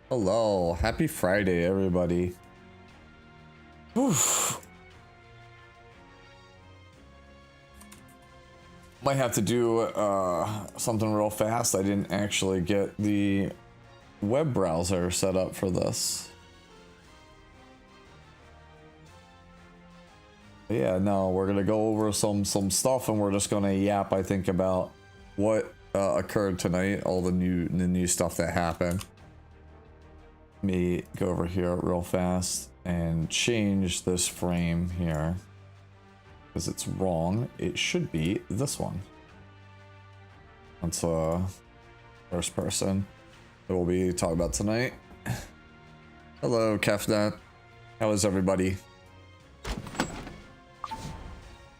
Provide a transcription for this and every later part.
Hello, happy Friday, everybody. Oof. Might have to do something real fast. I didn't actually get the web browser set up for this. Yeah, no, we're gonna go over some stuff, and we're just gonna yap, I think, about what occurred tonight, all the new stuff that happened. Let me go over here real fast and change this frame here because it's wrong. It should be this one. That's first person that we'll be talking about tonight. Hello, Kefnet. How is everybody?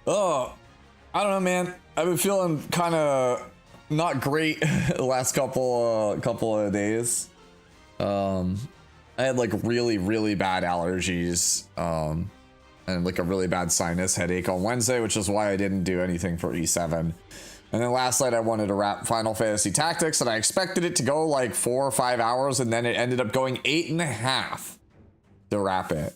Oh, I don't know, man. I've been feeling kind of not great the last couple of days. I had like really bad allergies, and like a really bad sinus headache on Wednesday, which is why I didn't do anything for E7. And then last night I wanted to wrap Final Fantasy Tactics, and I expected it to go like 4 or 5 hours, and then it ended up going 8.5 to wrap it.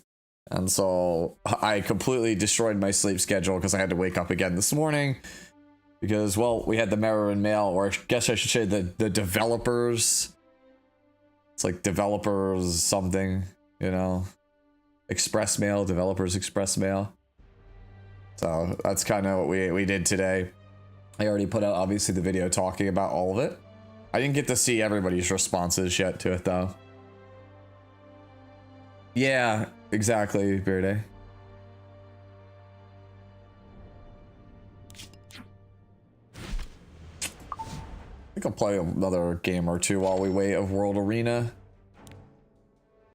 And so I completely destroyed my sleep schedule because I had to wake up again this morning because, well, we had the Mirror and Mail, or I guess I should say the developers. It's like developers something, you know, express mail, developers express mail. So that's kind of what we did today. I already put out obviously the video talking about all of it. I didn't get to see everybody's responses yet to it though. Yeah, exactly, Verde. I think I'll play another game or two while we wait of World Arena.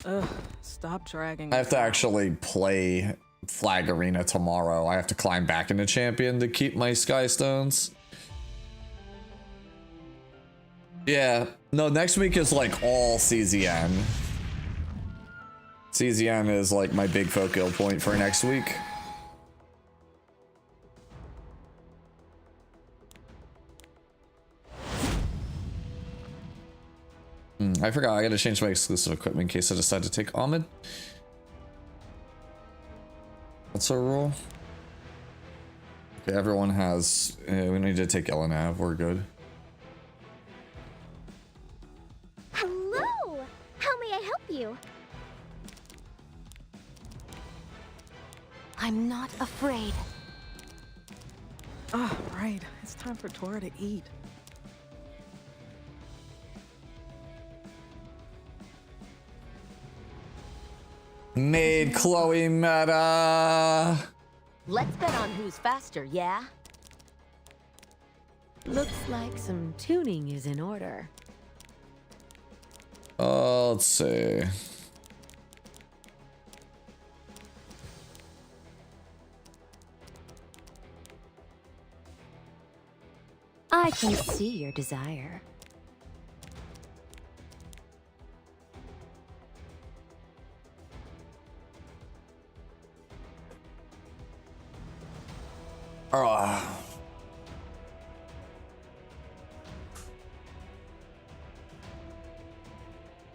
Ugh, stop dragging. I have to actually play Flag Arena tomorrow. I have to climb back into Champion to keep my Sky Stones. Yeah, no, next week is like all CZN. CZN is like my big focal point for next week. I forgot, I gotta change my exclusive equipment in case I decide to take Ahmed. What's our rule? Okay, everyone has... we need to take Elanav, we're good. Hello! How may I help you? I'm not afraid. Oh, right. It's time for Tora to eat. Maid, Chloe, Meta. Let's bet on who's faster, yeah? Looks like some tuning is in order. Let's see. I can see your desire.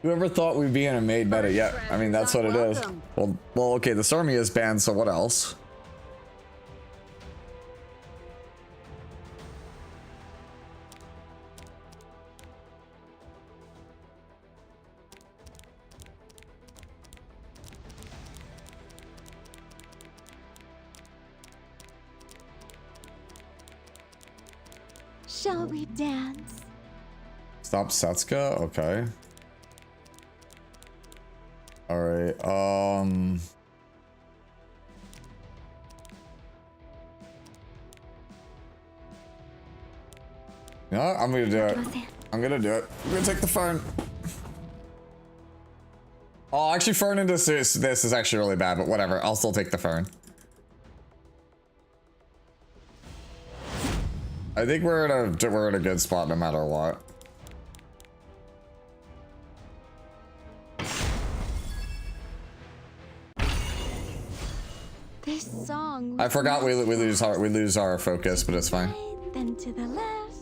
Whoever thought we'd be in a Maid meta yet? I mean, that's what it is. Well, okay, the Stormy is banned, so what else? Shall we dance? Stop Setsuka? Okay. Alright, no, I'm gonna do it. I'm gonna do it. I'm gonna take the phone. Oh, actually, Fern into this is actually really bad, but whatever. I'll still take the Fern. I think we're in a good spot no matter what. This song. I forgot we lose our focus, but it's fine. Then to the left.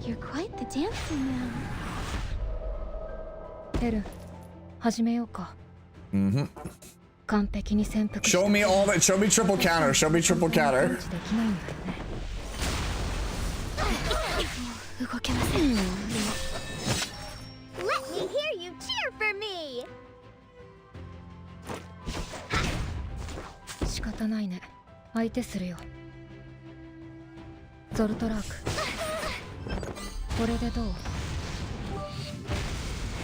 You're quite the dancer now. ヘル、始めようか。Mm-hmm. 完璧に潜伏した。 Show me all that. Show me triple counter. Show me triple counter. できないんだよね。動けません。 Let me hear you cheer for me! 仕方ないね。相手するよ。ゾルトラーク。これでどう？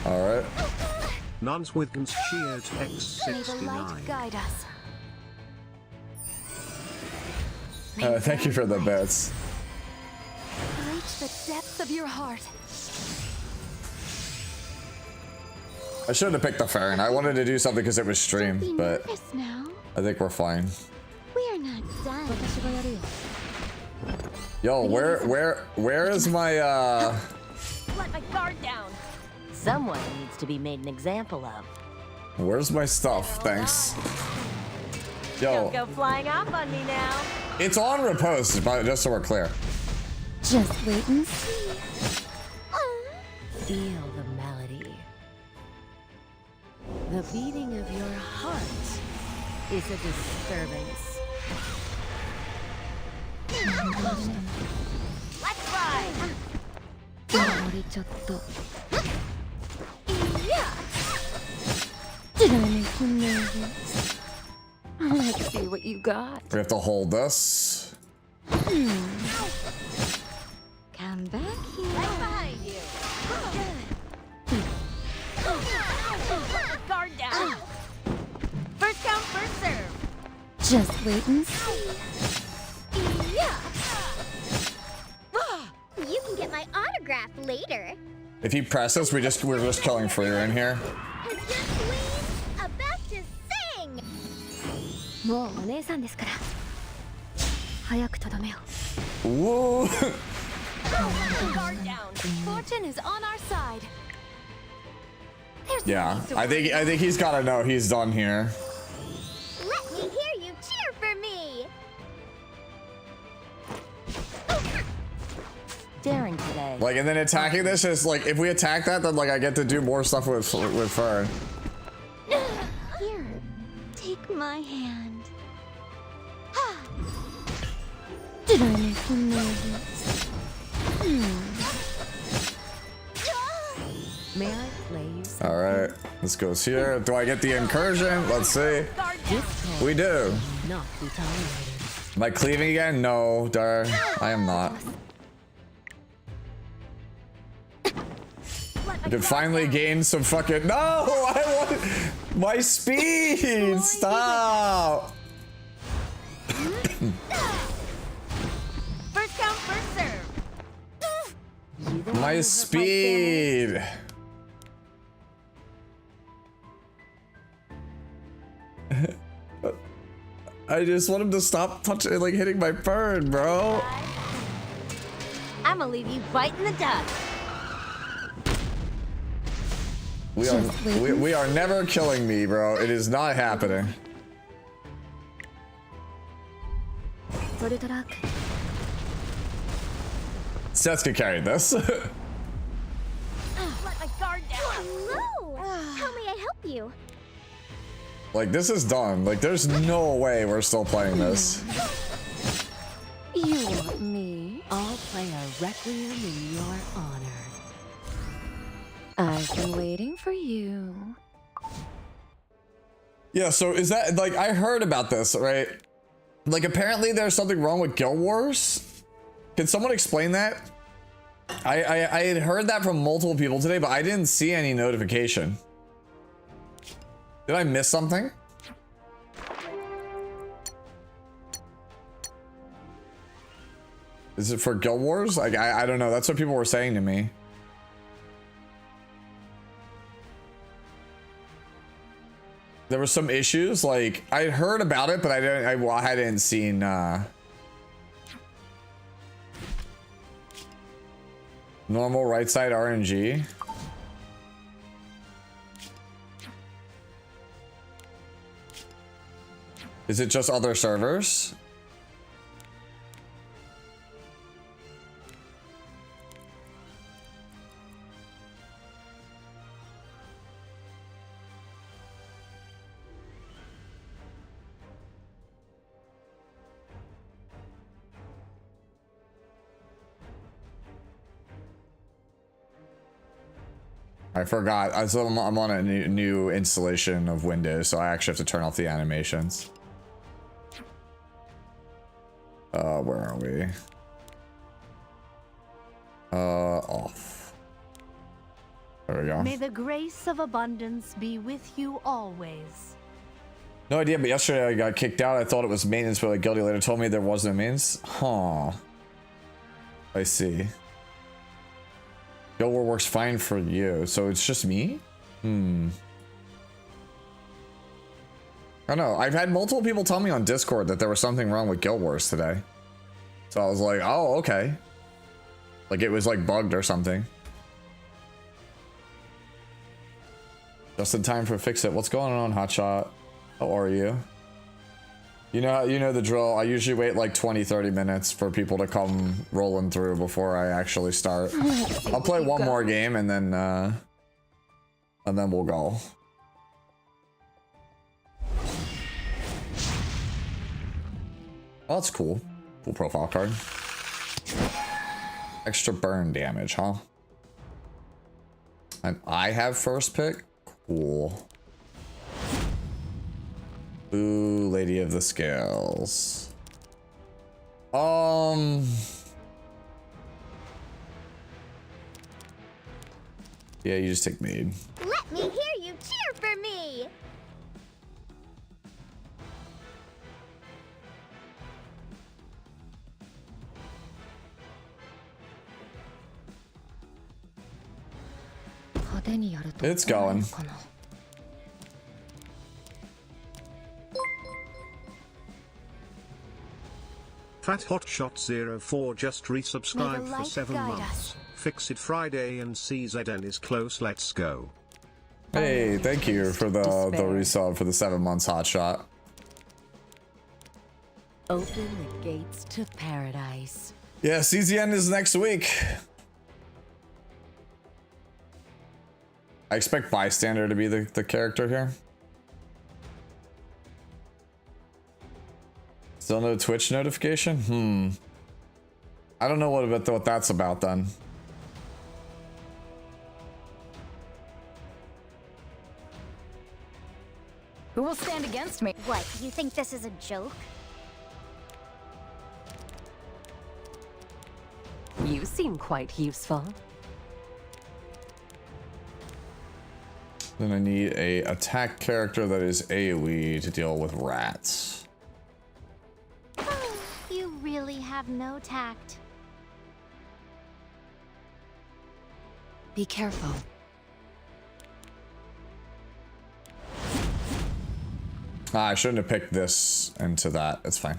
All right. Nuns with guns cheered May the light X69. guide us. Thank you for the bets. Reach the depths of your heart. I should have picked the Farron. I wanted to do something because it was streamed, Be but nervous now. I think we're fine. We're not done. 私がやるよ。 Yo, where is my Let my guard down. Someone needs to be made an example of. where's my stuff? Thanks. Don't Yo, go flying off on me now. it's on repost, but just so we're clear. Just wait and see. Feel the melody. The beating of your heart is a disturbance. Let's ride. 触れちゃった。 Yeah. Did I make you nervous? Let's see what you got. We have to hold this. Come back here. Right behind you. Guard down. First come, first serve. Just wait and see. Yeah. You can get my autograph later. If he presses, we're just killing Freer in here. Cause your queen's about to sing. もうお姉さんですから。早くとどめよ Whoa. Guard down. Fortune is on our side. There's no Yeah, need to I think he's gotta know he's done here. Let me hear you cheer for me. Daring today. Like, and then attacking this is like, if we attack that, then like I get to do more stuff with Fern. Here, take my hand. Did I make you nervous? May I play you some? All right, this goes here. Do I get the incursion? Let's see. We do. Not be tolerated. Am I cleaving again? No, dar. I am not. I can finally gain some fucking. No, I want my speed. Stop. First come, first serve. You the one who hurt My family? speed. I just want him to stop touching, like hitting my bird, bro. I'ma leave you biting the dust. We are never killing me, bro. It is not happening. ゾルトラーク。 Setsuka carried this. Let my guard down. Hello. How may I help you? Like, this is done. Like, there's no way we're still playing this. You want me? I'll play a requiem in your honor. I've been waiting for you. Yeah, so is that, like, I heard about this, right? Like, apparently there's something wrong with Guild Wars. Can someone explain that? I had heard that from multiple people today, but I didn't see any notification. Did I miss something? Is it for Guild Wars? Like, I don't know. That's what people were saying to me. There were some issues. Like, I had heard about it, but I hadn't seen. Normal right side RNG. Is it just other servers? I forgot. So I'm on a new installation of Windows, so I actually have to turn off the animations. Where are we? Off. There we go. May the grace of abundance be with you always. No idea, but yesterday I got kicked out. I thought it was maintenance, but like Guilty later told me there was no maintenance. Huh. I see. Guild War works fine for you, so it's just me? I don't know. I've had multiple people tell me on Discord that there was something wrong with Guild Wars today. So I was like, oh, okay. Like it was like bugged or something. Just in time for fix it. What's going on, Hotshot? How are you? You know the drill. I usually wait like 20-30 minutes for people to come rolling through before I actually start. I'll play one more game and then we'll go. Oh, that's cool. Cool profile card. Extra burn damage, huh? And I have first pick? Cool. Ooh, Lady of the Scales. Yeah, you just take Maid. Let me hear you cheer for me. It's going. Fat Hotshot 04 just resubscribed May the for light 7 guide months. us. Fix it Friday and CZN is close. Let's go. Hey, thank you for the resub for the 7 months, Hotshot. Open the gates to paradise. Yeah, CZN is next week. I expect Bystander to be the character here. Still no Twitch notification? I don't know what that's about then. Who will stand against me? What, you think this is a joke? You seem quite useful. Then I need a attack character that is AoE to deal with rats. You really have no tact. Be careful. I shouldn't have picked this into that. It's fine.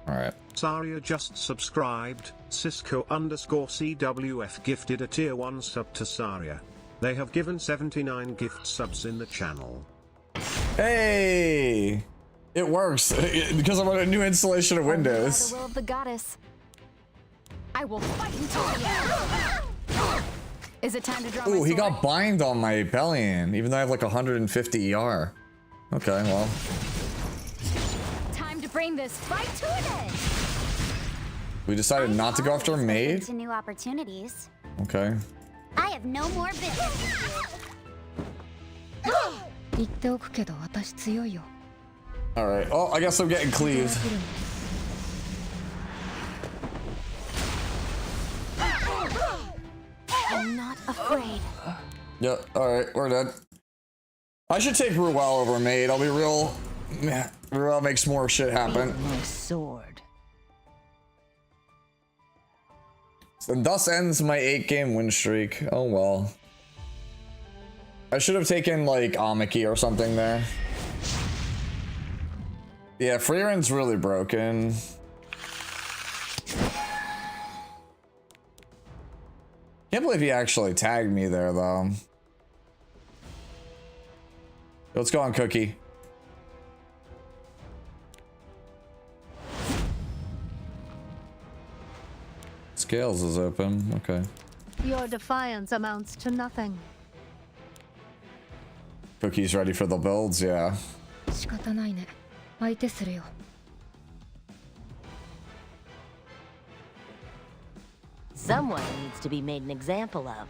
Alright. Saria just subscribed. Cisco_CWF gifted a tier 1 sub to Saria. They have given 79 gift subs in the channel. Hey! It works because I'm on a new installation of Windows. By the will of the goddess. I will fight until the end. Is it time to draw my Ooh, he sword? got bind on my Bellion, even though I have like 150 ER. Okay, well. Time to bring this fight to an end. We decided not to go after a Maid? To new opportunities. Okay. I have no more business. Alright, oh, I guess I'm getting cleaved. I'm not afraid. Yep, alright, we're done. I should take Ruel over Maid, I'll be real. Ruel makes more shit happen. My sword. And thus ends my 8-game win streak. Oh well. I should have taken like Amiki or something there. Yeah, Freeren's really broken. Can't believe he actually tagged me there though. Let's go on Cookie. Scales is open, okay. Your defiance amounts to nothing. Cookie's ready for the builds, yeah. Someone needs to be made an example of.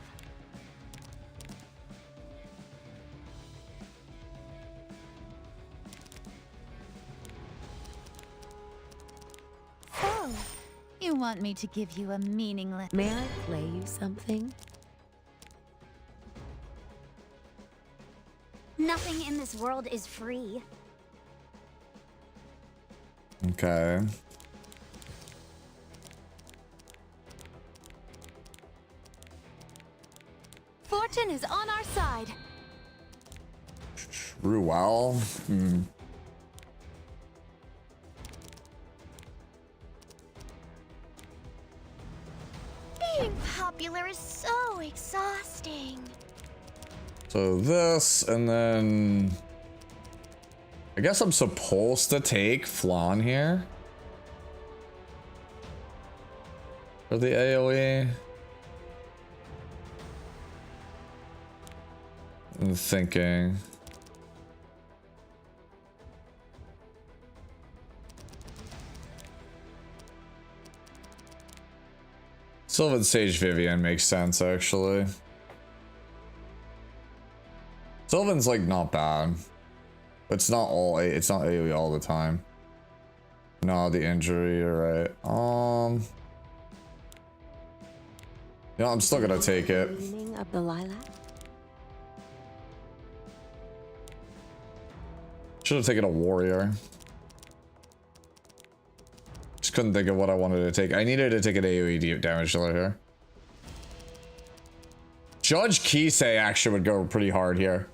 So, you want me to give you a meaningless... May I play you something? Nothing in this world is free. Okay. Fortune is on our side. Ruel. Being popular is so exhausting. So this, and then I guess I'm supposed to take Flan here for the AoE. I'm thinking. Sylvan Sage Vivian makes sense actually. Sylvan's like not bad. It's not it's not AoE all the time. No, the injury, you're right. Yeah, I'm still gonna take it. Meaning of the lilac? Should have taken a warrior. Just couldn't think of what I wanted to take. I needed to take an AoE deep damage dealer here. Judge Kisei actually would go pretty hard here.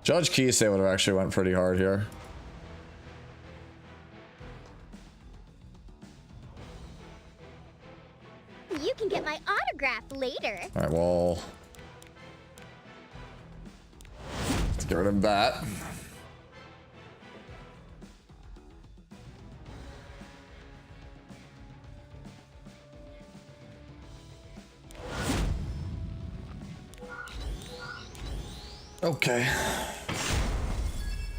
Judge Kisei would have actually went pretty hard here. You can get my autograph later. Alright, well. Let's get rid of that. Okay.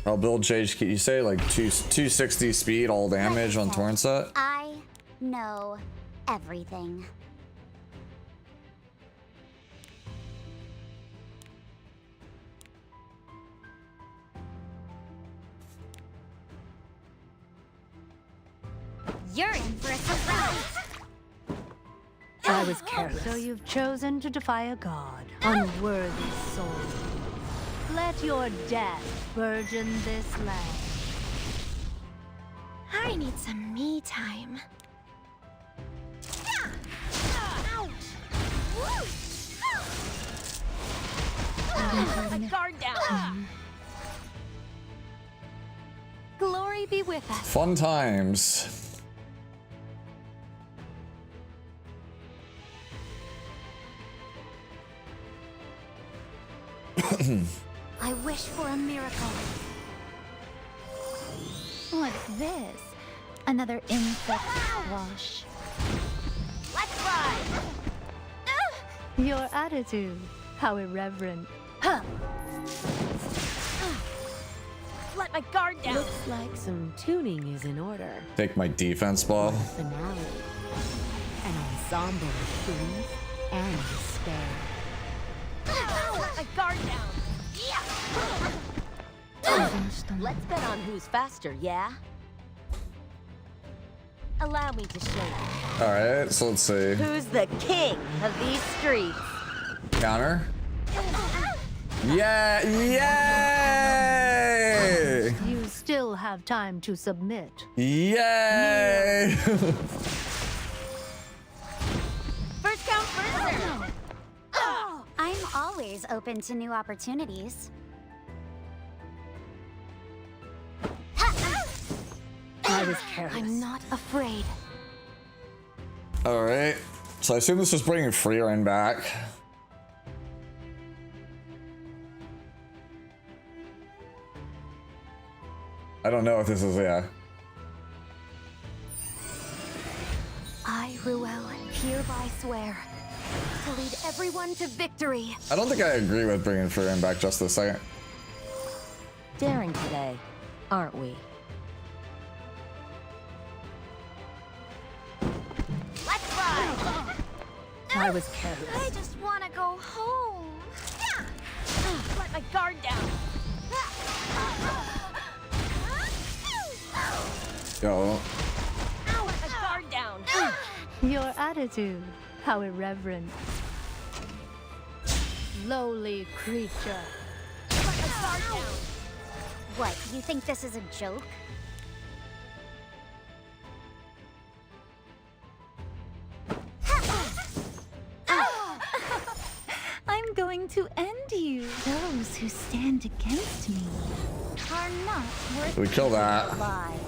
I'll build Jage. You say like 260 speed, all damage on Torn set? I know everything. You're in for a surprise. I was careless. So you've chosen to defy a god. Unworthy soul. Let your death burgeon this land. I need some me time. Guard down. Glory be with us. Fun times. I wish for a miracle. What's this? Another insect wash. Let's ride. Your attitude. How irreverent. Let my guard down. Looks like some tuning is in order. Take my defense ball. Finality. An ensemble of grief and despair. Let my guard down. Let's bet on who's faster, yeah? Allow me to show you. Alright, so let's see. Who's the king of these streets? Counter. Yeah, yay! You still have time to submit. Yay! First come, first serve. I'm always open to new opportunities. I was careless. I'm not afraid. Alright. So I assume this is bringing Freerin back. I don't know if this is, yeah. I, Ruel, hereby swear to lead everyone to victory. I don't think I agree with bringing Freerin back just a second. Daring today, aren't we? Let's I was careless. I just want to go home. Let my guard down. Yo, Let my guard down. Your attitude, how irreverent. Lowly creature. Let my guard down. What, you think this is a joke? I'm going to end you. Those who stand against me are not worth we kill that. alive.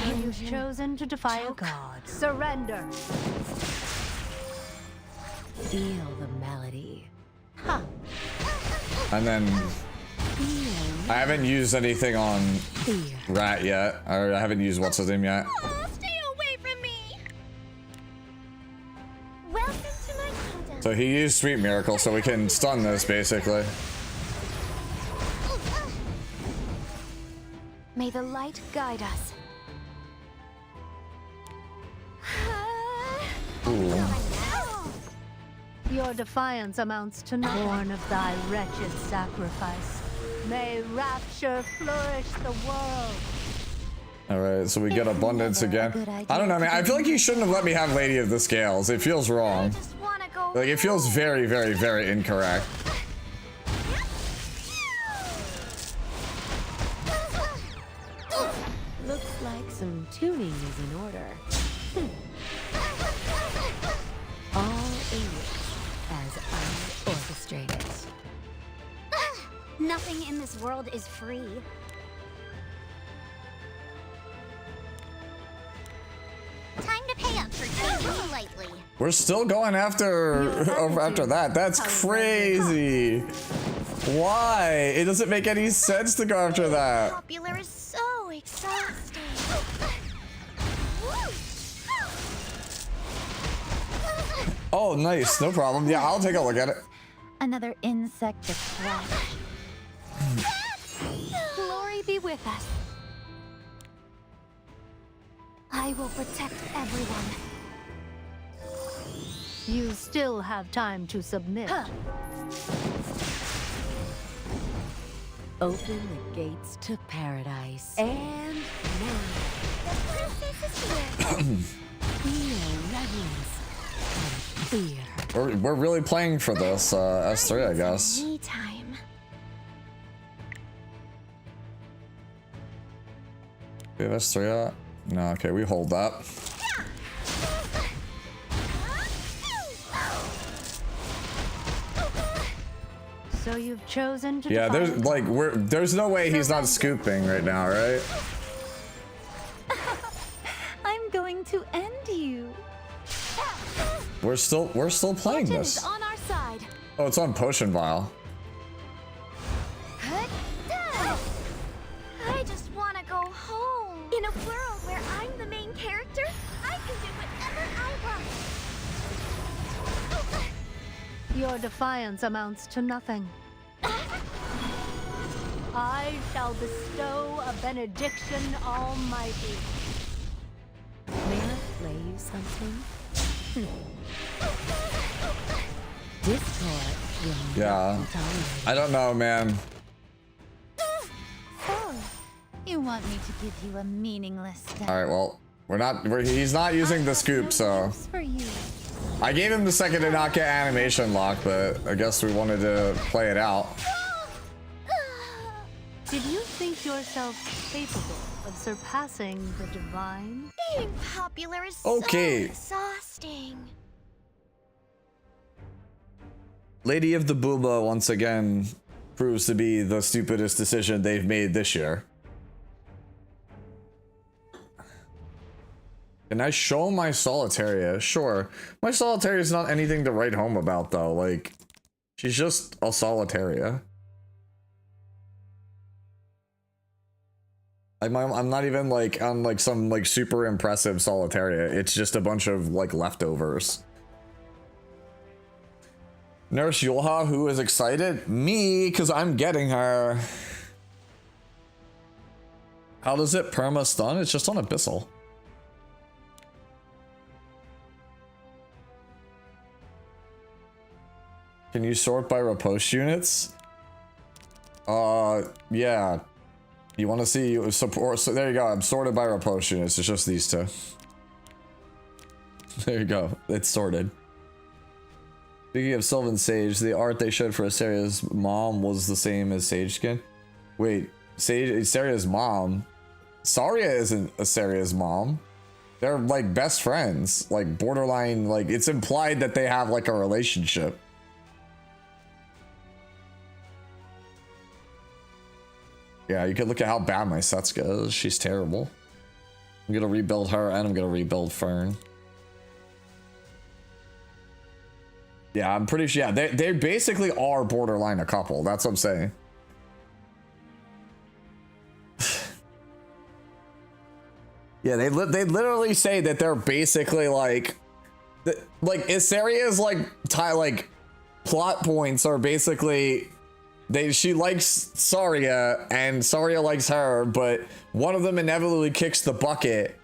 You've chosen to defy a god. Surrender. Feel the melody. And then I haven't used anything on Rat yet. Or I haven't used what's his name yet. Stay away from me. Welcome to my kingdom. So he used Sweet Miracle, so we can stun this basically. May the light guide us. Ooh. Your defiance amounts to nothing. Born of thy wretched sacrifice. May rapture flourish the world. Alright, so we get abundance again. I don't know, man. I feel like you shouldn't have let me have Lady of the Scales. It feels wrong. Just want to go. Like, it feels very, very, very incorrect. Looks like some tuning is in order. All English as I orchestrate it. Nothing in this world is free. Time to pay up for taking me lightly. We're still going after after that. That's crazy. Why? It doesn't make any sense to go after that. Popular is so exhausting. Oh, nice. No problem. Yeah, I'll take a look at it. another insect to crush. Glory be with us. I will protect everyone. You still have time to submit. Open the gates to paradise. And now, feel reverence and fear. We're really playing for this S3, I guess. Me time. We have S3 out? No, okay, we hold that. So you've chosen to Yeah, defy there's like there's no way he's not scooping right now, right? I'm going to end you. We're still playing Fortune this. is on our side. Oh, it's on Potion Vial. I just want to go home. In a world where I'm the main character, I can do whatever I want. Your defiance amounts to nothing. I shall bestow a benediction almighty. May I play you something? Discord will not Yeah. be tolerated. I don't know, man. So, you want me to give you a meaningless step? All right, well, he's not using the scoop, so Use for you. I gave him the second to not get animation lock, but I guess we wanted to play it out. Did you think yourself capable of surpassing the divine? Being popular is Okay. so exhausting. Lady of the Booba once again proves to be the stupidest decision they've made this year. Can I show my Solitaria? Sure. My Solitaria is not anything to write home about, though. Like, she's just a Solitaria. I'm not even like on like some like super impressive Solitaria. It's just a bunch of like leftovers. Nurse Yulha, who is excited? Me, because I'm getting her. How does it perma stun? It's just on Abyssal. Can you sort by riposte units? Yeah. You want to see support? So there you go. I'm sorted by riposte units. It's just these two. There you go. It's sorted. Speaking of Sylvan Sage, the art they showed for Asaria's mom was the same as Sage skin. Wait, Asaria's mom? Saria isn't Asaria's mom. They're like best friends, like borderline, like it's implied that they have like a relationship. Yeah, you could look at how bad my Setsuka is. She's terrible. I'm gonna rebuild her and I'm gonna rebuild Fern. Yeah, I'm pretty sure. Yeah, they basically are borderline a couple. That's what I'm saying. Yeah, they literally say that they're basically like Isaria's like plot points are basically she likes Saria and Saria likes her, but one of them inevitably kicks the bucket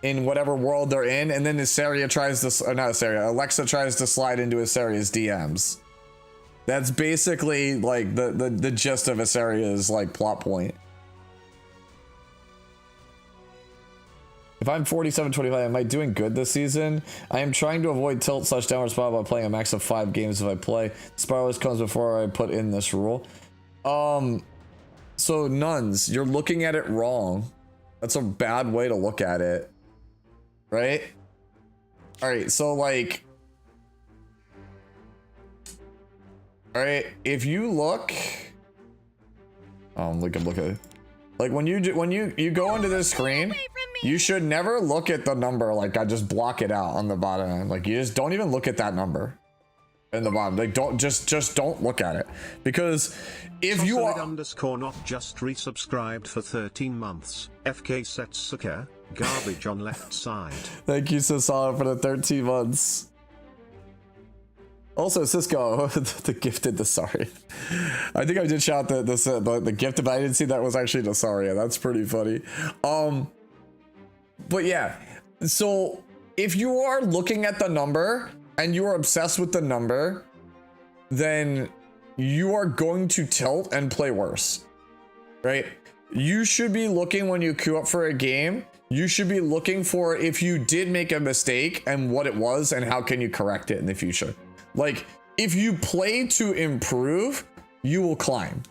in whatever world they're in, and then Isaria tries to, or not Isaria, Alexa tries to slide into Isaria's DMs. That's basically like the gist of Isaria's like plot point. If I'm 47-25, am I doing good this season? I am trying to avoid tilt/downward spiral by playing a max of 5 games if I play. Spiral always comes before I put in this rule. So nuns, you're looking at it wrong. That's a bad way to look at it. Right? Alright, so like... Alright, if you look... look at it. Like when you go into this screen, you should never look at the number. Like I just block it out on the bottom end. Like you just don't even look at that number in the bottom. Like don't just don't look at it, because if you are _ not just resubscribed for 13 months. FK Setsuka, garbage on left side. Thank you, Sasala, for the 13 months. Also, Cisco, the gifted the Saria. I think I did shout the gifted, but I didn't see that was actually the Saria. That's pretty funny. But yeah, so if you are looking at the number and you are obsessed with the number, then you are going to tilt and play worse, right? You should be looking when you queue up for a game. You should be looking for if you did make a mistake and what it was and how can you correct it in the future. Like, if you play to improve, you will climb,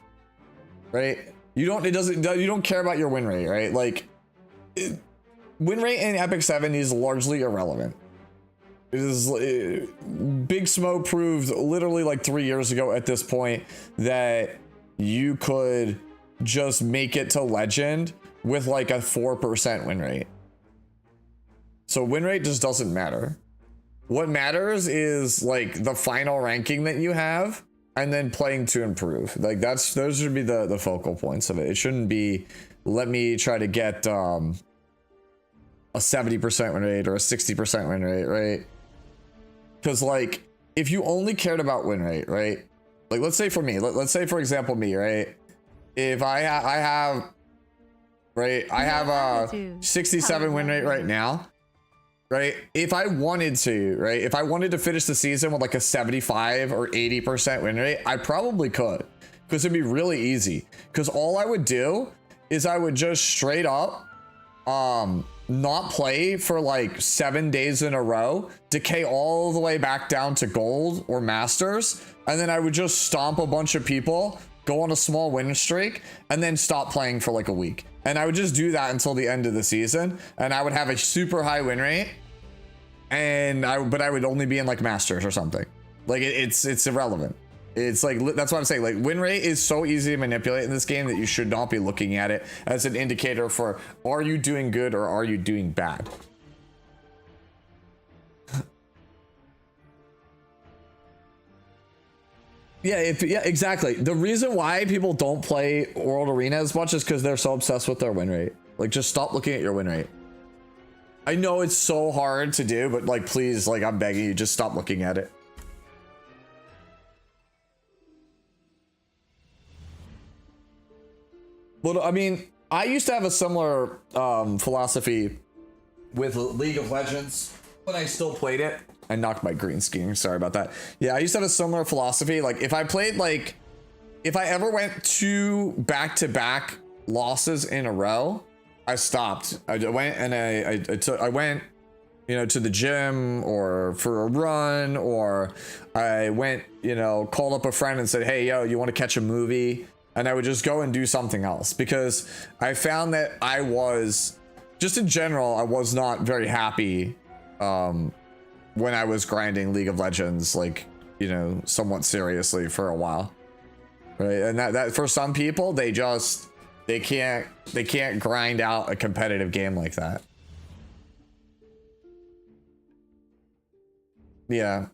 right? You don't care about your win rate, right? Like, win rate in Epic 7 is largely irrelevant. It is Big Smo proved literally like 3 years ago at this point that you could just make it to legend with like a 4% win rate. So win rate just doesn't matter. What matters is like the final ranking that you have and then playing to improve. Like those should be the focal points of it. It shouldn't be, let me try to get a 70% win rate or a 60% win rate, right? Because like if you only cared about win rate, right? Like let's say for me, let's say for example me, right? If I have a 67 win rate right now. Right? If I wanted to, right? If I wanted to finish the season with like a 75 or 80% win rate, I probably could, because it'd be really easy. Because all I would do is I would just straight up not play for like 7 days in a row, decay all the way back down to gold or masters, and then I would just stomp a bunch of people, go on a small win streak, and then stop playing for like a week. And I would just do that until the end of the season, and I would have a super high win rate. But I would only be in like masters or something. Like it's irrelevant. It's like, that's what I'm saying. Like win rate is so easy to manipulate in this game that you should not be looking at it as an indicator for, are you doing good or are you doing bad? Yeah, exactly. The reason why people don't play World Arena as much is because they're so obsessed with their win rate. Like just stop looking at your win rate. I know it's so hard to do, but like, please, like, I'm begging you, just stop looking at it. Well, I mean, I used to have a similar philosophy with League of Legends when I still played it. I knocked my green screen. Sorry about that. Yeah, I used to have a similar philosophy. Like if I played like, if I ever went 2 back-to-back losses in a row, I stopped. I went and I went, you know, to the gym or for a run, or I went, you know, called up a friend and said, hey, yo, you want to catch a movie? And I would just go and do something else, because I found that I was, just in general, I was not very happy when I was grinding League of Legends, like, you know, somewhat seriously for a while. Right? And that for some people, they can't grind out a competitive game like that. Yeah.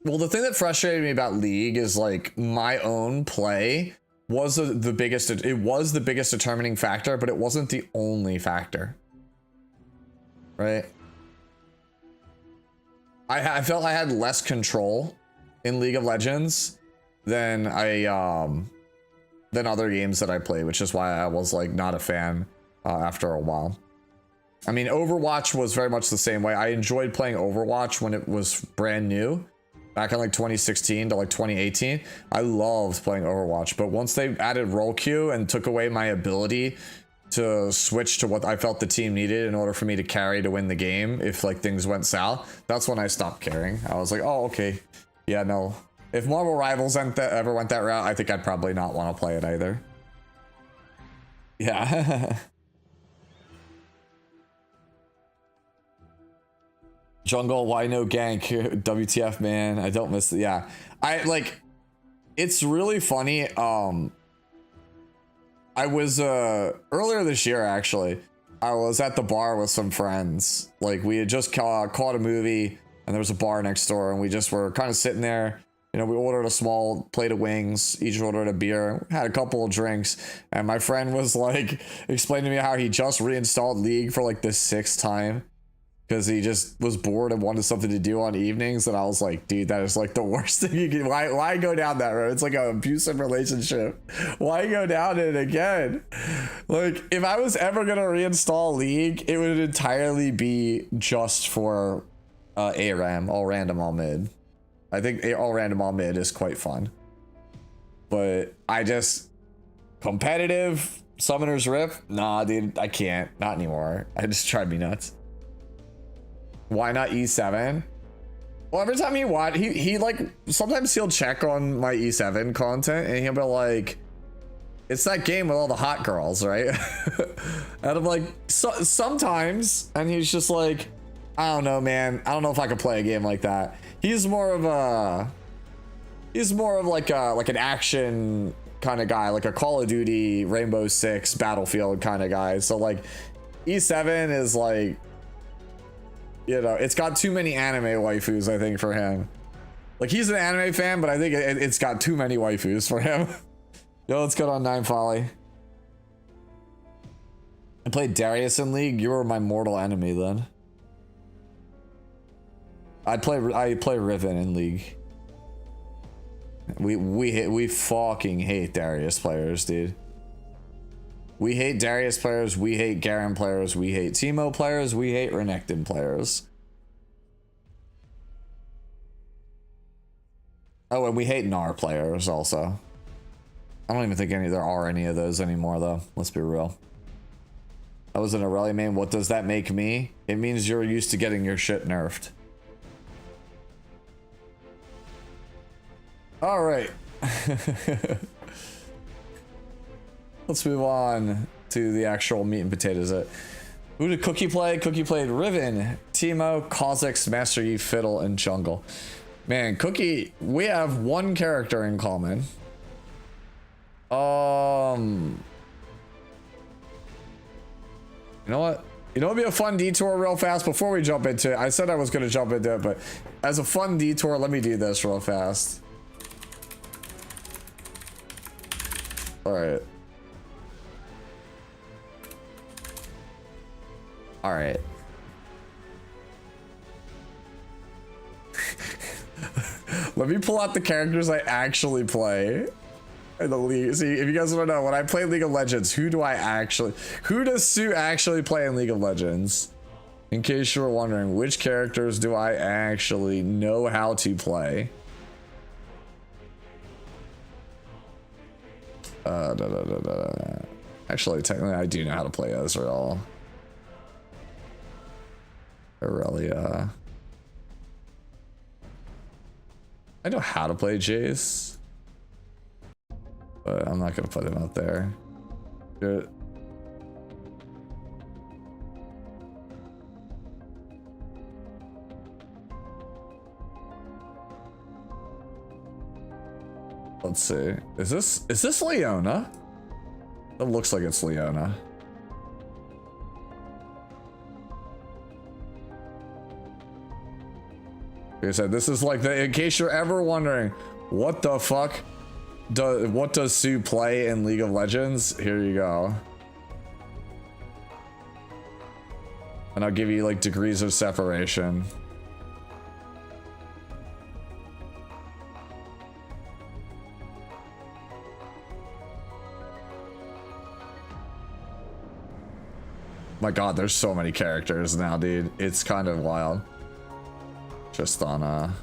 Well, the thing that frustrated me about League is like my own play was the biggest, it was the biggest determining factor, but it wasn't the only factor. Right? I felt I had less control in League of Legends than than other games that I played, which is why I was like not a fan after a while. I mean, Overwatch was very much the same way. I enjoyed playing Overwatch when it was brand new, back in like 2016 to like 2018. I loved playing Overwatch, but once they added role queue and took away my ability to switch to what I felt the team needed in order for me to carry to win the game if like things went south, that's when I stopped caring. I was like, oh, okay. Yeah, no. If Marvel Rivals ever went that route, I think I'd probably not want to play it either. Yeah. Jungle, why no gank? WTF, man. I don't miss it. Yeah. I like, it's really funny. I was earlier this year, actually, I was at the bar with some friends. Like, we had just caught a movie and there was a bar next door, and we just were kind of sitting there. You know, we ordered a small plate of wings, each ordered a beer, had a couple of drinks, and my friend was like explaining to me how he just reinstalled League for like the 6th time because he just was bored and wanted something to do on evenings. And I was like, dude, that is like the worst thing you can, why go down that road? It's like an abusive relationship. Why go down it again? Like, if I was ever gonna reinstall League, it would entirely be just for ARAM, all random, all mid. I think all random, all mid is quite fun. But I just, competitive Summoner's Rift? Nah, dude, I can't. Not anymore. I just drive me nuts. Why not E7? Well, every time he watch, he like, sometimes he'll check on my E7 content and he'll be like, it's that game with all the hot girls, right? And I'm like, sometimes, and he's just like, I don't know, man. I don't know if I could play a game like that. He's more of like an action kind of guy, like a Call of Duty, Rainbow Six, Battlefield kind of guy. So like, E7 is like, you know, it's got too many anime waifus, I think, for him. Like, he's an anime fan, but I think it's got too many waifus for him. Yo, let's go on 9 Folly. I played Darius in League. You were my mortal enemy then. I play Riven in League. We fucking hate Darius players, dude. We hate Darius players, we hate Garen players, we hate Teemo players, we hate Renekton players. Oh, and we hate Gnar players also. I don't even think there are any of those anymore though, let's be real. I was an Aurelia main, what does that make me? It means you're used to getting your shit nerfed. Alright. Let's move on to the actual meat and potatoes. Who did Cookie play? Cookie played Riven, Teemo, Kha'Zix, Master Yi, Fiddle, and Jungle. Man, Cookie, we have one character in common. You know what? You know, it'd be a fun detour real fast before we jump into it. I said I was going to jump into it, but as a fun detour, let me do this real fast. All right. All right. Let me pull out the characters I actually play in the league. See, if you guys want to know, when I play League of Legends, who does Sue actually play in League of Legends? In case you were wondering, which characters do I actually know how to play? Actually, technically, I do know how to play Ezreal. Aurelia. I know how to play Jace, but I'm not gonna put him out there. Good. Let's see. Is this Leona? It looks like it's Leona. Like I said, this is like in case you're ever wondering, what the fuck what does Sue play in League of Legends? Here you go. And I'll give you like degrees of separation. My god, there's so many characters now, dude. It's kind of wild. Just on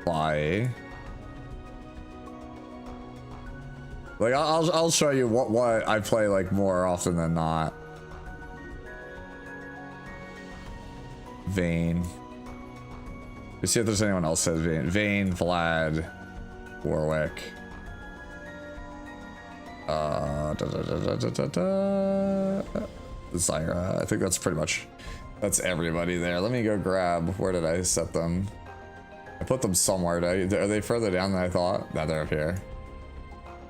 play. Like I'll show you what I play like more often than not. Vayne. Let's see if there's anyone else that says Vayne. Vayne, Vlad, Warwick. Zyra. I think that's pretty much, that's everybody there. Let me go grab, where did I set them? I put them somewhere. Are they further down than I thought? No, they're up here.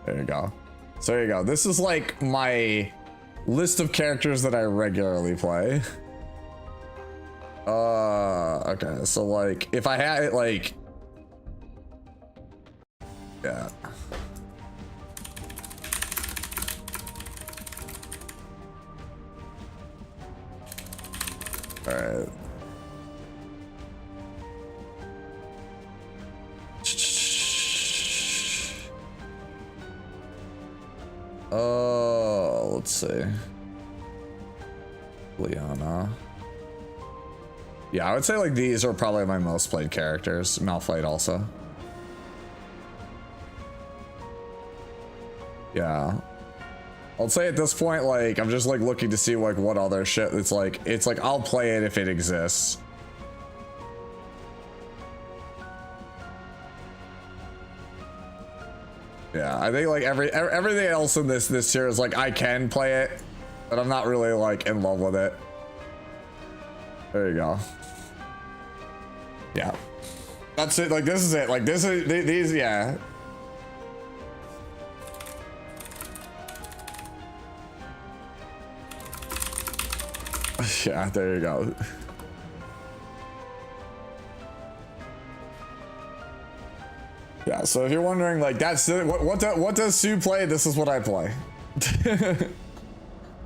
There you go. So there you go. This is like my list of characters that I regularly play. Okay, so like if I had it like, yeah. All right. Oh, let's see. Liana. Yeah, I would say like these are probably my most played characters. Malphite also. Yeah. I'll say at this point, like, I'm just like looking to see like what other shit it's like I'll play it if it exists. Yeah, I think like everything else in this tier is like I can play it, but I'm not really like in love with it. There you go. Yeah. That's it, like this is it. Like this is these, yeah. Yeah, there you go. Yeah, so if you're wondering, like, that's it. What does Sue play? This is what I play.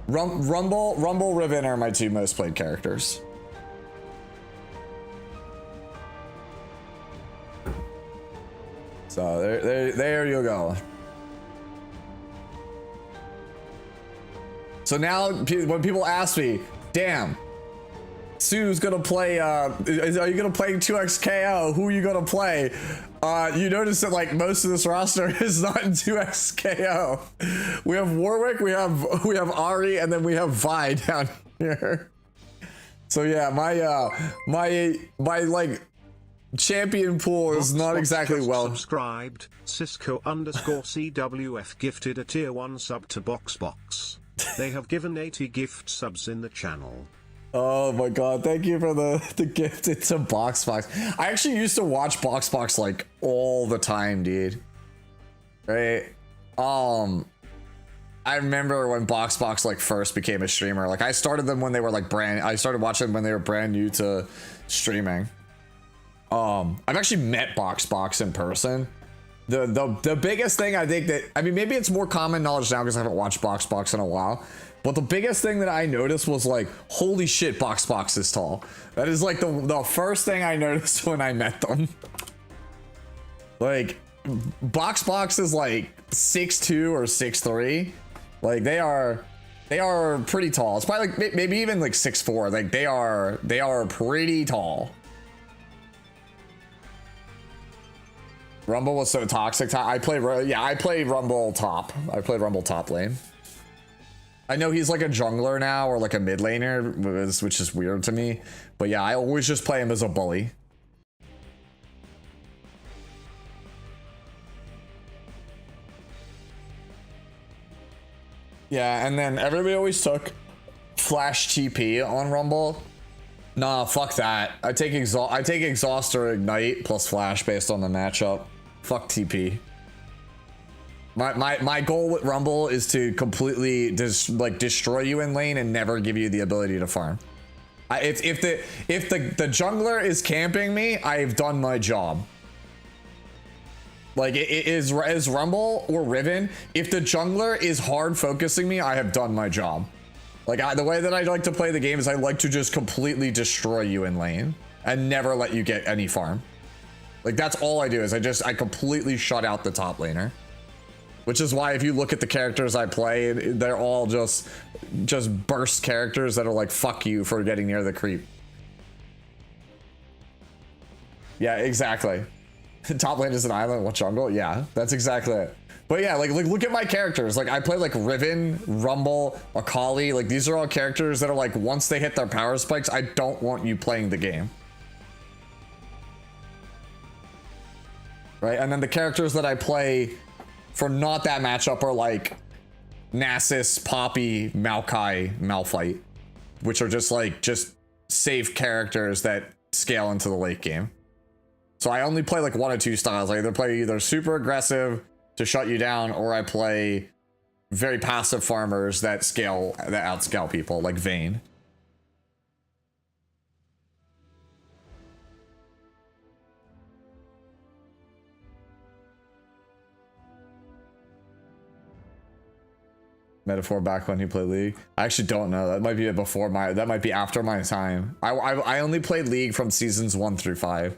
Rumble, Riven are my two most played characters. So there you go. So now when people ask me, damn, Sue's gonna play, are you gonna play 2x KO? Who are you gonna play? You notice that like most of this roster is not in 2x KO. We have Warwick, we have Ari, and then we have Vi down here. So yeah, my like champion pool is not exactly well subscribed. Cisco_CWF gifted a tier 1 sub to Boxbox. They have given 80 gift subs in the channel. Oh my god, thank you for the gift to Boxbox. I actually used to watch Boxbox like all the time, dude. Right? I remember when Boxbox like first became a streamer. Like I started them when they were like I started watching them when they were brand new to streaming. I've actually met Boxbox in person. The biggest thing I think that, I mean, maybe it's more common knowledge now because I haven't watched Boxbox in a while, but the biggest thing that I noticed was like, holy shit, Boxbox is tall. That is like the first thing I noticed when I met them. Like, Boxbox is like 6'2" or 6'3". Like they are They are pretty tall. It's probably like maybe even like 6'4". Like they are pretty tall. Rumble was so toxic. I play Rumble top. I played Rumble top lane. I know he's like a jungler now or like a mid laner, which is weird to me. But yeah, I always just play him as a bully. Yeah, and then everybody always took Flash TP on Rumble. Nah, fuck that. I take Exhaust or Ignite plus Flash based on the matchup. Fuck TP. My goal with Rumble is to completely destroy you in lane and never give you the ability to farm. If the jungler is camping me, I've done my job. Like it is Rumble or Riven. If the jungler is hard focusing me, I have done my job. Like the way that I like to play the game is I like to just completely destroy you in lane and never let you get any farm. Like that's all I do is I completely shut out the top laner. Which is why if you look at the characters I play, they're all just burst characters that are like, fuck you for getting near the creep. Yeah, exactly. Top lane is an island, what jungle? Yeah, that's exactly it. But yeah, like look at my characters. Like I play like Riven, Rumble, Akali. Like these are all characters that are like, once they hit their power spikes, I don't want you playing the game. Right, and then the characters that I play for not that matchup are like Nasus, Poppy, Maokai, Malphite, which are just safe characters that scale into the late game. So I only play like one or two styles. I either play super aggressive to shut you down, or I play very passive farmers that outscale people, like Vayne. Metaphor back when he played League. I actually don't know. That might be that might be after my time. I only played League from seasons 1 through 5.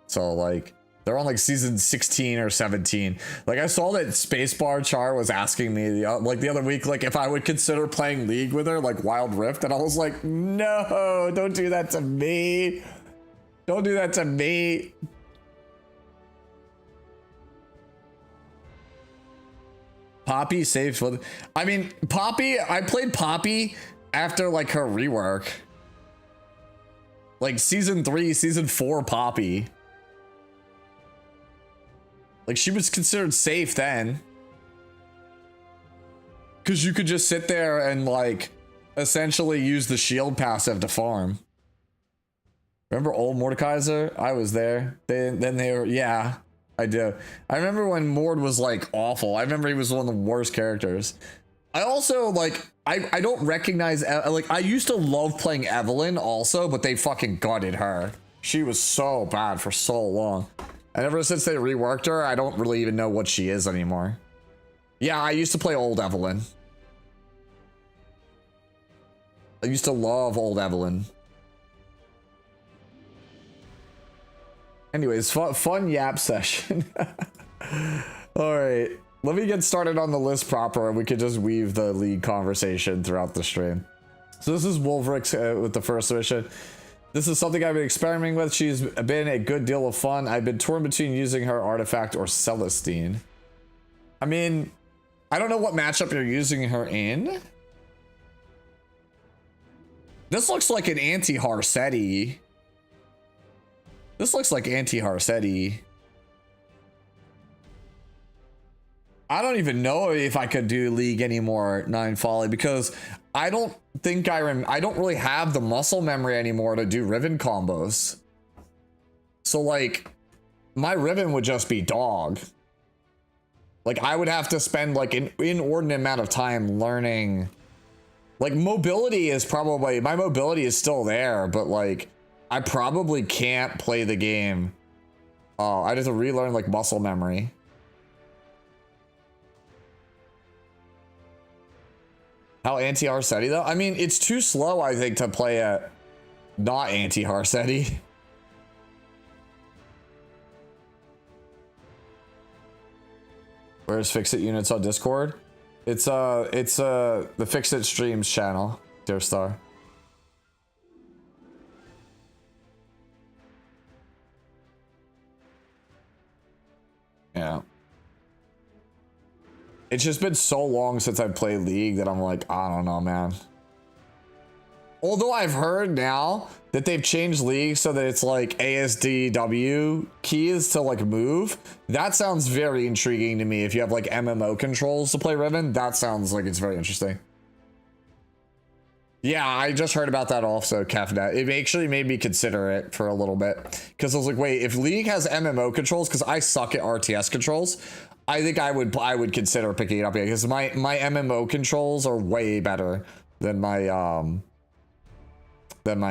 So like they're on like season 16 or 17. Like I saw that Spacebar Char was asking me the other week, like if I would consider playing League with her, like Wild Rift, and I was like, no, don't do that to me. Don't do that to me. Poppy saves for I mean, Poppy, I played Poppy after like her rework. Like season 3, season 4 Poppy. Like she was considered safe then. Cause you could just sit there and like essentially use the shield passive to farm. Remember old Mordekaiser? I was there. Then they were, yeah. I do. I remember when Mord was like awful. I remember he was one of the worst characters. I also like, I don't recognize, like I used to love playing Evelyn also, but they fucking gutted her. She was so bad for so long. And ever since they reworked her, I don't really even know what she is anymore. Yeah, I used to play old Evelyn. I used to love old Evelyn. Anyways, fun yap session. All right, let me get started on the list proper, and we could just weave the League conversation throughout the stream. So this is Wolverix with the first mission. This is something I've been experimenting with. She's been a good deal of fun. I've been torn between using her artifact or Celestine. I mean, I don't know what matchup you're using her in. This looks like an anti-Harsetti. This looks like anti-Harsetti. I don't even know if I could do League anymore, 9 Folly, because I don't think I don't really have the muscle memory anymore to do Riven combos. So like my Riven would just be dog. Like I would have to spend like an inordinate amount of time learning. Like mobility is probably, my mobility is still there, but like I probably can't play the game. Oh, I have to relearn like muscle memory. How anti-Harsetti though? I mean, it's too slow, I think, to play a not anti-Harsetti. Where's Fix It units on Discord? It's the Fix It Streams channel, dear star. Yeah. It's just been so long since I played League that I'm like, I don't know, man. Although I've heard now that they've changed League so that it's like ASDW keys to like move. That sounds very intriguing to me. If you have like MMO controls to play Riven, that sounds like it's very interesting. Yeah, I just heard about that also, Kefnet. It actually made me consider it for a little bit. Because I was like, wait, if League has MMO controls, because I suck at RTS controls, I think I would consider picking it up. Because my MMO controls are way better than my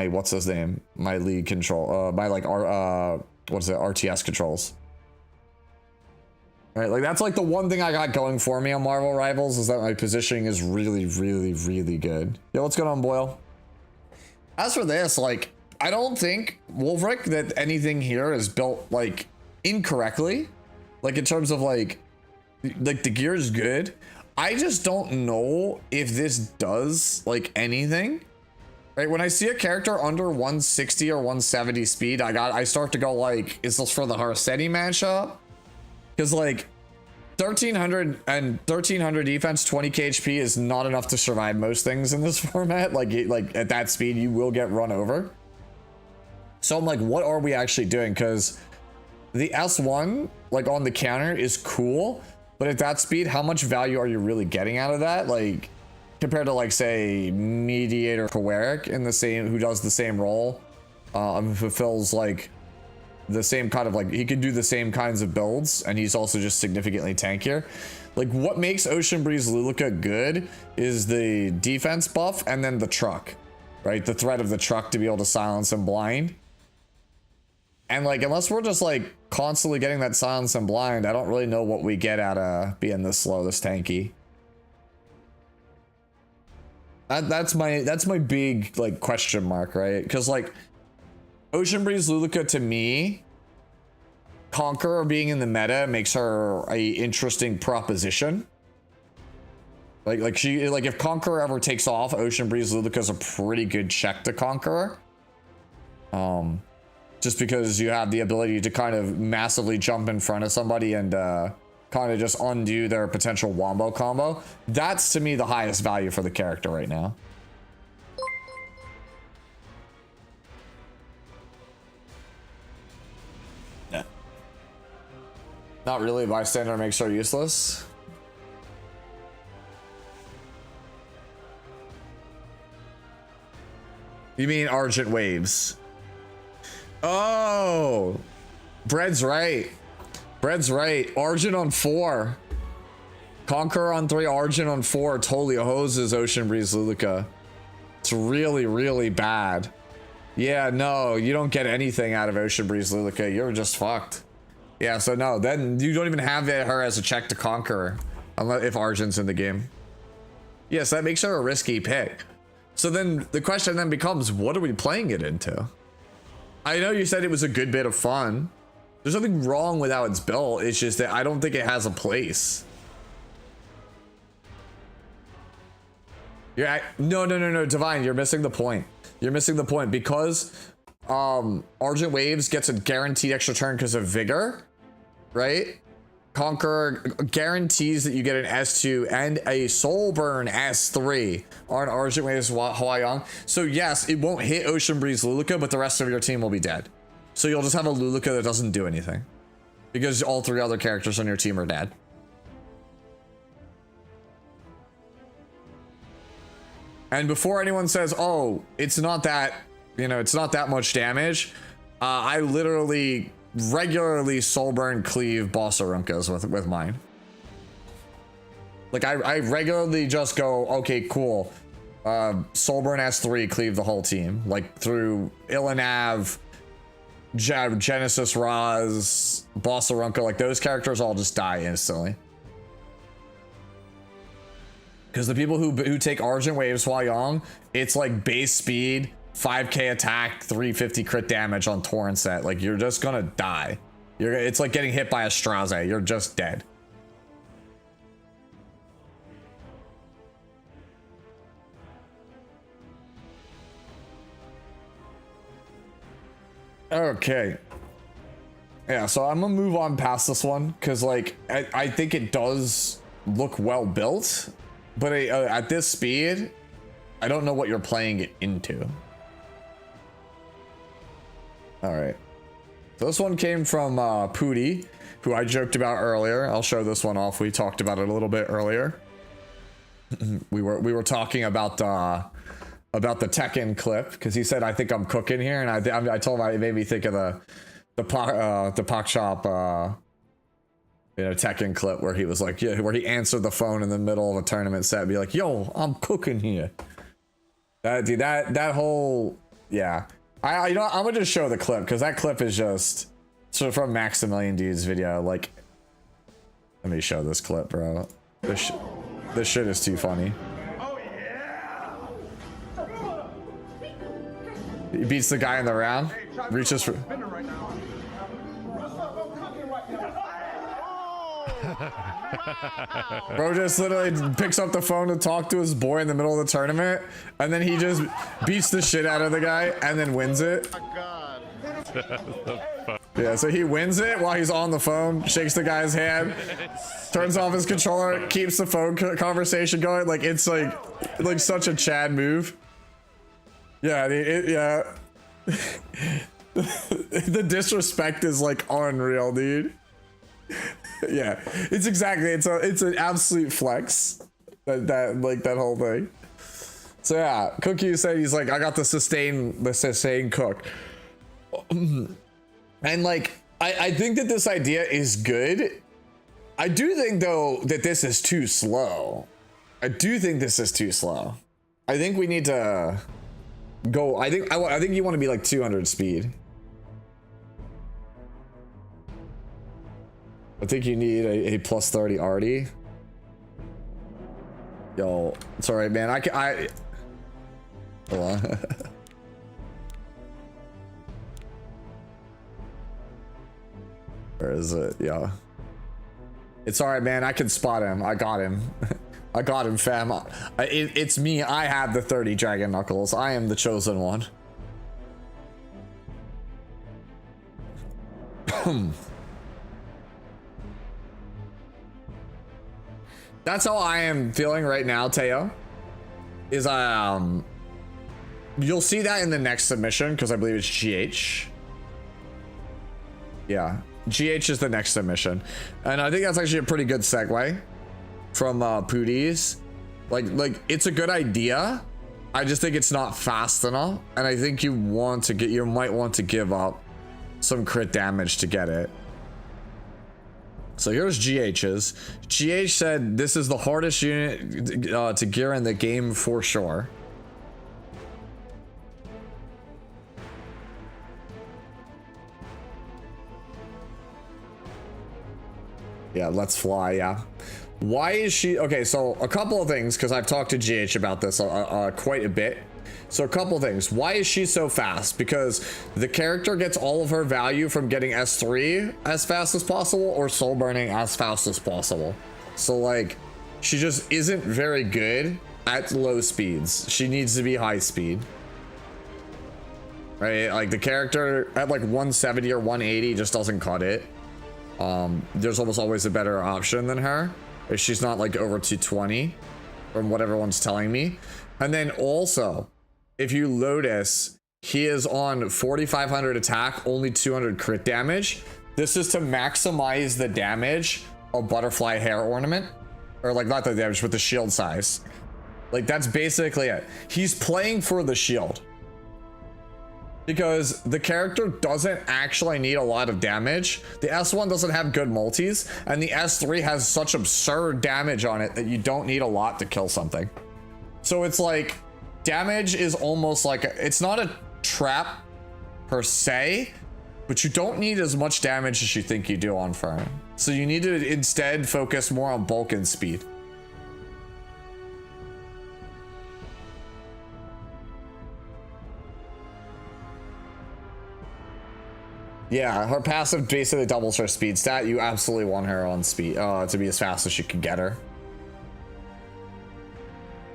what's his name? My League control, my like what's it, RTS controls. Right, like that's like the one thing I got going for me on Marvel Rivals is that my positioning is really, really, really good. Yo, what's going on, Boyle? As for this, like, I don't think, Wolfric, that anything here is built like incorrectly. Like in terms of like the gear is good. I just don't know if this does like anything. Right, when I see a character under 160 or 170 speed, I start to go like, is this for the Harsetti matchup? Because like 1300 and 1300 defense, 20k HP is not enough to survive most things in this format. Like at that speed, you will get run over. So I'm like, what are we actually doing? Because the S1 like on the counter is cool, but at that speed, how much value are you really getting out of that? Like compared to like say Mediator Poeric in the same, who does the same role, fulfills like the same kind of like, he can do the same kinds of builds, and he's also just significantly tankier. Like what makes Ocean Breeze Luluka good is the defense buff and then the truck, right? The threat of the truck to be able to silence and blind. And like, unless we're just like constantly getting that silence and blind, I don't really know what we get out of being this slow, this tanky. That's my big like question mark, right? Because like Ocean Breeze Luluka, to me, Conqueror being in the meta makes her a interesting proposition. Like if Conqueror ever takes off, Ocean Breeze Luluka is a pretty good check to Conqueror. Just because you have the ability to kind of massively jump in front of somebody and kind of just undo their potential wombo combo. That's to me the highest value for the character right now. Yeah. Not really. Bystander makes her useless. You mean Argent Waves? Oh, Bread's right. Bread's right. Argent on 4. Conqueror on 3, Argent on 4 totally hoses Ocean Breeze Luluka. It's really, really bad. Yeah, no, you don't get anything out of Ocean Breeze Luluka. You're just fucked. Yeah, so no, then you don't even have her as a check to Conqueror, unless if Argent's in the game. Yes, that makes her a risky pick. So then the question then becomes, what are we playing it into? I know you said it was a good bit of fun. There's nothing wrong with how it's built. It's just that I don't think it has a place. No, Divine, you're missing the point. You're missing the point because Argent Waves gets a guaranteed extra turn because of Vigor, right? Conqueror guarantees that you get an S2 and a Soul Burn S3 on Argent Waves Hwayoung. So yes, it won't hit Ocean Breeze Luluka, but the rest of your team will be dead. So you'll just have a Luluka that doesn't do anything because all 3 other characters on your team are dead. And before anyone says, oh, it's not that, you know, it's not that much damage, I literally regularly Soulburn cleave Bossarunkas with mine. Like I regularly just go, okay, cool. Soulburn S3 cleave the whole team, like through Illanav, Genesis Raz, Bossarunka, like those characters all just die instantly. Because the people who take Argent Waves Hwayoung, it's like base speed, 5k attack, 350 crit damage on Torrent set. Like you're just gonna die. It's like getting hit by a Straze. You're just dead. Okay. Yeah, so I'm gonna move on past this one because, like, I think it does look well built, but at this speed, I don't know what you're playing it into. All right. So this one came from Pooty, who I joked about earlier. I'll show this one off. We talked about it a little bit earlier. we were talking about the Tekken clip because he said, "I think I'm cooking here," and I told him it made me think of the Pac Shop Tekken clip where he was like, yeah, where he answered the phone in the middle of a tournament set and be like, "Yo, I'm cooking here." That whole, yeah. I'm gonna just show the clip because that clip is just so from Maximilian Dude's video. Like, let me show this clip, bro. This shit is too funny. He beats the guy in the round, reaches for. Bro just literally picks up the phone to talk to his boy in the middle of the tournament, and then he just beats the shit out of the guy and then wins it. Yeah, so he wins it while he's on the phone, shakes the guy's hand, turns off his controller, keeps the phone conversation going. Like, it's like such a Chad move. Yeah, yeah. The disrespect is like unreal, dude. Yeah, it's exactly, it's an absolute flex, that whole thing. So yeah, Cookie said, he's like, I got the sustain cook. And like, I think that this idea is good. I do think though that this is too slow. I think we need to go. I think you want to be like 200 speed. I think you need a plus 30 arty. Yo, it's all right, man. Hold on. Where is it? Yeah. It's all right, man. I can spot him. I got him. I got him, fam. It's me. I have the 30 dragon knuckles. I am the chosen one. That's how I am feeling right now, Teo. Is you'll see that in the next submission because I believe it's GH. Yeah, GH is the next submission, and I think that's actually a pretty good segue from Pooties. Like it's a good idea. I just think it's not fast enough, and I think you might want to give up some crit damage to get it. So here's GH's. GH said this is the hardest unit to gear in the game for sure. Yeah, let's fly, yeah. Why is she... Okay, so a couple of things, because I've talked to GH about this quite a bit. So a couple things. Why is she so fast? Because the character gets all of her value from getting S3 as fast as possible or soul burning as fast as possible. So like, she just isn't very good at low speeds. She needs to be high speed. Right? Like the character at like 170 or 180 just doesn't cut it. There's almost always a better option than her if she's not like over 220 from what everyone's telling me. And then also, if you notice, he is on 4,500 attack, only 200 crit damage. This is to maximize the damage of butterfly hair ornament, or like not the damage, but the shield size. Like that's basically it. He's playing for the shield because the character doesn't actually need a lot of damage. The S1 doesn't have good multis, and the S3 has such absurd damage on it that you don't need a lot to kill something. So it's like, damage is almost like it's not a trap per se, but you don't need as much damage as you think you do on Fern. So you need to instead focus more on bulk and speed. Yeah, her passive basically doubles her speed stat. You absolutely want her on speed to be as fast as you can get her.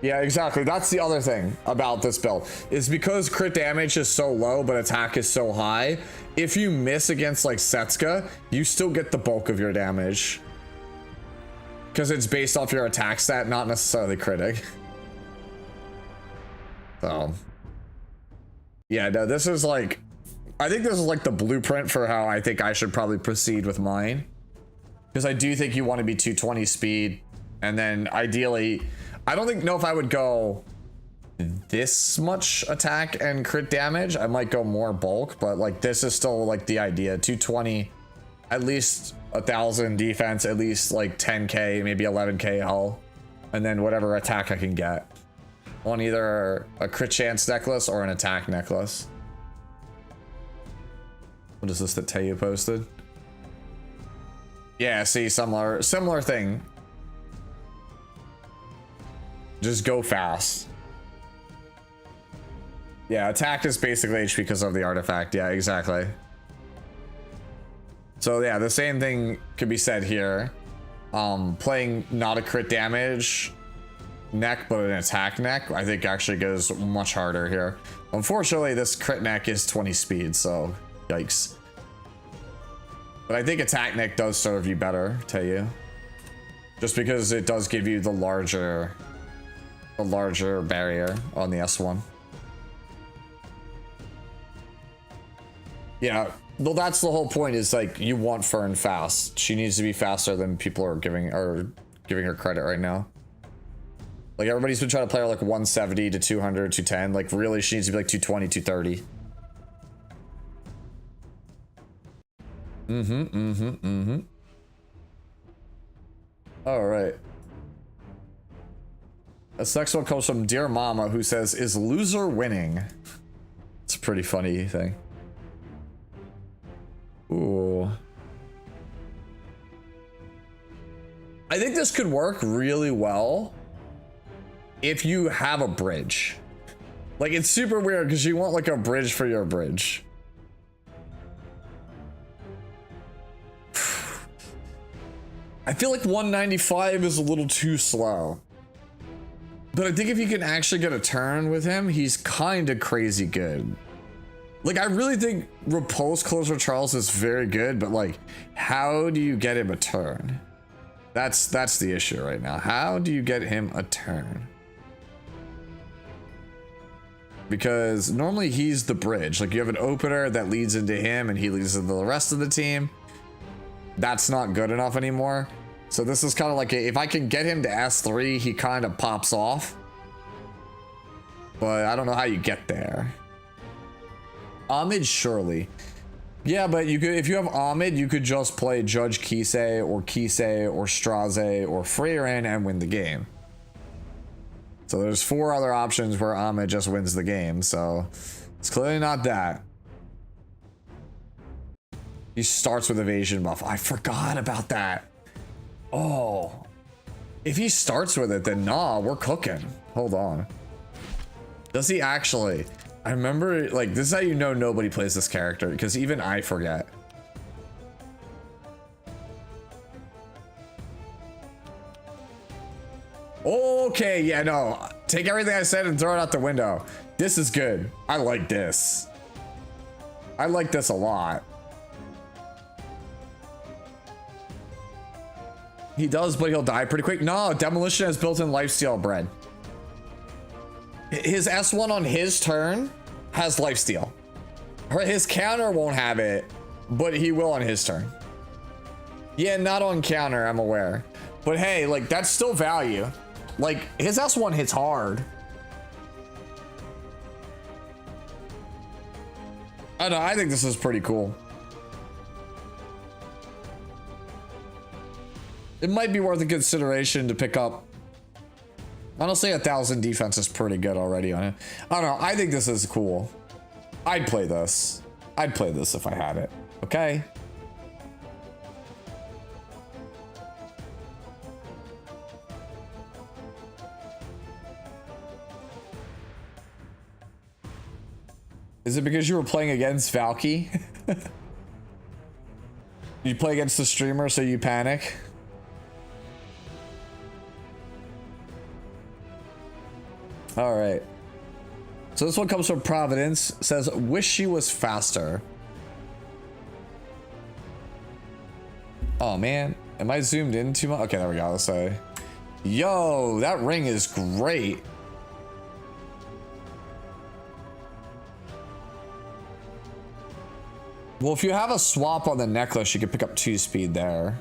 Yeah, exactly. That's the other thing about this build, is because crit damage is so low but attack is so high. If you miss against like Setsuka, you still get the bulk of your damage because it's based off your attack stat, not necessarily critic. So yeah, no, this is like, I think this is like the blueprint for how I think I should probably proceed with mine, because I do think you want to be 220 speed, and then ideally, I don't know if I would go this much attack and crit damage. I might go more bulk, but like this is still like the idea. 220, at least 1,000 defense, at least like 10k, maybe 11k hull, and then whatever attack I can get on either a crit chance necklace or an attack necklace. What is this that Teo posted? Yeah, see, similar thing. Just go fast. Yeah, attack is basically HP because of the artifact. Yeah, exactly. So yeah, the same thing could be said here. Playing not a crit damage neck, but an attack neck, I think actually goes much harder here. Unfortunately, this crit neck is 20 speed, so yikes. But I think attack neck does serve you better, tell you. Just because it does give you the larger barrier on the S1. Yeah, well, that's the whole point, is like you want Fern fast. She needs to be faster than people are giving her credit right now. Like everybody's been trying to play her like 170 to 200, 210. Like really, she needs to be like 220, 230. All right. This next one comes from Dear Mama, who says, "Is loser winning?" It's a pretty funny thing. Ooh. I think this could work really well if you have a bridge. Like, it's super weird because you want like a bridge for your bridge. I feel like 195 is a little too slow. But I think if you can actually get a turn with him, he's kind of crazy good. Like, I really think Repulse Closer Charles is very good, but like, how do you get him a turn? That's the issue right now. How do you get him a turn? Because normally he's the bridge. Like, you have an opener that leads into him and he leads into the rest of the team. That's not good enough anymore. So this is kind of like, if I can get him to S3, he kind of pops off. But I don't know how you get there. Ahmed, surely. Yeah, but you could, if you have Ahmed, you could just play Judge Kisei or Straze or Freyrin and win the game. So there's 4 other options where Ahmed just wins the game. So it's clearly not that. He starts with evasion buff. I forgot about that. Oh, if he starts with it, then nah, we're cooking. Hold on. Does he actually? I remember, like, this is how you know nobody plays this character, because even I forget. Okay, yeah, no. Take everything I said and throw it out the window. This is good. I like this. I like this a lot. He does, but he'll die pretty quick. No, Demolition has built-in lifesteal, bread. His S1 on his turn has lifesteal. His counter won't have it, but he will on his turn. Yeah, not on counter, I'm aware. But hey, like, that's still value. Like, his S1 hits hard. I don't know, I think this is pretty cool. It might be worth a consideration to pick up. Honestly, 1,000 defense is pretty good already on it. I don't know. I think this is cool. I'd play this. I'd play this if I had it. Okay. Is it because you were playing against Valky? You play against the streamer, so you panic? All right. So this one comes from Providence. Says, wish she was faster. Oh man, am I zoomed in too much? Okay, there we go. Let's say, yo, that ring is great. Well, if you have a swap on the necklace, you can pick up 2 speed there.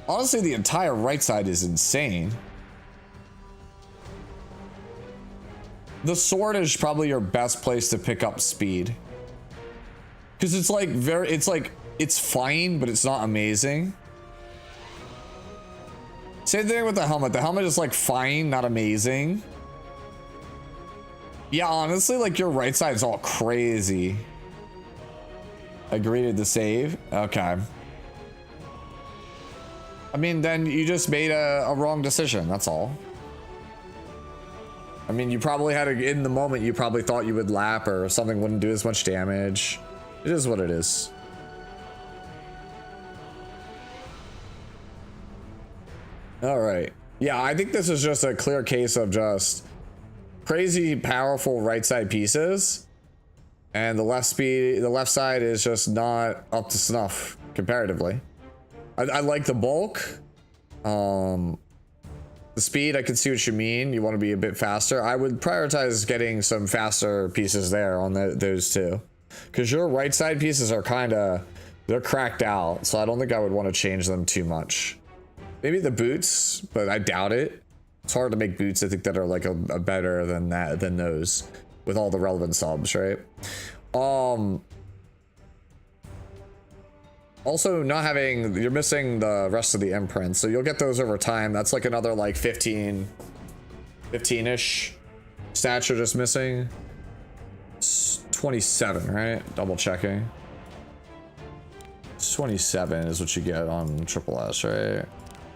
Honestly, the entire right side is insane. The sword is probably your best place to pick up speed. Because it's like it's fine, but it's not amazing. Same thing with the helmet. The helmet is like fine, not amazing. Yeah, honestly, like your right side is all crazy. Agreed to save. Okay. I mean, then you just made a wrong decision. That's all. I mean, you probably had in the moment, you probably thought you would lap or something wouldn't do as much damage. It is what it is. All right. Yeah, I think this is just a clear case of just crazy powerful right side pieces. And the left side is just not up to snuff comparatively. I like the bulk. The speed, I can see what you mean. You want to be a bit faster. I would prioritize getting some faster pieces there on those two. Because your right side pieces are they're cracked out. So I don't think I would want to change them too much. Maybe the boots, but I doubt it. It's hard to make boots, I think, that are like a better than those. With all the relevant subs, right? Also, you're missing the rest of the imprints, so you'll get those over time. That's like another like 15-ish stats you're just missing. It's 27, right? Double checking. It's 27 is what you get on Triple S, right?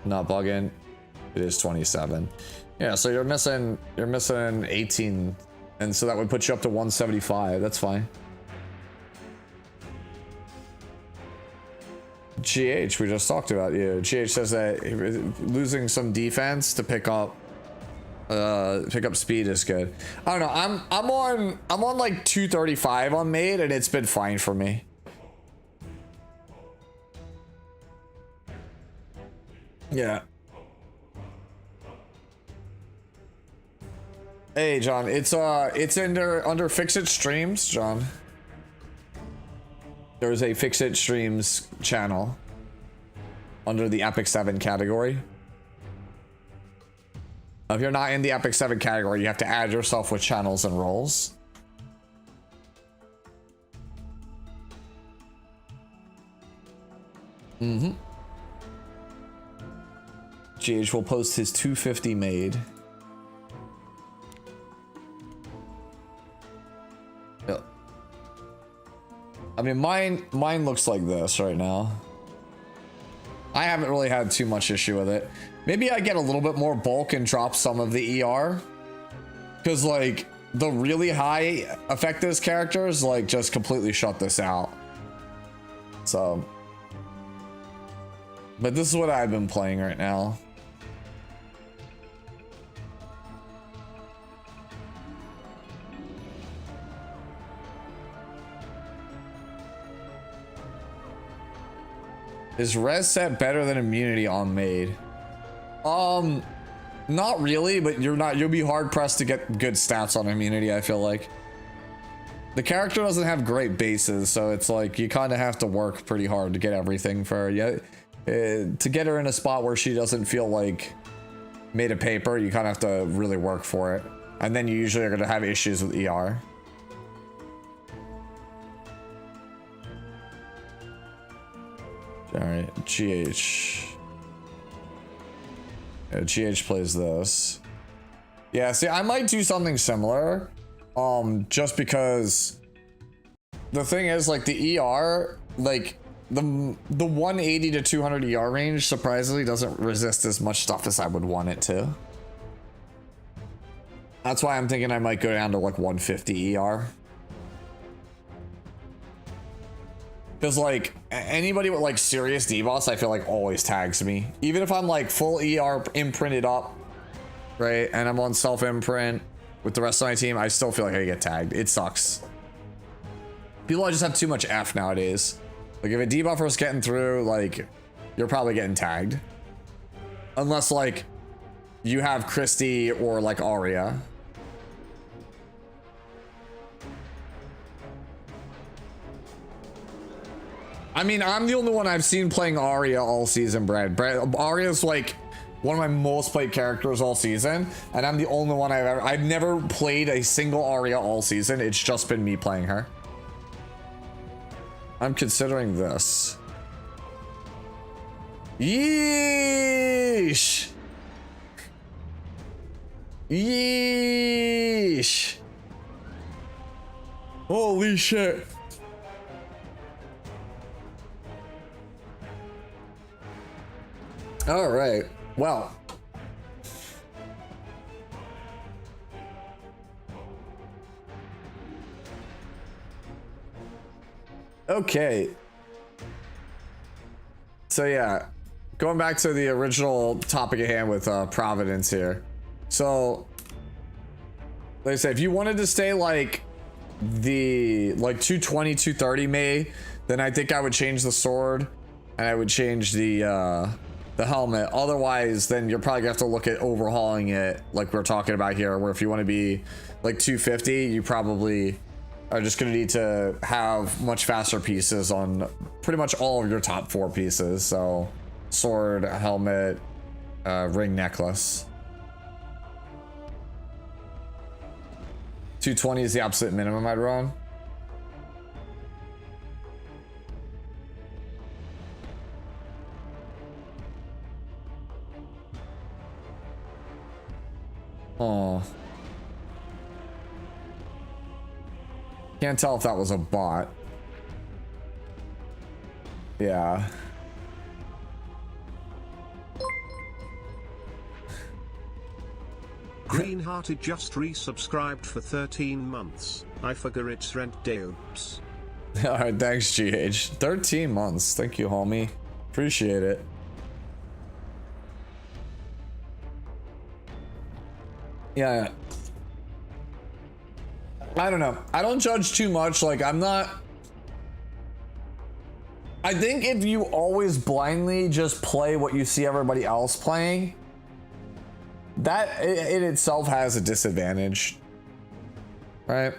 Not bugging. It is 27. Yeah, so you're missing 18, and so that would put you up to 175. That's fine. GH, we just talked about you. GH says that losing some defense to pick up speed is good. I don't know. I'm on like 235 on Maid, and it's been fine for me. Yeah. Hey, John. It's under Fix It Streams, John. There's a Fix It Streams channel under the Epic 7 category. If you're not in the Epic 7 category, you have to add yourself with channels and roles. Mm-hmm. GH will post his 250 Maid. Yep. I mean, mine looks like this right now. I haven't really had too much issue with it. Maybe I get a little bit more bulk and drop some of the ER. Because, like, the really high effectives characters, like, just completely shut this out. So. But this is what I've been playing right now. Is res set better than immunity on Maid? Not really, but you'll be hard pressed to get good stats on immunity, I feel like. The character doesn't have great bases, so it's like you kind of have to work pretty hard to get everything for her. Yeah, to get her in a spot where she doesn't feel like made of paper, you kind of have to really work for it. And then you usually are going to have issues with ER. All right, GH. Yeah, GH plays this. Yeah, see, I might do something similar. Just because the thing is, like, the ER, like the 180 to 200 ER range surprisingly doesn't resist as much stuff as I would want it to. That's why I'm thinking I might go down to like 150 ER. Because, like, anybody with, like, serious debuffs, I feel like always tags me. Even if I'm, like, full ER imprinted up, right? And I'm on self-imprint, with the rest of my team, I still feel like I get tagged. It sucks. People just have too much F nowadays. Like if a debuffer is getting through, like you're probably getting tagged. Unless like you have Christy or like Arya. I mean, I'm the only one I've seen playing Arya all season, Brad. Arya's like one of my most played characters all season, and I'm the only one I've never played a single Arya all season. It's just been me playing her. I'm considering this. Yeesh. Yeesh. Holy shit. All right. Well. Okay. So yeah, going back to the original topic at hand with Providence here. So, like I said, if you wanted to stay like the 220, 230 May, then I think I would change the sword and I would change the helmet. Otherwise, then you're probably gonna have to look at overhauling it like we're talking about here, where if you want to be like 250, you probably are just gonna need to have much faster pieces on pretty much all of your top 4 pieces. So sword, helmet, ring, necklace. 220 is the absolute minimum I'd run. Oh. Can't tell if that was a bot. Yeah. Greenhearted just resubscribed for 13 months. I figure it's rent dopes. Alright, thanks, GH. 13 months. Thank you, homie. Appreciate it. Yeah. I don't know. I don't judge too much. Like, I'm not... I think if you always blindly just play what you see everybody else playing, that in itself has a disadvantage, right?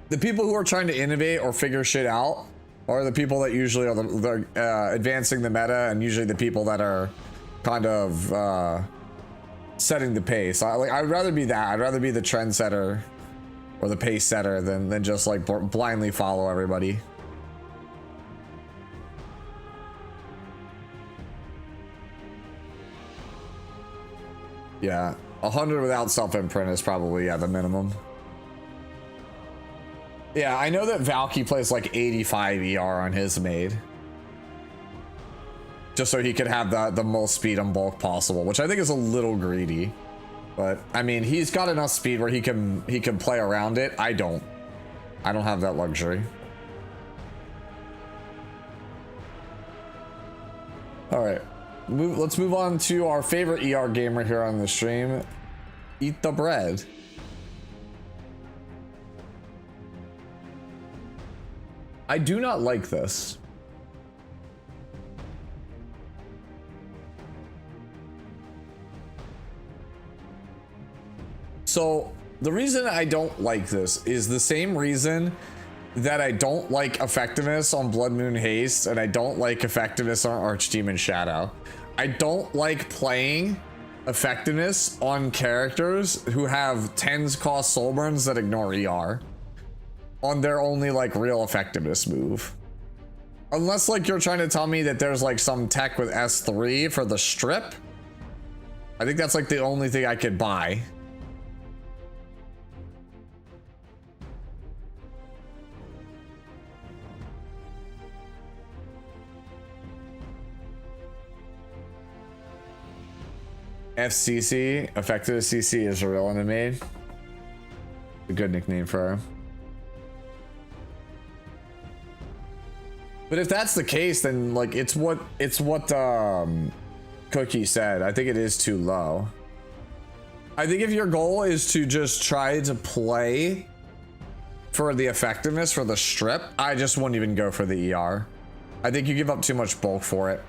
The people who are trying to innovate or figure shit out are the people that usually are the advancing the meta, and usually the people that are kind of setting the pace. I'd rather be that. I'd rather be the trendsetter or the pace setter than just like blindly follow everybody. Yeah, 100 without self-imprint is probably, yeah, the minimum. Yeah, I know that Valky plays like 85 ER on his Maid. Just so he could have the most speed on bulk possible, which I think is a little greedy. But, I mean, he's got enough speed where he can play around it. I don't have that luxury. Alright. Let's move on to our favorite ER gamer here on the stream. Eat the bread. I do not like this. So the reason I don't like this is the same reason that I don't like effectiveness on Blood Moon Haste, and I don't like effectiveness on Archdemon Shadow. I don't like playing effectiveness on characters who have 10s cost soul burns that ignore ER on their only like real effectiveness move. Unless like you're trying to tell me that there's like some tech with S3 for the strip. I think that's like the only thing I could buy. FCC, effective CC is a real enemy. A good nickname for her. But if that's the case, then like it's what Cookie said. I think it is too low. I think if your goal is to just try to play for the effectiveness for the strip, I just wouldn't even go for the ER. I think you give up too much bulk for it.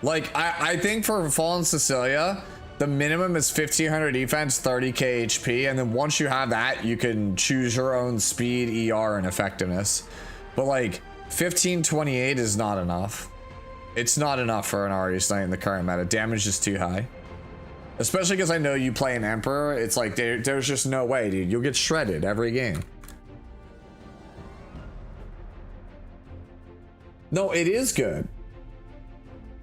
Like, I think for Fallen Cecilia, the minimum is 1500 defense, 30k HP, and then once you have that, you can choose your own speed, ER, and effectiveness. But like, 1528 is not enough. It's not enough for an Artist Knight in the current meta. Damage is too high. Especially because I know you play an Emperor. It's like, there's just no way, dude. You'll get shredded every game. No, it is good.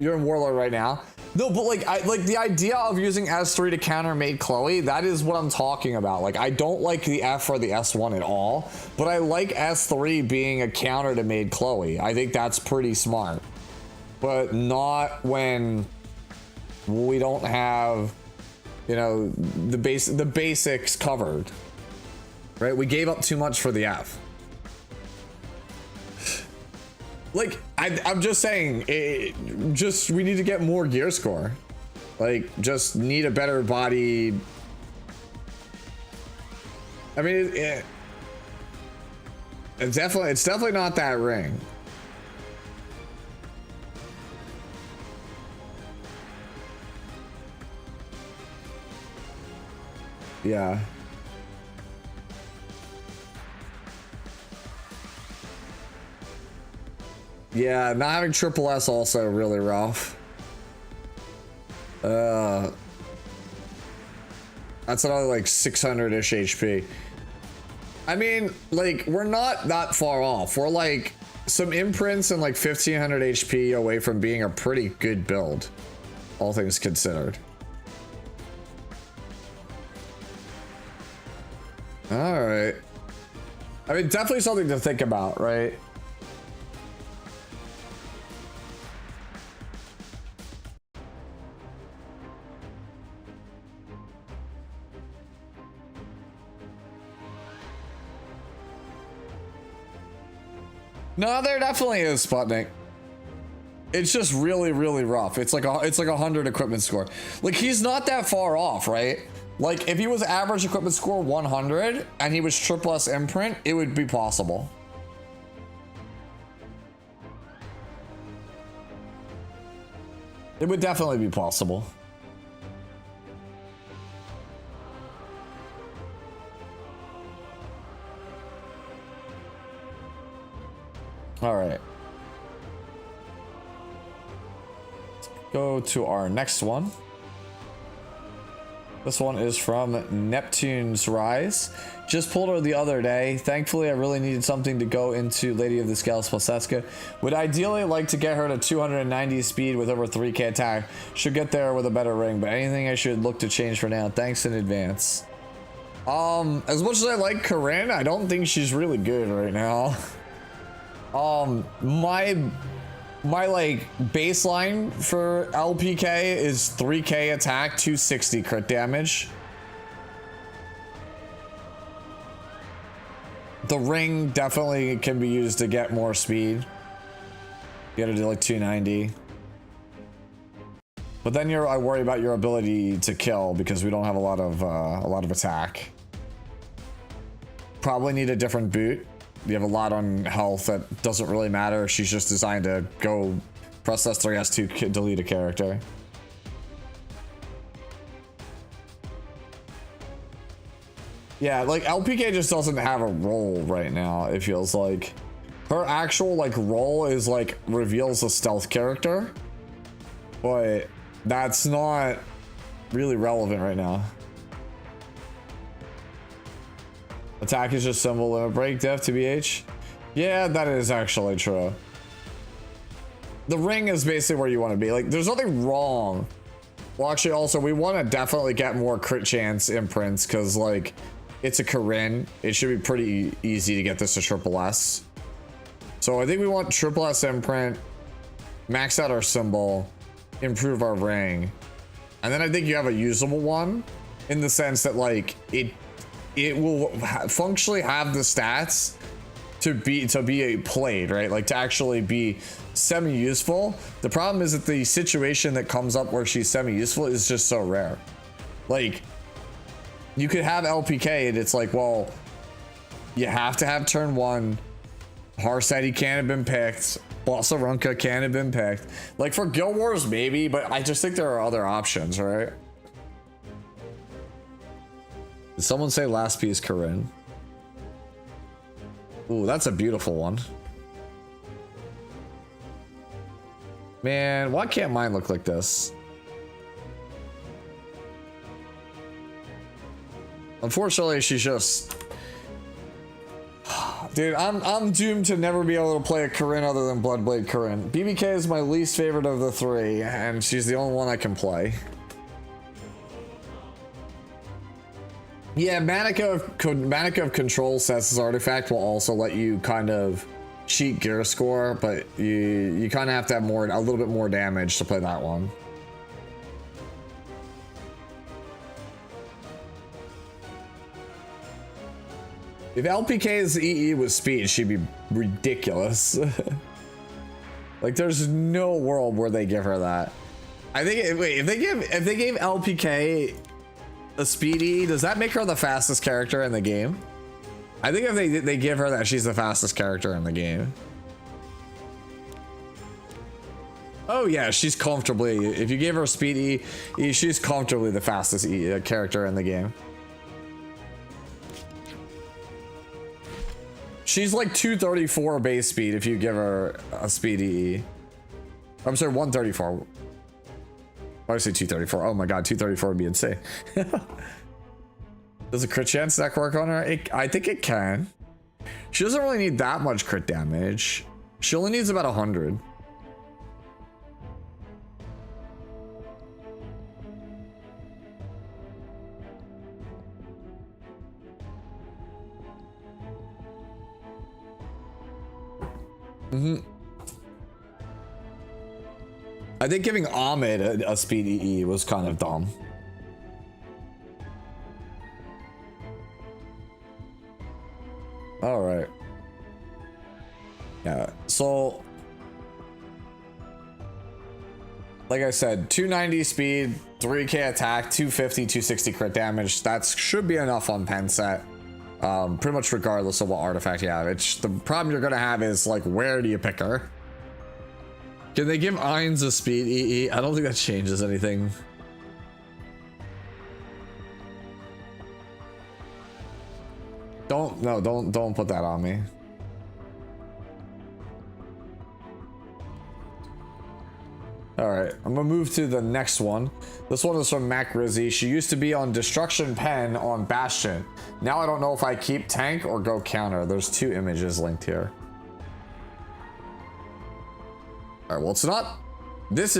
You're in Warlord right now. No, but like, like the idea of using S3 to counter Maid Chloe, that is what I'm talking about. Like, I don't like the F or the S1 at all, but I like S3 being a counter to Maid Chloe. I think that's pretty smart, but not when we don't have, you know, the basics covered, right? We gave up too much for the F. Like, I'm just saying, we need to get more gear score. Like, just need a better body. I mean, it's definitely not that ring. Yeah. Yeah, not having triple S also really rough. That's another like 600-ish HP. I mean, like, we're not that far off. We're like some imprints and like 1500 HP away from being a pretty good build, all things considered. All right. I mean, definitely something to think about, right? No, there definitely is Sputnik. It's just really, really rough. It's like a 100 equipment score. Like, he's not that far off, right? Like, if he was average equipment score 100 and he was triple S imprint, it would be possible. It would definitely be possible. All right. Let's go to our next one. This one is from Neptune's Rise. Just pulled her the other day. Thankfully, I really needed something to go into Lady of the Scales plus Seska. Would ideally like to get her to 290 speed with over 3k attack. Should get there with a better ring, but anything I should look to change for now. Thanks in advance. As much as I like Corinne, I don't think she's really good right now. My like baseline for LPK is 3k attack, 260 crit damage. The ring definitely can be used to get more speed. You gotta do like 290. But then I worry about your ability to kill because we don't have a lot of attack. Probably need a different boot. You have a lot on health that doesn't really matter. She's just designed to go press S3, S2, delete a character. Yeah, like LPK just doesn't have a role right now, it feels like. Her actual like role is like reveals a stealth character, but that's not really relevant right now. Attack is just symbol limit break, def, TBH. Yeah, that is actually true. The ring is basically where you want to be. Like, there's nothing wrong. Well, actually, also, we want to definitely get more crit chance imprints because, like, it's a Corinne. It should be pretty easy to get this to triple S. So I think we want triple S imprint, max out our symbol, improve our ring. And then I think you have a usable one in the sense that, like, it will functionally have the stats to be played, right? Like to actually be semi-useful. The problem is that the situation that comes up where she's semi-useful is just so rare. Like, you could have LPK and it's like, well, you have to have turn 1. Harseti can't have been picked. Bossarunka can't have been picked. Like for Guild Wars, maybe, but I just think there are other options, right? Did someone say last piece Corinne? Ooh, that's a beautiful one. Man, why can't mine look like this? Unfortunately, she's just... Dude, I'm doomed to never be able to play a Corinne other than Bloodblade Corinne. BBK is my least favorite of the 3, and she's the only one I can play. Yeah, Manica of Control says this artifact will also let you kind of cheat gear score, but you kind of have to have a little bit more damage to play that one. If LPK's EE was speed, she'd be ridiculous. Like, there's no world where they give her that. I think, wait, if they gave LPK a speed EE, does that make her the fastest character in the game? I think if they give her that, she's the fastest character in the game. Oh yeah, she's comfortably, if you give her speed E, she's comfortably the fastest character in the game. She's like 234 base speed if you give her a speed EE. I'm sorry, 134. I would say 234. Oh my god, 234 would be insane. Does a crit chance deck work on her? I think it can. She doesn't really need that much crit damage. She only needs about 100. I think giving Ahmed a speed EE was kind of dumb. All right. Yeah, so like I said, 290 speed, 3k attack, 250, 260 crit damage. That should be enough on pen set. Pretty much regardless of what artifact you have. The problem you're gonna have is like, where do you pick her? Can they give Ainz a speed EE? I don't think that changes anything. Don't put that on me. Alright, I'm gonna move to the next one. This one is from Mac Rizzy. She used to be on Destruction Pen on Bastion. Now I don't know if I keep tank or go counter. There's 2 images linked here. Alright, well, it's not. This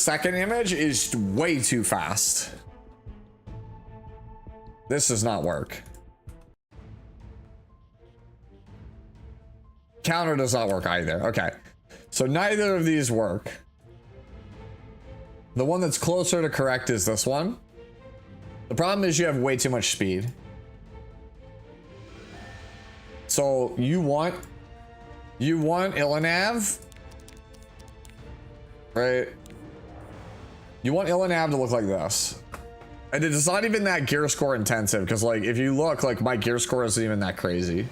second image is way too fast. This does not work. Counter does not work either. Okay. So neither of these work. The one that's closer to correct is this one. The problem is you have way too much speed. So you want Ilanav, right? You want Ilanav to look like this. And it's not even that gear score intensive, because like if you look, like my gear score isn't even that crazy.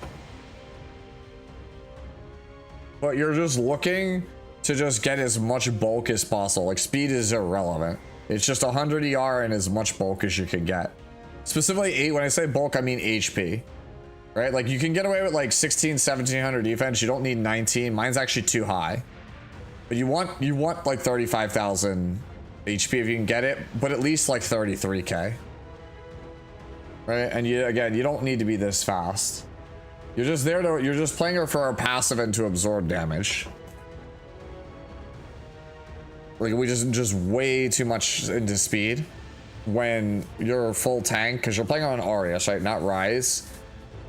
But you're just looking to just get as much bulk as possible. Like speed is irrelevant. It's just 100 ER and as much bulk as you can get. Specifically when I say bulk, I mean HP. Right? Like you can get away with like 1700 defense. You don't need 19. Mine's actually too high. But you want like 35,000 HP if you can get it, but at least like 33k. Right? And you don't need to be this fast. You're just there to, you're just playing her for her passive and to absorb damage. Like we just way too much into speed when you're full tank, because you're playing on Arius, right? Not Rise.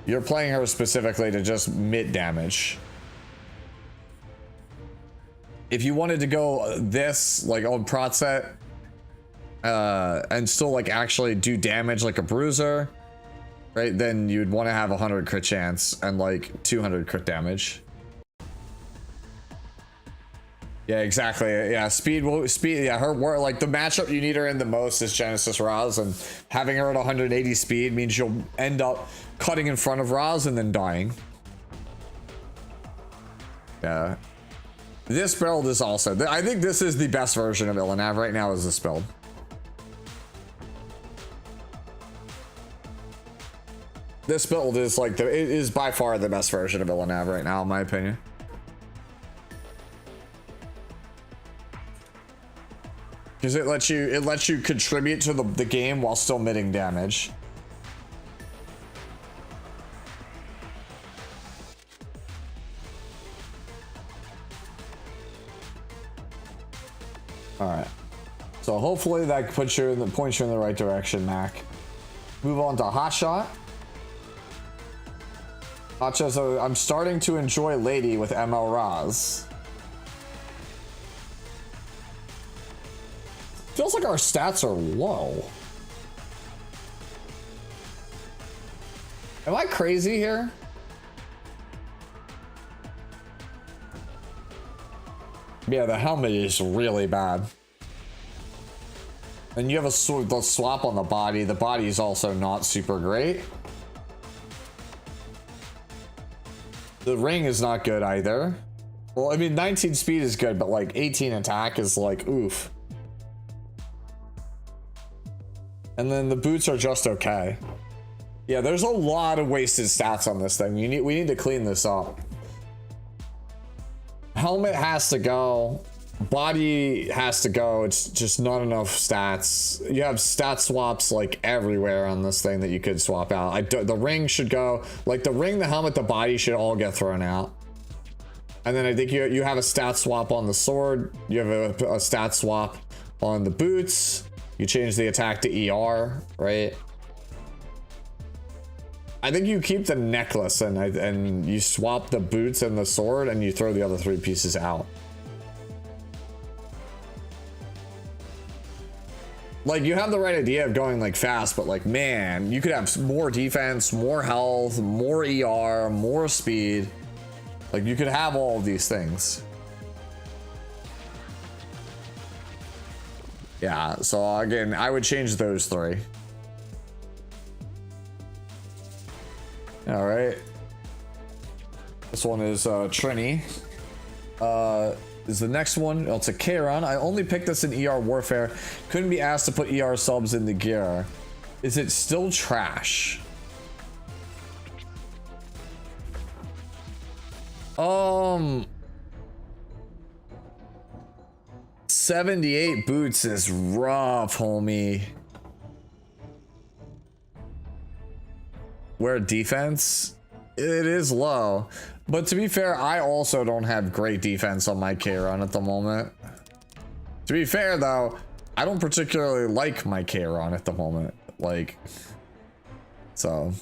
You're playing her specifically to just mid damage. If you wanted to go this, like on prot set, and still like actually do damage like a bruiser, right? Then you'd want to have 100 crit chance and like 200 crit damage. Yeah, exactly. Yeah, speed. Yeah, her work. Like the matchup you need her in the most is Genesis Roz, and having her at 180 speed means you'll end up cutting in front of Roz and then dying. Yeah. This build is also. I think this is the best version of Ilanav right now. Is this build? This build is like it is by far the best version of Ilanav right now, in my opinion. Because it lets you contribute to the game while still mitting damage. All right. So hopefully that points you in the right direction, Mac. Move on to Hotshot. Hotshot. So I'm starting to enjoy Lady with ML Raz. Feels like our stats are low. Am I crazy here? Yeah, the helmet is really bad. And you have the swap on the body. The body is also not super great. The ring is not good either. Well, I mean, 19 speed is good, but like 18 attack is like, oof. And then the boots are just okay. Yeah, there's a lot of wasted stats on this thing. We need to clean this up. Helmet has to go. Body has to go. It's just not enough stats. You have stat swaps like everywhere on this thing that you could swap out. The ring should go. Like the ring, the helmet, the body should all get thrown out. And then I think you have a stat swap on the sword. You have a stat swap on the boots. You change the attack to ER, right? I think you keep the necklace and you swap the boots and the sword and you throw the other 3 pieces out. Like you have the right idea of going like fast, but like, man, you could have more defense, more health, more ER, more speed. Like you could have all of these things. Yeah, so again, I would change those 3. All right. This one is Trini. Is the next one. It's a Kairon. I only picked this in ER Warfare. Couldn't be asked to put ER subs in the gear. Is it still trash? 78 boots is rough, homie. Where defense? It is low. But to be fair, I also don't have great defense on my Kairon at the moment. To be fair though, I don't particularly like my Kairon at the moment. Like, so.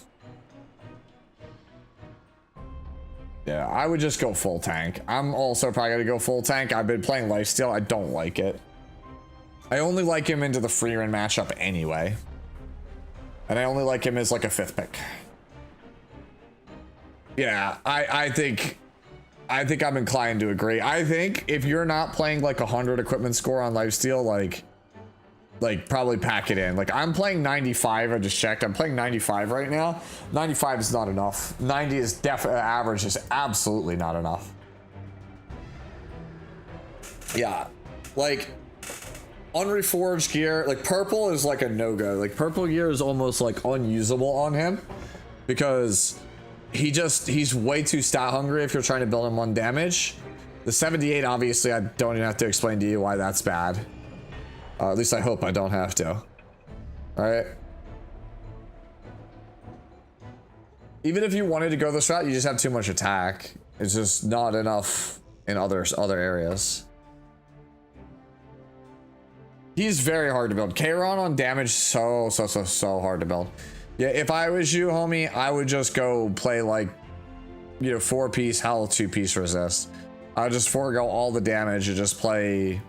Yeah, I would just go full tank. I'm also probably gonna go full tank. I've been playing lifesteal. I don't like it. I only like him into the free run matchup anyway. And I only like him as like a 5th pick. Yeah, I think I'm inclined to agree. I think if you're not playing like 100 equipment score on lifesteal, like probably pack it in. Like I'm playing 95. I just checked. I'm playing 95 right now. 95 is not enough. 90 is definitely average. Is absolutely not enough. Yeah, like unreforged gear, like purple is like a no-go. Like purple gear is almost like unusable on him because he's way too stat hungry if you're trying to build him on damage. The 78, obviously, I don't even have to explain to you why that's bad. At least I hope I don't have to. All right. Even if you wanted to go this route, you just have too much attack. It's just not enough in other areas. He's very hard to build. Kairon on damage, so hard to build. Yeah, if I was you, homie, I would just go play like, you know, 4-piece health, 2-piece resist. I would just forego all the damage and just play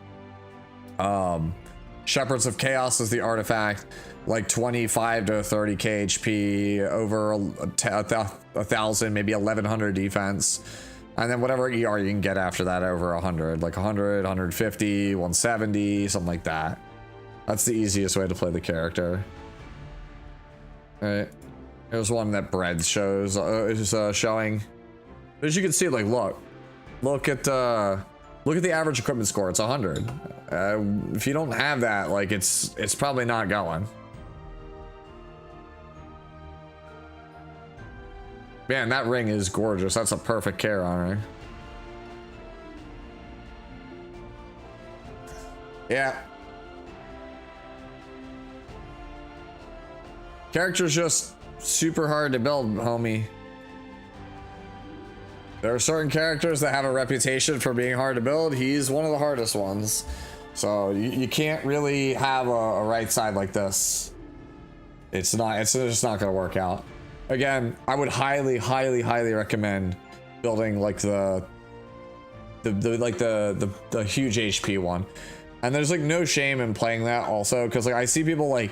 Shepherds of Chaos is the artifact, like 25 to 30k HP, over a 1,000, maybe 1,100 defense. And then whatever ER you can get after that over 100, like 100, 150, 170, something like that. That's the easiest way to play the character. All right. There's one that Bread shows is showing. As you can see, like, look at the average equipment score. It's 100. If you don't have that, like, it's probably not going. Man, that ring is gorgeous. That's a perfect care on her. Yeah. Character's just super hard to build, homie. There are certain characters that have a reputation for being hard to build. He's one of the hardest ones. So you can't really have a right side like this. It's just not gonna work out. Again, I would highly recommend building like the huge HP one. And there's like no shame in playing that also, because like I see people like,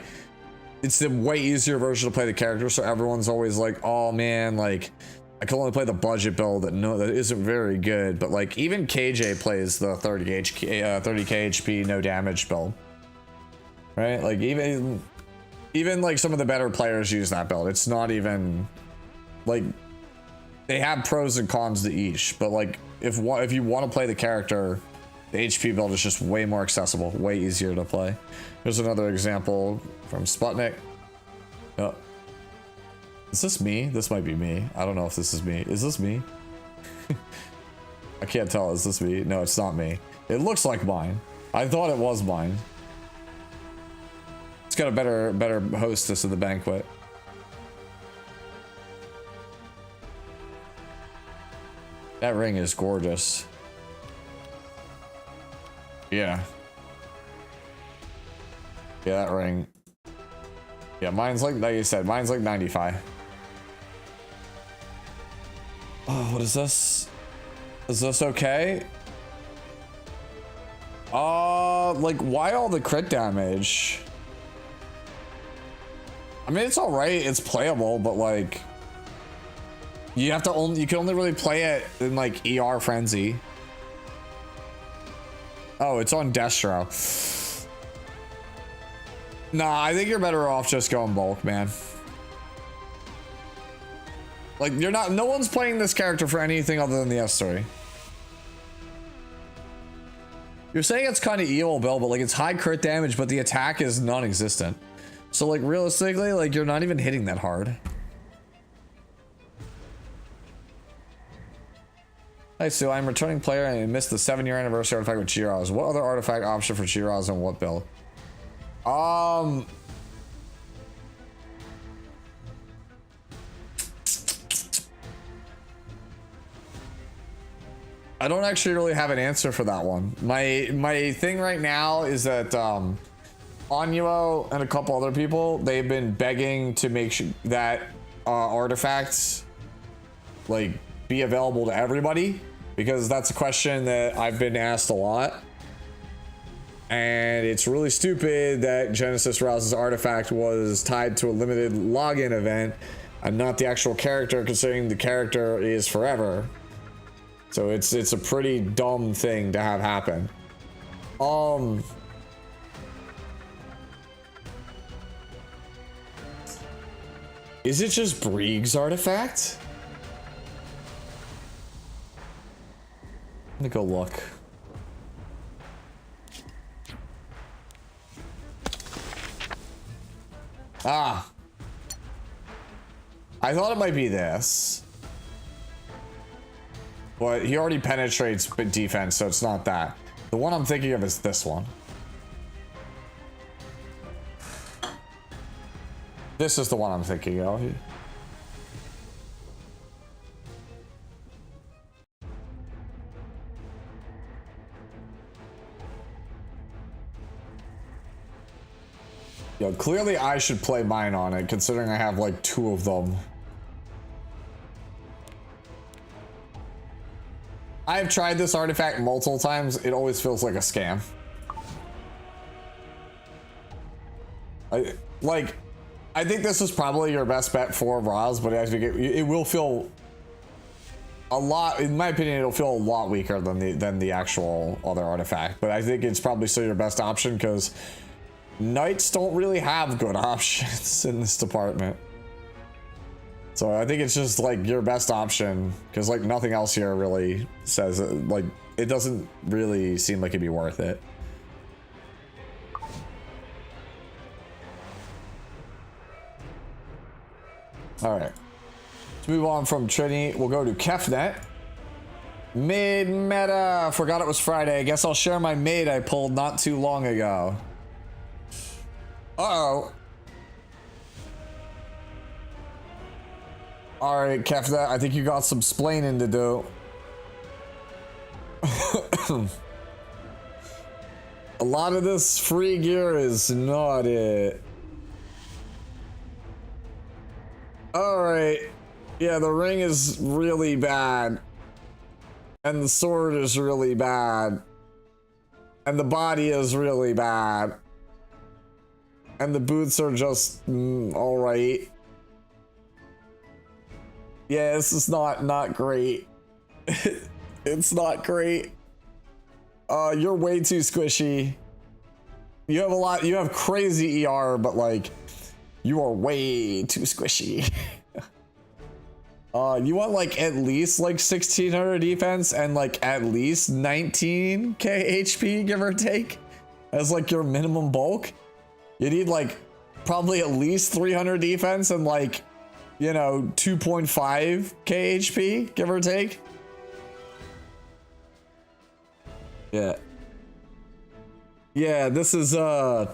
it's the way easier version to play the character, so everyone's always like, oh man, like I can only play the budget build that isn't very good. But like even KJ plays the 30k HP no damage build, right? Like even like some of the better players use that build. It's not even like, they have pros and cons to each, but like if you want to play the character, the HP build is just way more accessible, way easier to play. Here's another example from Sputnik. Oh. Is this me? This might be me. I don't know if this is me. Is this me? I can't tell. Is this me? No, it's not me. It looks like mine. I thought it was mine. It's got a better hostess of the banquet. That ring is gorgeous. Yeah. Yeah, that ring. Yeah, mine's like you said, mine's like 95. Oh, what is this? Is this okay? Like, why all the crit damage? I mean, it's all right. It's playable, but like, you can only really play it in like ER Frenzy. Oh, it's on Destro. Nah, I think you're better off just going bulk, man. Like, no one's playing this character for anything other than the S3. You're saying it's kind of evil, Bill, but like it's high crit damage, but the attack is non-existent. So like realistically, like you're not even hitting that hard. Hi Sue, I'm a returning player and I missed the 7-year anniversary artifact with G-Roz. What other artifact option for G-Roz and what build? I don't actually really have an answer for that one. My thing right now is that Onuo and a couple other people, they've been begging to make sure that artifacts like be available to everybody, because that's a question that I've been asked a lot. And it's really stupid that Genesis Rouse's artifact was tied to a limited login event and not the actual character, considering the character is forever. So it's a pretty dumb thing to have happen. Is it just Brieg's artifact? Let me go look. Ah. I thought it might be this. But he already penetrates defense, so it's not that. The one I'm thinking of is this one. This is the one I'm thinking of. Yo, clearly I should play mine on it, considering I have like 2 of them. I've tried this artifact multiple times. It always feels like a scam. I think this is probably your best bet for Roz, but I think it will feel a lot, in my opinion, it'll feel a lot weaker than the actual other artifact. But I think it's probably still your best option because knights don't really have good options in this department. So I think it's just like your best option because like nothing else here really says like it doesn't really seem like it'd be worth it. All right, let's move on from Trini. We'll go to Kefnet. Maid meta. Forgot it was Friday. I guess I'll share my maid I pulled not too long ago. Uh-oh. All right, Kefnet. I think you got some splaining to do. A lot of this free gear is not it. Alright. Yeah, the ring is really bad. And the sword is really bad. And the body is really bad. And the boots are just alright. Yeah, this is not great. It's not great. You're way too squishy. You have crazy ER, but like you are way too squishy. You want like at least like 1600 defense and like at least 19k HP, give or take, as like your minimum bulk. You need like probably at least 300 defense and like, you know, 2.5k HP, give or take. Yeah. Yeah, this is I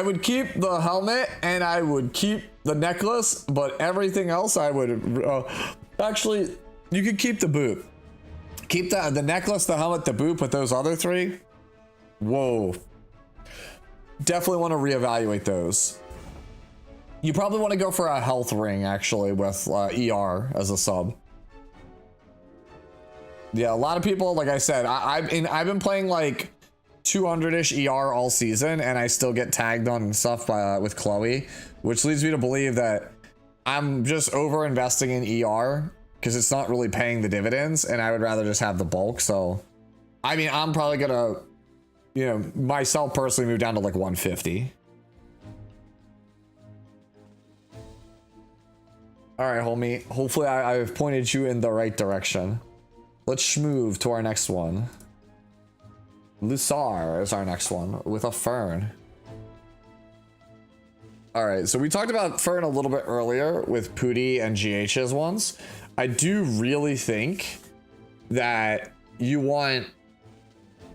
would keep the helmet and I would keep the necklace, but everything else I would actually, you could keep the boot. Keep the necklace, the helmet, the boot, but those other three, whoa. Definitely want to reevaluate those. You probably want to go for a health ring actually with ER as a sub. Yeah, a lot of people, like I said, I've been playing like 200-ish ER all season, and I still get tagged on stuff with Chloe, which leads me to believe that I'm just over investing in ER because it's not really paying the dividends, and I would rather just have the bulk. So, I mean, I'm probably gonna, you know, myself personally move down to like 150. All right, homie. Hopefully, I've pointed you in the right direction. Let's move to our next one. Lusar is our next one with a Fern. All right, so we talked about Fern a little bit earlier with Pooty and GH's ones. I do really think that you want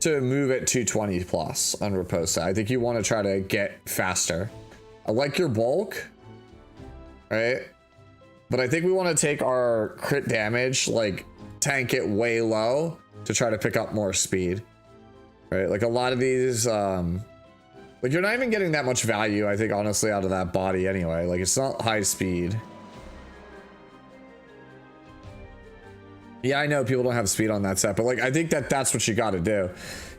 to move at 220 plus on Raposa. I think you want to try to get faster. I like your bulk, right? But I think we want to take our crit damage, like tank it way low to try to pick up more speed. Right, like a lot of these, like you're not even getting that much value, I think, honestly, out of that body anyway. Like it's not high speed. Yeah, I know people don't have speed on that set, but like I think that that's what you got to do.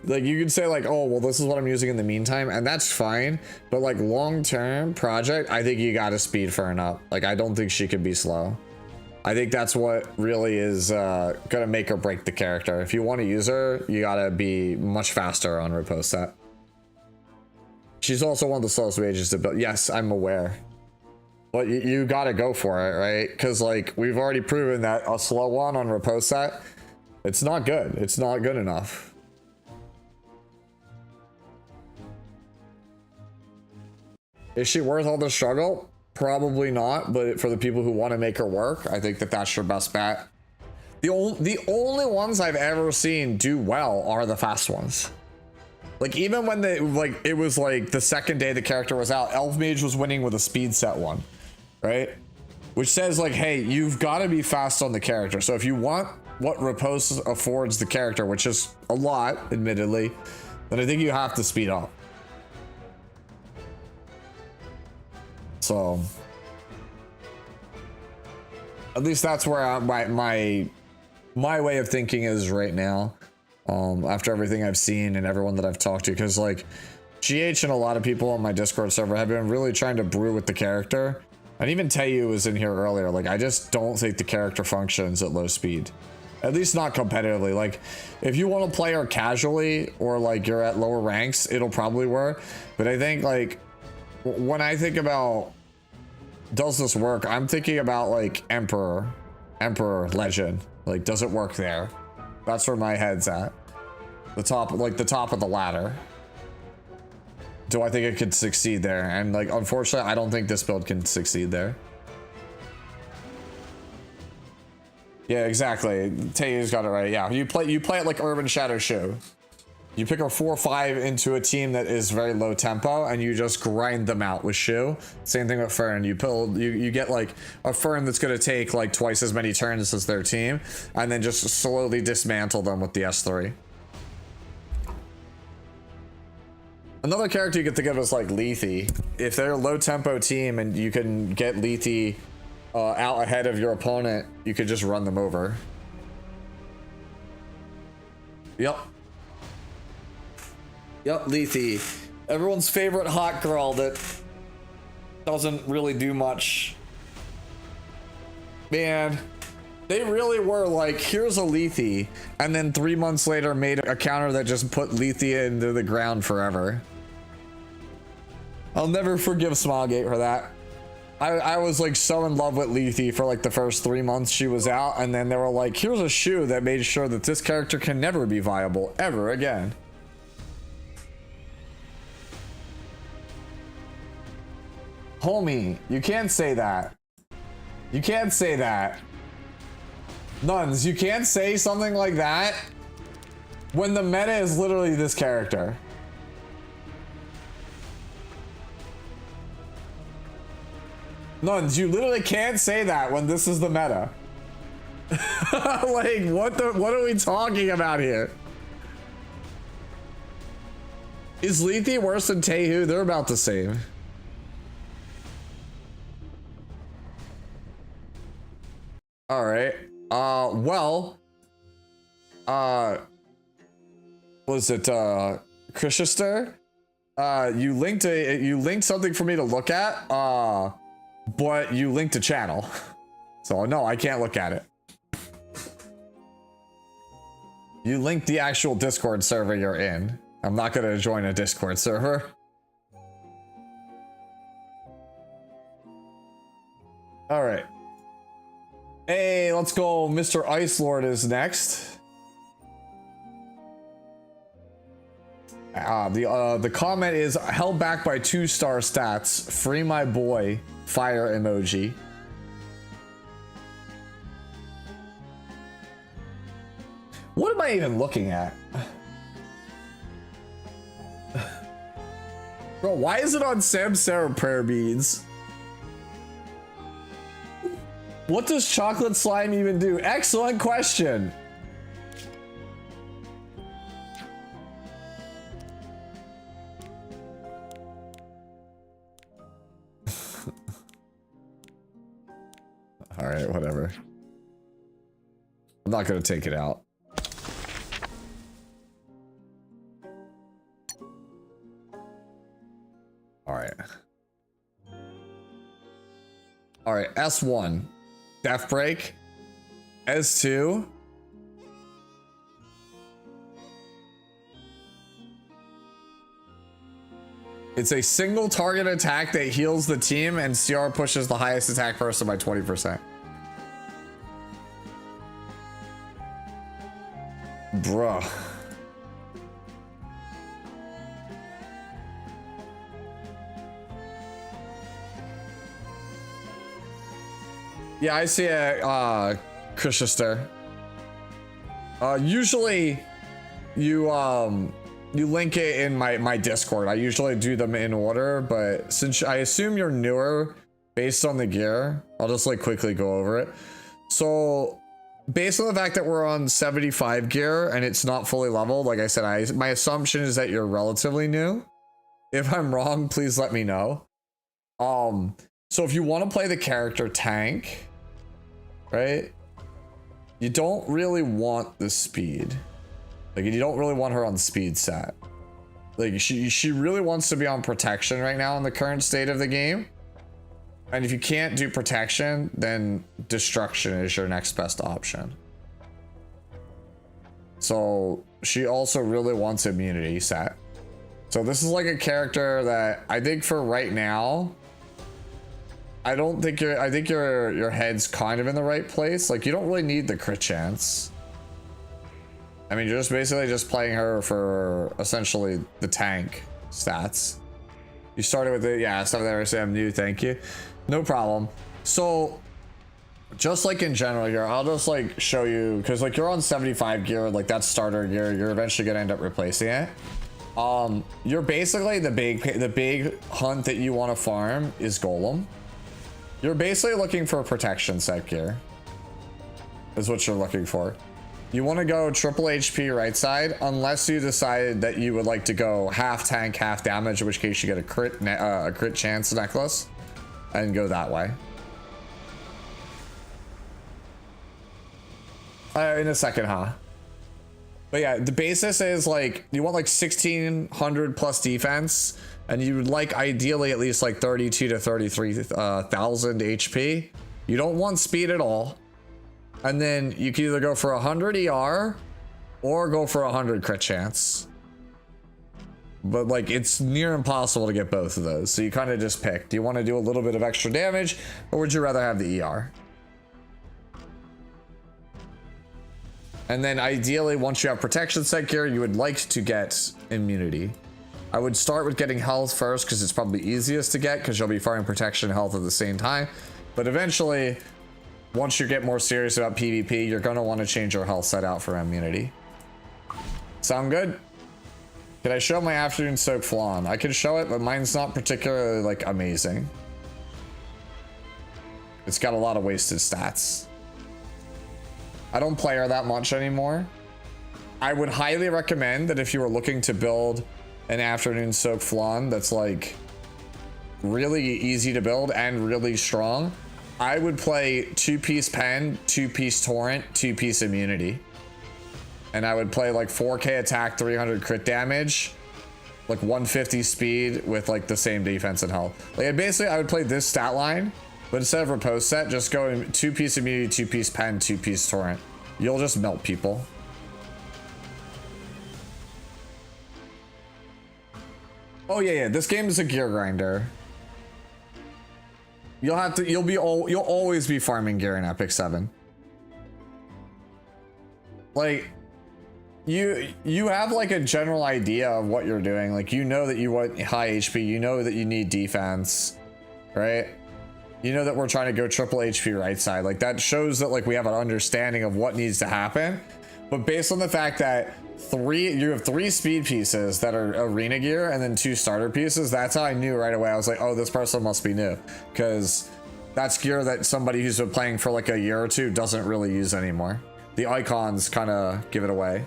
Like you could say like, oh, well, this is what I'm using in the meantime, and that's fine. But like long-term project, I think you got to speed Fern up. Like I don't think she could be slow. I think that's what really is gonna make or break the character. If you want to use her, you gotta be much faster on Raposa. She's also one of the slowest mages to build. Yes, I'm aware. But you gotta go for it, right? Because like we've already proven that a slow one on Raposa, it's not good. It's not good enough. Is she worth all the struggle? Probably not, but for the people who want to make her work, I think that that's your best bet. The only ones I've ever seen do well are the fast ones. Like even when they like it was like the second day the character was out, Elf Mage was winning with a speed set one, right? Which says like, hey, you've got to be fast on the character. So if you want what Repose affords the character, which is a lot, admittedly, then I think you have to speed up. So at least that's where my way of thinking is right now, after everything I've seen and everyone that I've talked to, because like GH and a lot of people on my Discord server have been really trying to brew with the character. And even Taeyu was in here earlier. Like, I just don't think the character functions at low speed. At least not competitively. Like, if you want to play her casually or like you're at lower ranks, it'll probably work. But I think like when I think about does this work, I'm thinking about like Emperor Legend. Like, does it work there? That's where my head's at. The top, like the top of the ladder. Do I think it could succeed there? And like, unfortunately, I don't think this build can succeed there. Yeah, exactly. Taeyu's got it right. Yeah, you play it like Urban Shadow Show. You pick a 4-5 into a team that is very low tempo, and you just grind them out with Shu. Same thing with Fern. You get like a Fern that's gonna take like twice as many turns as their team, and then just slowly dismantle them with the S3. Another character you could think of is like Lethe. If they're a low tempo team and you can get Lethe out ahead of your opponent, you could just run them over. Yep, Lethe. Everyone's favorite hot girl that doesn't really do much. Man, they really were like, here's a Lethe, and then 3 months later made a counter that just put Lethe into the ground forever. I'll never forgive Smilegate for that. I was like so in love with Lethe for like the first 3 months she was out, and then they were like, here's a Shu that made sure that this character can never be viable ever again. Homie, you can't say that. You can't say that. Nuns, you can't say something like that when the meta is literally this character. Nuns, you literally can't say that when this is the meta. Like, what are we talking about here? Is Lethe worse than Taeyu? They're about the same. All right. Well, was it Chrisester? You linked something for me to look at. But you linked a channel. So no, I can't look at it. You linked the actual Discord server you're in. I'm not gonna join a Discord server. All right. Hey, let's go. Mr. Ice Lord is next. The comment is held back by 2-star stats. Free my boy. Fire emoji. What am I even looking at? Bro, why is it on Sam Sarah prayer beads? What does chocolate slime even do? Excellent question. All right, whatever. I'm not gonna take it out. All right. All right, S1. Death Break. S2. It's a single target attack that heals the team, and CR pushes the highest attack person by 20%. Bruh. Yeah, I see a Chrisester. Usually you link it in my Discord. I usually do them in order, but since I assume you're newer based on the gear, I'll just like quickly go over it. So based on the fact that we're on 75 gear and it's not fully leveled, like I said, my assumption is that you're relatively new. If I'm wrong, please let me know. So if you want to play the character tank, right, you don't really want the speed. Like, you don't really want her on speed set. Like she really wants to be on protection right now in the current state of the game. And if you can't do protection, then destruction is your next best option. So she also really wants immunity set. So this is like a character that I think for right now, I think your head's kind of in the right place. Like you don't really need the crit chance. I mean, you're just basically just playing her for essentially the tank stats. You started with it, yeah, stuff there. I say I'm new, thank you. No problem. So just like in general here, I'll just like show you, because like you're on 75 gear, like that's starter gear, you're eventually gonna end up replacing it. You're basically the big hunt that you want to farm is Golem. You're basically looking for protection set gear is what you're looking for. You want to go triple HP right side unless you decide that you would like to go half tank, half damage, in which case you get a crit chance necklace and go that way. In a second, huh? But yeah, the basis is like you want like 1600 plus defense, and you would like ideally at least like 32 to 33,000 HP. You don't want speed at all. And then you can either go for 100 ER or go for 100 crit chance. But like it's near impossible to get both of those. So you kind of just pick. Do you want to do a little bit of extra damage, or would you rather have the ER? And then ideally, once you have protection set gear, you would like to get immunity. I would start with getting health first because it's probably easiest to get because you'll be farming protection and health at the same time. But eventually, once you get more serious about PvP, you're going to want to change your health set out for immunity. Sound good? Can I show my afternoon soak flan? I can show it, but mine's not particularly like amazing. It's got a lot of wasted stats. I don't play her that much anymore. I would highly recommend that if you were looking to build an afternoon soak flan that's like really easy to build and really strong, I would play 2-piece pen, 2-piece torrent, 2-piece immunity. And I would play like 4k attack, 300 crit damage, like 150 speed with like the same defense and health. Like basically I would play this stat line, but instead of repose set, just go in 2-piece immunity, 2-piece pen, 2-piece torrent. You'll just melt people. Oh yeah, this game is a gear grinder. You'll always be farming gear in Epic 7. Like you have like a general idea of what you're doing. Like you know that you want high HP, you know that you need defense, right? You know that we're trying to go triple HP right side. Like that shows that like we have an understanding of what needs to happen. But based on the fact that you have 3 speed pieces that are arena gear and then 2 starter pieces, that's how I knew right away. I was like, oh, this person must be new, because that's gear that somebody who's been playing for like a year or 2 doesn't really use anymore. The icons kind of give it away.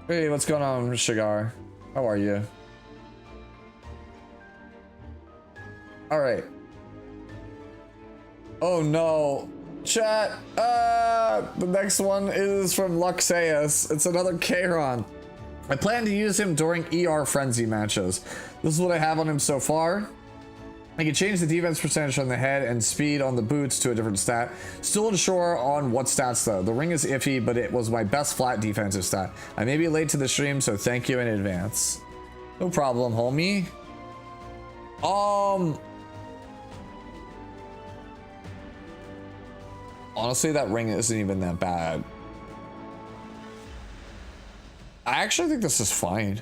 Hey, what's going on, Shigar? How are you? All right. Oh no, chat. The next one is from Luxeus. It's another Kairon. I plan to use him during ER frenzy matches. This is what I have on him so far. I can change the defense percentage on the head and speed on the boots to a different stat. Still unsure on what stats though. The ring is iffy, but it was my best flat defensive stat. I may be late to the stream, so thank you in advance. No problem, homie. Honestly, that ring isn't even that bad. I actually think this is fine.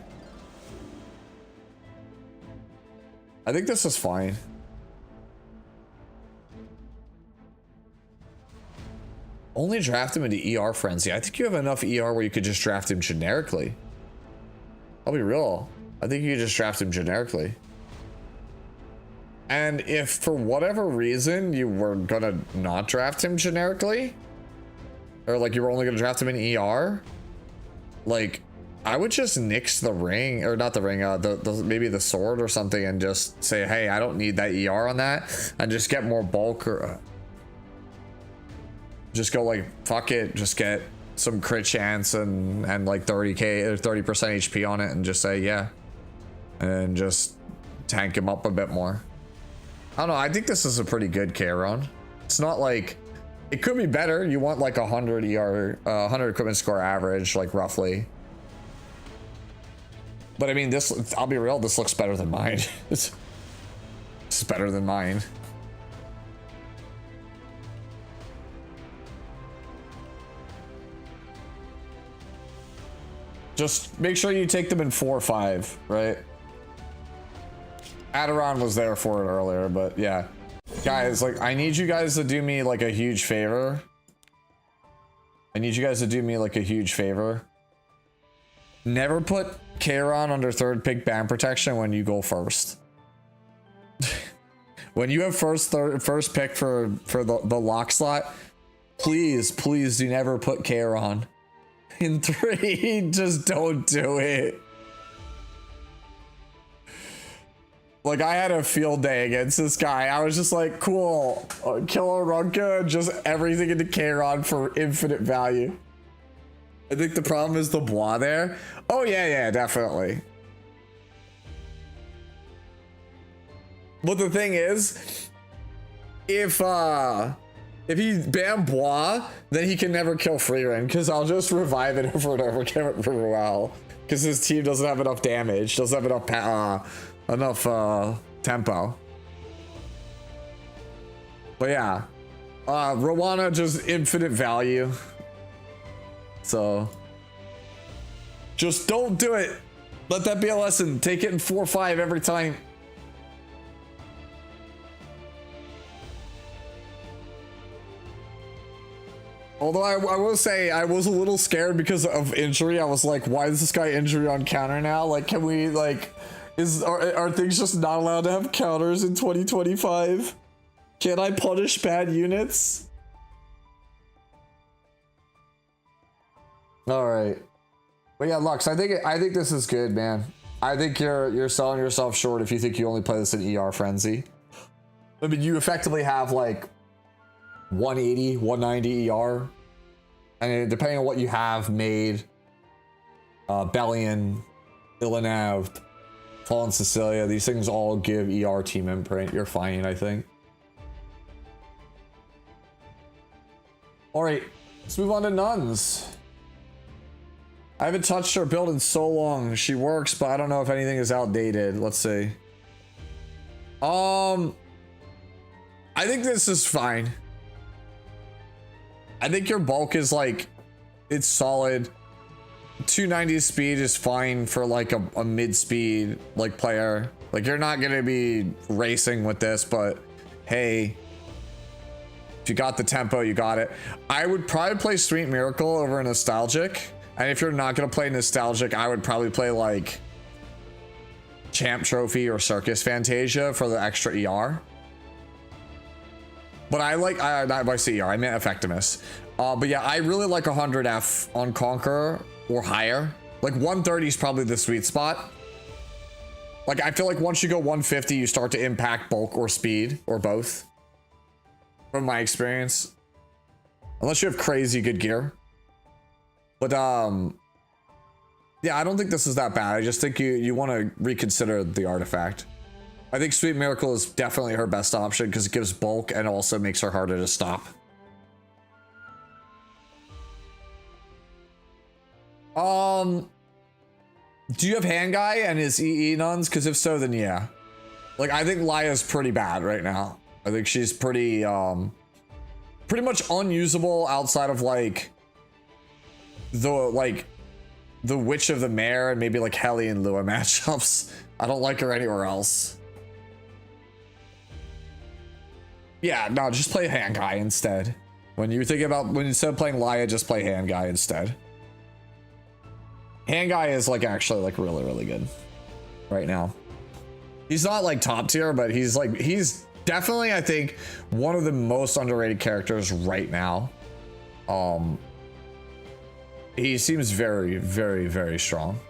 I think this is fine. Only draft him into ER Frenzy. I think you have enough ER where you could just draft him generically. I'll be real. I think you could just draft him generically. And if for whatever reason you were gonna not draft him generically, or like you were only gonna draft him in ER, like I would just nix the ring, or not the ring, maybe the sword or something, and just say, hey, I don't need that ER on that, and just get more bulk. Or just go like, fuck it, just get some crit chance and like 30k or 30% HP on it and just say yeah. And just tank him up a bit more. I don't know, I think this is a pretty good Charon. It's not like, it could be better. You want like 100 ER, 100 equipment score average, like roughly. But I mean, this, I'll be real, this looks better than mine. It's better than mine. Just make sure you take them in 4 or 5, right? Aderon was there for it earlier, but yeah. Guys, like, I need you guys to do me like a huge favor. I need you guys to do me like a huge favor. Never put Charon under 3rd pick ban protection when you go first. When you have first pick for the lock slot, please do never put Charon in 3. Just don't do it. Like, I had a field day against this guy. I was just like, cool, kill Arunca, just everything into Charon for infinite value. I think the problem is the Bois there. Oh yeah, definitely. But the thing is, if he ban Bois, then he can never kill Freeran, because I'll just revive it over and over again for a while. Because his team doesn't have enough damage, doesn't have enough tempo. But yeah, Rowana just infinite value. So just don't do it. Let that be a lesson. Take it in 4 or 5 every time. Although I will say I was a little scared because of injury. I was like, why is this guy injury on counter now? Like, can we like, are things just not allowed to have counters in 2025? Can I punish bad units? All right. But yeah, Lux, I think this is good, man. I think you're selling yourself short if you think you only play this in ER Frenzy. I mean, you effectively have like 180, 190 ER. And depending on what you have, Maid, Bellion, Illinav, Fallen Cecilia, these things all give ER team imprint. You're fine, I think. All right, let's move on to Nuns. I haven't touched her build in so long. She works, but I don't know if anything is outdated. Let's see. I think this is fine. I think your bulk is like, it's solid. 290 speed is fine for like a mid-speed like player. Like, you're not gonna be racing with this, but hey, if you got the tempo, you got it. I would probably play Sweet Miracle over Nostalgic. And if you're not gonna play Nostalgic, I would probably play like Champ Trophy or Circus Fantasia for the extra ER. But I like, I say ER, I meant Effectiveness. But yeah, I really like 100 F on Conqueror or higher. Like 130 is probably the sweet spot. Like, I feel like once you go 150, you start to impact bulk or speed or both. From my experience. Unless you have crazy good gear. But yeah, I don't think this is that bad. I just think you want to reconsider the artifact. I think Sweet Miracle is definitely her best option because it gives bulk and also makes her harder to stop. Do you have Hand Guy and his EE nuns? Because if so, then yeah. Like, I think Laya's pretty bad right now. I think she's pretty much unusable outside of like the Witch of the Mare and maybe like Heli and Lua matchups. I don't like her anywhere else. Yeah, no, just play Hand Guy instead. When you think about, when instead of playing Laya, just play Hand Guy instead. Hand Guy is like actually like really, really good right now. He's not like top tier, but he's definitely, I think, one of the most underrated characters right now. He seems very, very, very strong.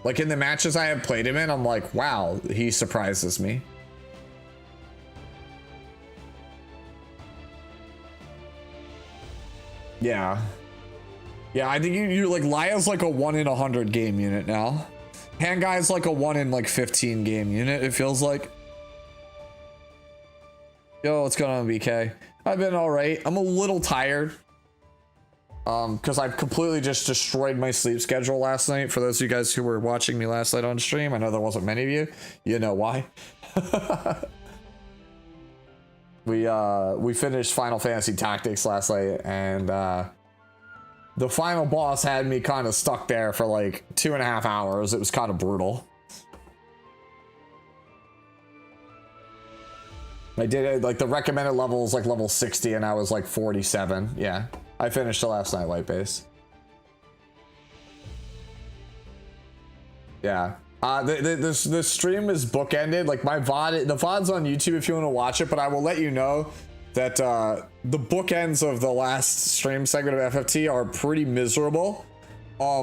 Like in the matches I have played him in, I'm like, wow, he surprises me. Yeah. Yeah, I think you like Laya's like a 1 in 100 game unit now. Hand guy's like a 1 in like 15 game unit, it feels like. Yo, what's going on, BK? I've been alright. I'm a little tired. Because I've completely just destroyed my sleep schedule last night. For those of you guys who were watching me last night on stream, I know there wasn't many of you. You know why. We finished Final Fantasy Tactics last night, and the final boss had me kind of stuck there for like 2.5 hours. It was kind of brutal. I did it, like the recommended level is like level 60 and I was like 47. Yeah, I finished it last night, White Base. Yeah. The stream is bookended. Like my VOD, the VOD's on YouTube if you want to watch it, but I will let you know that the bookends of the last stream segment of FFT are pretty miserable.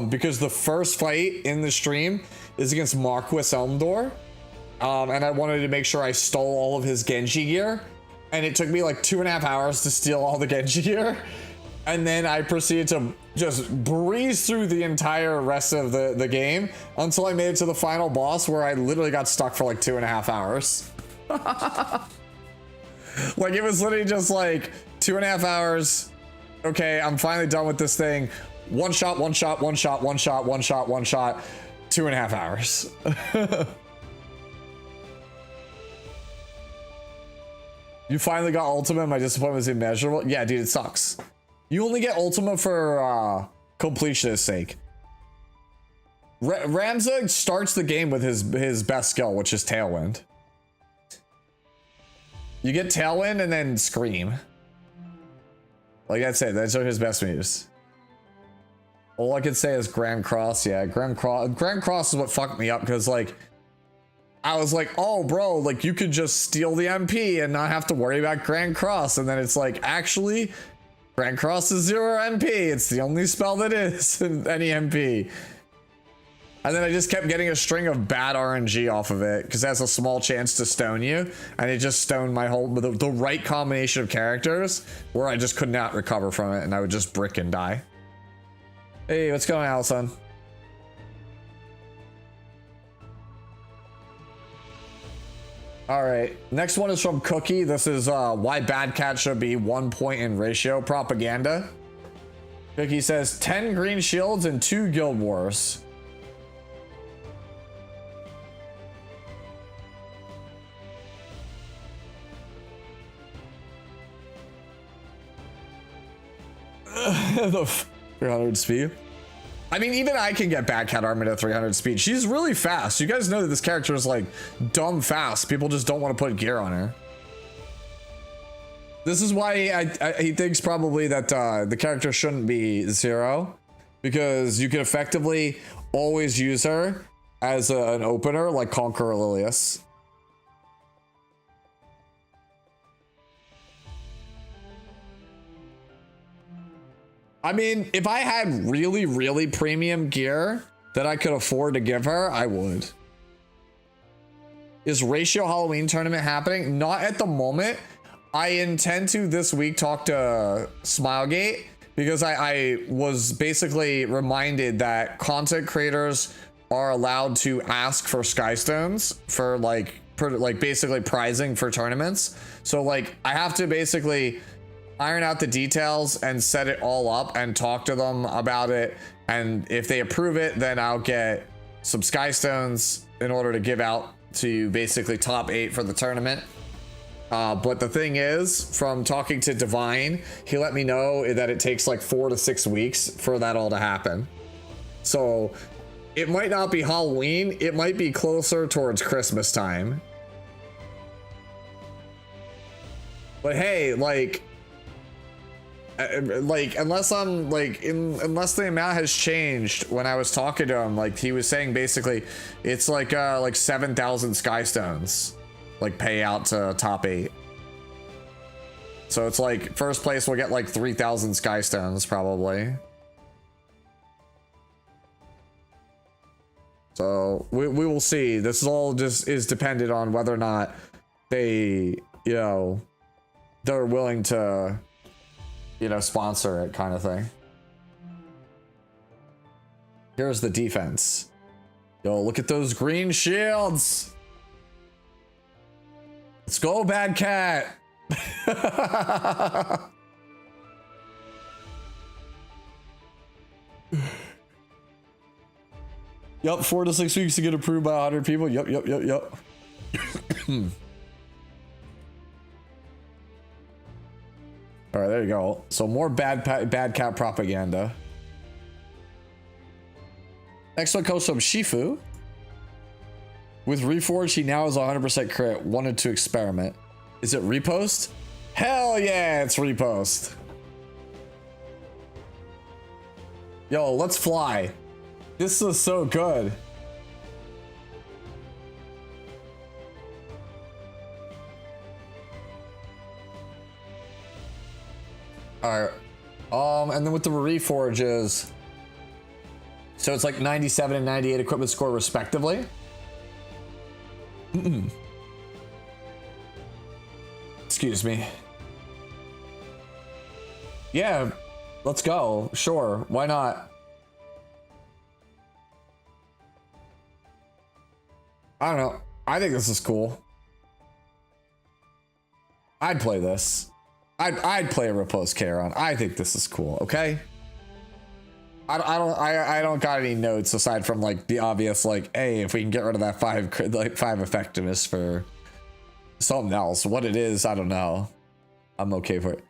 Because the first fight in the stream is against Marquis Elmdor. And I wanted to make sure I stole all of his Genji gear. And it took me like 2.5 hours to steal all the Genji gear. And then I proceeded to just breeze through the entire rest of the game until I made it to the final boss, where I literally got stuck for like 2.5 hours. Like it was literally just like 2.5 hours. Okay, I'm finally done with this thing. One shot, one shot, one shot, one shot, one shot, one shot. 2.5 hours. You finally got Ultima. My disappointment was immeasurable. Yeah, dude, it sucks. You only get Ultima for completionist's sake. Ramza starts the game with his best skill, which is Tailwind. You get Tailwind and then Scream. Like that's it. Those are his best moves. All I could say is Grand Cross. Yeah, Grand Cross is what fucked me up, because like I was like, oh bro, like you could just steal the MP and not have to worry about Grand Cross. And then it's like, actually, Grand Cross is 0 MP. It's the only spell that is any MP. And then I just kept getting a string of bad RNG off of it, because it has a small chance to stone you. And it just stoned my whole, the right combination of characters where I just could not recover from it. And I would just brick and die. Hey, what's going on, Allison? All right, next one is from Cookie. This is why Bad Cat should be 1 point in ratio propaganda. Cookie says 10 green shields and 2 guild wars. The 300 speed. I mean, even I can get Bad Cat Armor at 300 speed. She's really fast. You guys know that this character is like dumb fast. People just don't want to put gear on her. This is why he thinks probably that the character shouldn't be 0, because you can effectively always use her as an opener like Conqueror Lilius. I mean, if I had really, really premium gear that I could afford to give her, I would. Is Ratio Halloween tournament happening? Not at the moment. I intend to this week talk to Smilegate, because I was basically reminded that content creators are allowed to ask for Skystones for like basically prizing for tournaments. So like I have to basically iron out the details and set it all up and talk to them about it, and if they approve it, then I'll get some Skystones in order to give out to basically top 8 for the tournament. But the thing is, from talking to Divine, he let me know that it takes like 4 to 6 weeks for that all to happen. So it might not be Halloween, it might be closer towards Christmas time. But hey, like unless I'm like unless the amount has changed when I was talking to him, like he was saying basically it's like 7,000 Skystones like pay out to top 8. So it's like first place will get like 3,000 Skystones probably. So we will see. This is all just is dependent on whether or not they, you know, they're willing to, you know, sponsor it kind of thing. Here's the defense. Yo, look at those green shields. Let's go, Bad Cat. Yup, 4 to 6 weeks to get approved by 100 people. Yup. All right, there you go. So more bad cat propaganda. Next one comes from Shifu. With Reforged, he now has 100% crit. Wanted to experiment. Is it repost? Hell yeah, it's repost. Yo, let's fly. This is so good. All right. And then with the Reforges, so it's like 97 and 98 equipment score respectively. Excuse me. Yeah, let's go. Sure, why not? I don't know. I think this is cool. I'd play this. I'd play a Repose Charon. I think this is cool. Okay. I don't got any notes aside from like the obvious like, hey, if we can get rid of that 5 effectiveness for something else, what it is, I don't know. I'm okay for it.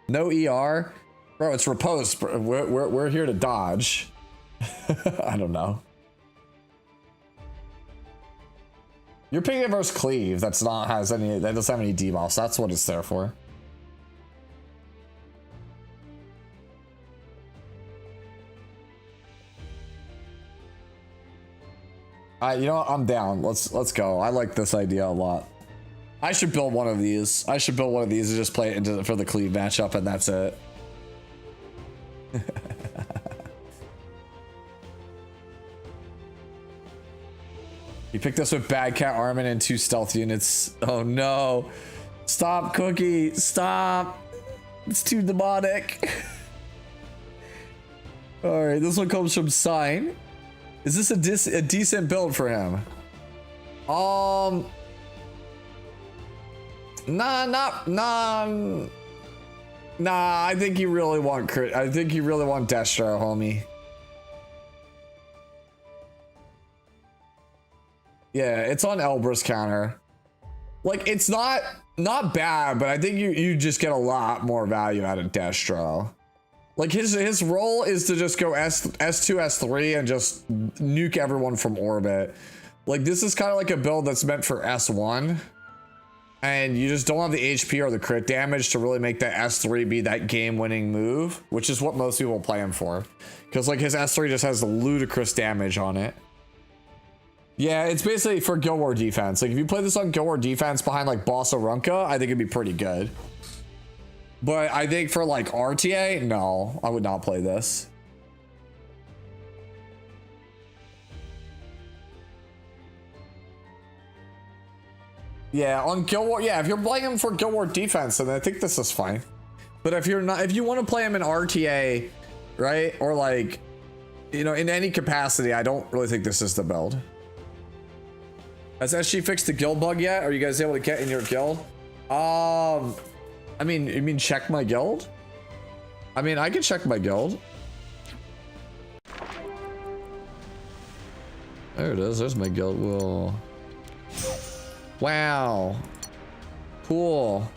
No ER, bro. It's Repose. We're here to dodge. I don't know. You're picking it versus Cleave. That doesn't have any debuffs. That's what it's there for. You know what? I'm down. Let's go. I like this idea a lot. I should build one of these. I should build one of these and just play it for the Cleave matchup, and that's it. You picked this with Bad Cat Armin and 2 stealth units. Oh no. Stop, Cookie. Stop. It's too demonic. Alright, this one comes from Sign. Is this a decent build for him? Nah, I think you really want crit. I think you really want Destro, homie. Yeah, it's on Elbrus counter. Like, it's not bad, but I think you just get a lot more value out of Destro. Like, his role is to just go S2, S3 and just nuke everyone from orbit. Like, this is kind of like a build that's meant for S1. And you just don't have the HP or the crit damage to really make that S3 be that game-winning move, which is what most people play him for. Because, like, his S3 just has ludicrous damage on it. Yeah, it's basically for Guild War defense. Like, if you play this on Guild War defense behind, like, Boss Arunca, I think it'd be pretty good. But I think for, like, RTA, no, I would not play this. Yeah, on Guild War, yeah, if you're playing him for Guild War defense, then I think this is fine. But if you're not, if you want to play him in RTA, right, or like, you know, in any capacity, I don't really think this is the build. Has SG fixed the guild bug yet? Are you guys able to get in your guild? I mean, you mean check my guild? I mean, I can check my guild. There it is. There's my guild. Whoa. Wow. Cool.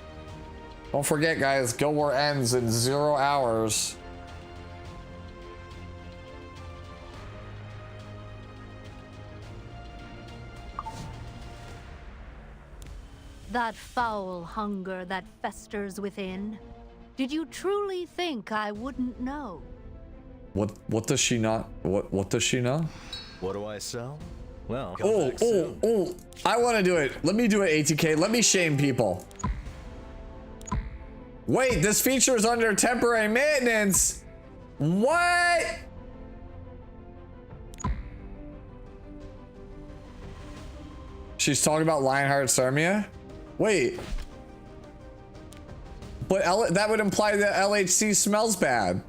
Don't forget, guys, Guild War ends in 0 hours. That foul hunger that festers within. Did you truly think I wouldn't know? What does she not? What does she know? What do I sell? Well, oh, I want to do it. Let me do it, ATK. Let me shame people. Wait, this feature is under temporary maintenance. What? She's talking about Lionheart Sarmia? Wait. But that would imply that LHC smells bad.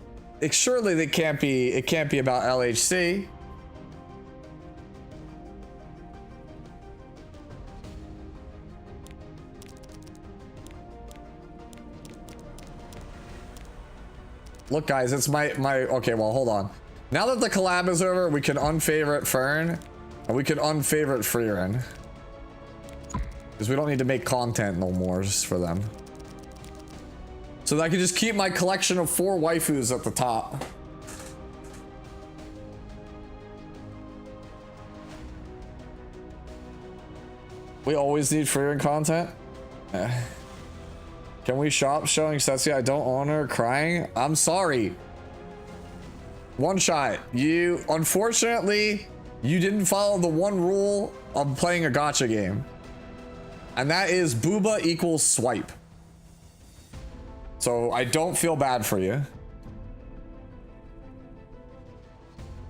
Surely it can't be about LHC. Look, guys, it's my okay, well, hold on. Now that the collab is over, we can unfavorite Fern and we can unfavorite Freerin. Because we don't need to make content no more just for them. So that I can just keep my collection of 4 waifus at the top. We always need Freerin content. Can we shop showing Setsuya? I don't own her crying. I'm sorry. One shot. You, unfortunately, you didn't follow the one rule of playing a gacha game. And that is booba equals swipe. So I don't feel bad for you.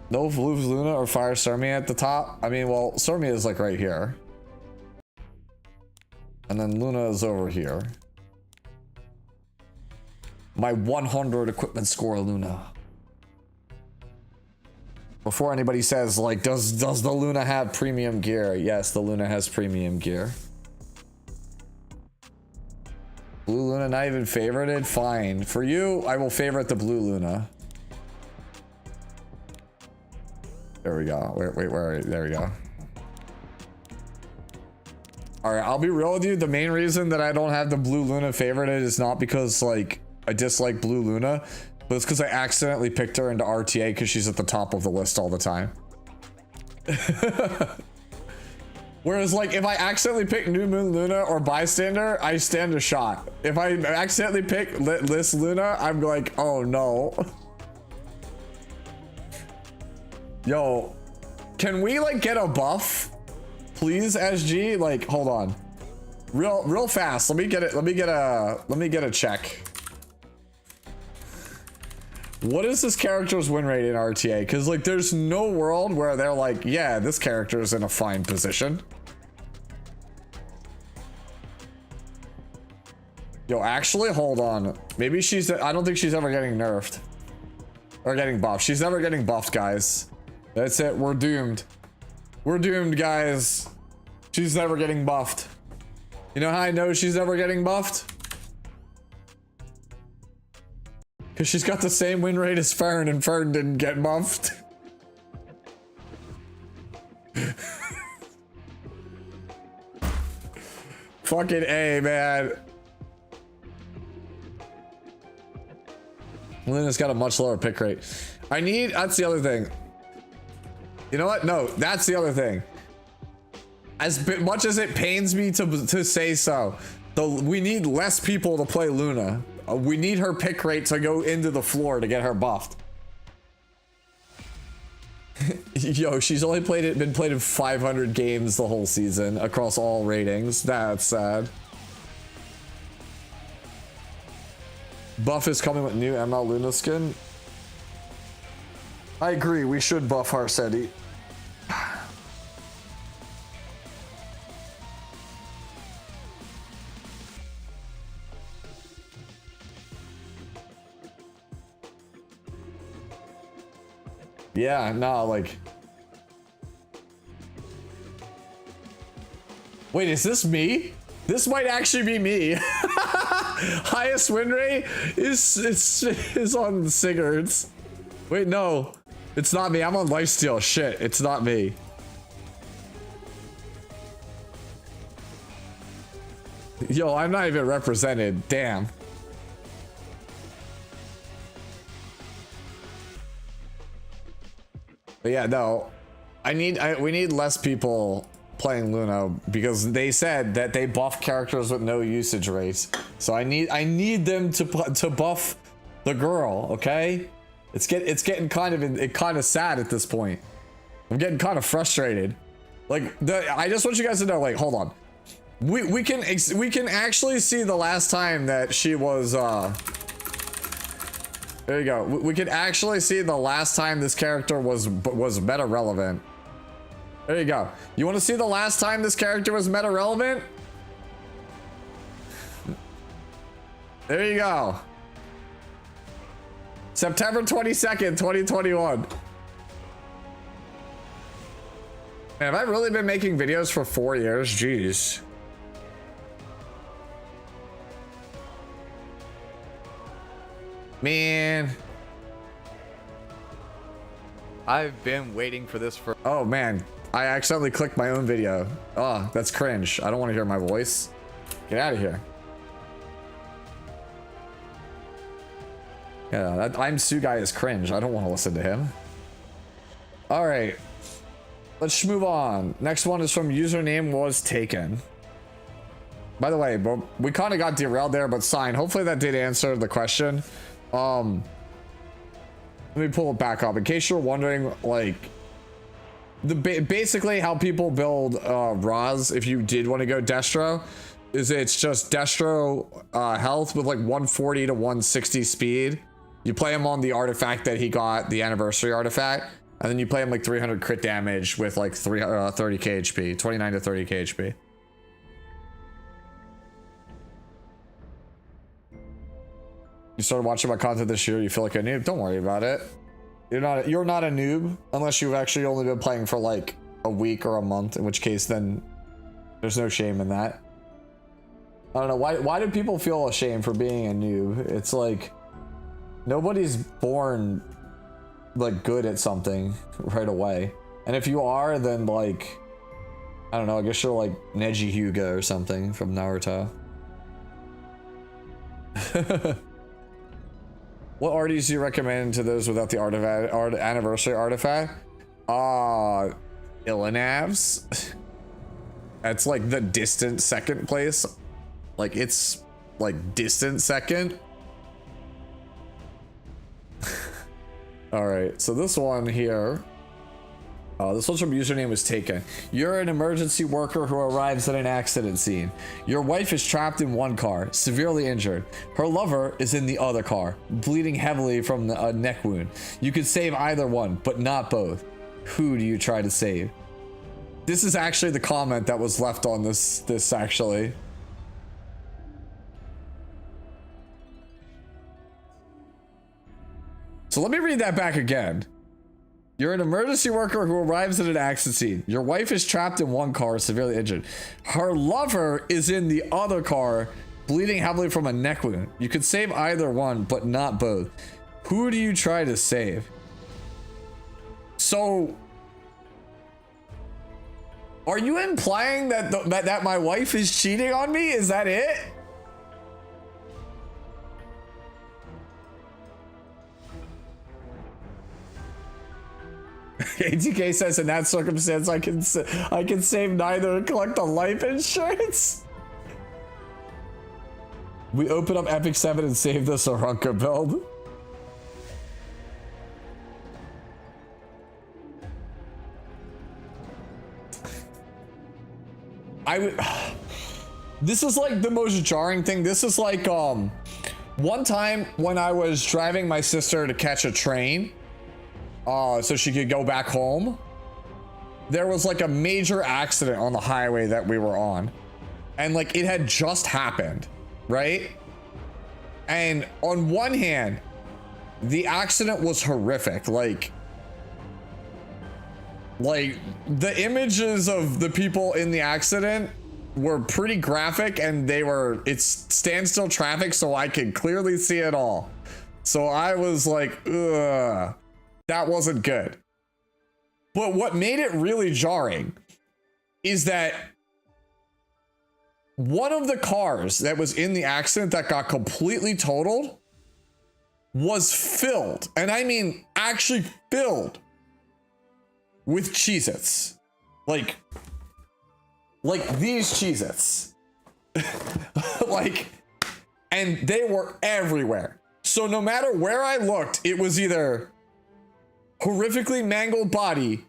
No Blue Luna or Fire Surmi at the top. I mean, well, Surmi is like right here. And then Luna is over here. My 100 equipment score, Luna. Before anybody says, like, does the Luna have premium gear? Yes, the Luna has premium gear. Blue Luna not even favorited? Fine. For you, I will favorite the Blue Luna. There we go. Wait, where are you? There we go. Alright, I'll be real with you. The main reason that I don't have the Blue Luna favorited is not because, like, I dislike Blue Luna, but it's because I accidentally picked her into RTA because she's at the top of the list all the time. Whereas, like, if I accidentally pick New Moon Luna or Bystander, I stand a shot. If I accidentally pick List Luna, I'm like, oh no. Yo, can we, like, get a buff? Please, SG? Like, hold on. Real fast. Let me get a check. What is this character's win rate in RTA? Because, like, there's no world where they're like, yeah, this character is in a fine position. Yo, actually, hold on. Maybe she's... I don't think she's ever getting nerfed. Or getting buffed. She's never getting buffed, guys. That's it. We're doomed. We're doomed, guys. She's never getting buffed. You know how I know she's never getting buffed? Because she's got the same win rate as Fern, and Fern didn't get buffed. Fucking A, man. Luna's got a much lower pick rate. That's the other thing. You know what? No, that's the other thing. As much as it pains me to say so, we need less people to play Luna. We need her pick rate to go into the floor to get her buffed. Yo, she's only been played in 500 games the whole season across all ratings. That's sad. Buff is coming with new ML Luna skin. I agree, we should buff Harseti. Yeah, no, like... Wait, is this me? This might actually be me. Highest win rate is on Sigurds. Wait, no. It's not me. I'm on lifesteal. Shit, it's not me. Yo, I'm not even represented. Damn. But yeah, no. We need less people playing Luna because they said that they buff characters with no usage rates. So I need them to buff the girl, okay? It's getting kind of sad at this point. I'm getting kind of frustrated. Like I just want you guys to know, like, hold on. We can actually see the last time that she was there you go. We can actually see the last time this character was meta relevant. There you go. You want to see the last time this character was meta relevant? There you go. September 22nd, 2021. Man, have I really been making videos for 4 years? Jeez. Man. I've been waiting for this for... Oh, man. I accidentally clicked my own video. Oh, that's cringe. I don't want to hear my voice. Get out of here. Yeah, that I'm Sue guy is cringe. I don't want to listen to him. All right. Let's move on. Next one is from username was taken. By the way, we kind of got derailed there, but sign. Hopefully that did answer the question. Let me pull it back up in case you're wondering, like basically how people build Raz if you did want to go Destro is it's just Destro health with like 140 to 160 speed. You play him on the artifact that he got, the anniversary artifact, and then you play him like 300 crit damage with like 30k HP, 29 to 30k HP. You started watching my content this year, you feel like a noob? Don't worry about it. You're not a noob unless you've actually only been playing for like a week or a month, in which case then there's no shame in that. I don't know, why do people feel ashamed for being a noob? It's like nobody's born like good at something right away. And if you are, then like I don't know, I guess you're like Neji Hyuga or something from Naruto. What arties do you recommend to those without the anniversary artifact? Illinavs. That's like the distant second place. Like it's like distant second. All right, so this one here. This one's from username was taken. You're an emergency worker who arrives at an accident scene. Your wife is trapped in one car, severely injured. Her lover is in the other car, bleeding heavily from a neck wound. You could save either one, but not both. Who do you try to save? This is actually the comment that was left on this actually. So let me read that back again. You're an emergency worker who arrives at an accident scene. Your wife is trapped in one car, severely injured. Her lover is in the other car, bleeding heavily from a neck wound. You could save either one, but not both. Who do you try to save? So, are you implying that that my wife is cheating on me? Is that it? ATK says in that circumstance I can save neither and collect the life insurance. We open up Epic 7 and save the Saranka build. This is like the most jarring thing. This is like one time when I was driving my sister to catch a train so she could go back home, there was like a major accident on the highway that we were on, and like it had just happened, right? And on one hand, the accident was horrific. Like the images of the people in the accident were pretty graphic, and it's standstill traffic, so I could clearly see it all. So I was like, ugh, that wasn't good. But what made it really jarring is that one of the cars that was in the accident that got completely totaled was filled, and I mean actually filled, with Cheez-Its. Like these Cheez-Its. And they were everywhere. So no matter where I looked, it was either horrifically mangled body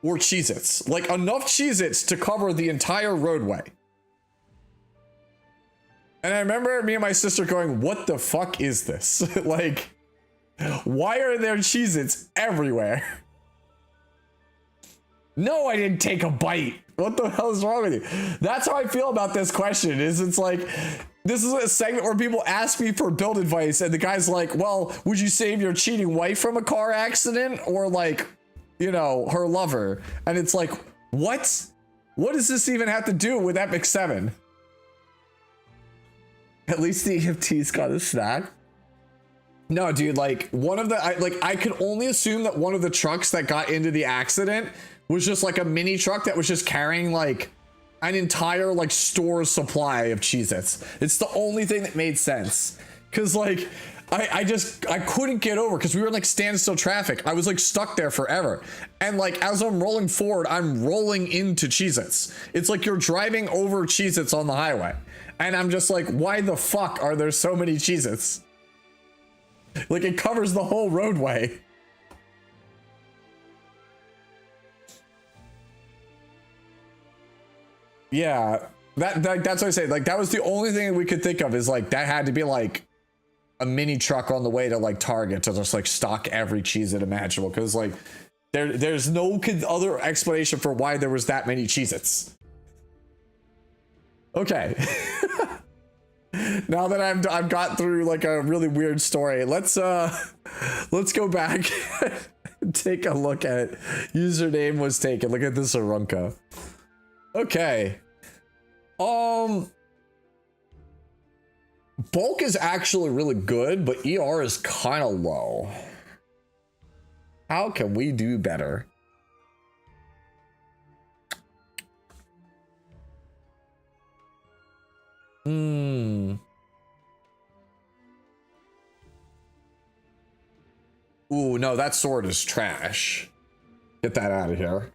or Cheez-Its. Like enough Cheez-Its to cover the entire roadway. And I remember me and my sister going, what the fuck is this? Like, why are there Cheez-Its everywhere? No, I didn't take a bite. What the hell is wrong with you? That's how I feel about this question. Is it's like, this is a segment where people ask me for build advice, and the guy's like, well, would you save your cheating wife from a car accident, or like, you know, her lover? And it's like, what? What does this even have to do with Epic 7? At least the EMT's got a snack. No, dude, like one of the, I could only assume that one of the trucks that got into the accident was just like a mini truck that was just carrying like an entire like store supply of Cheez-Its. It's the only thing that made sense. Cause like, I couldn't get over because we were in like standstill traffic. I was like stuck there forever. And like, as I'm rolling forward, I'm rolling into Cheez-Its. It's like you're driving over Cheez-Its on the highway. And I'm just like, why the fuck are there so many Cheez-Its? Like it covers the whole roadway. Yeah, that's what I say. Like that was the only thing that we could think of, is like that had to be like a mini truck on the way to like Target to just like stock every Cheez-It imaginable, because like there's no other explanation for why there was that many Cheez-Its. Okay. Now that I've got through like a really weird story, let's go back and take a look at username was taken. Look at this Arunca. Okay. Bulk is actually really good, but ER is kind of low. How can we do better? Ooh, no, that sword is trash. Get that out of here.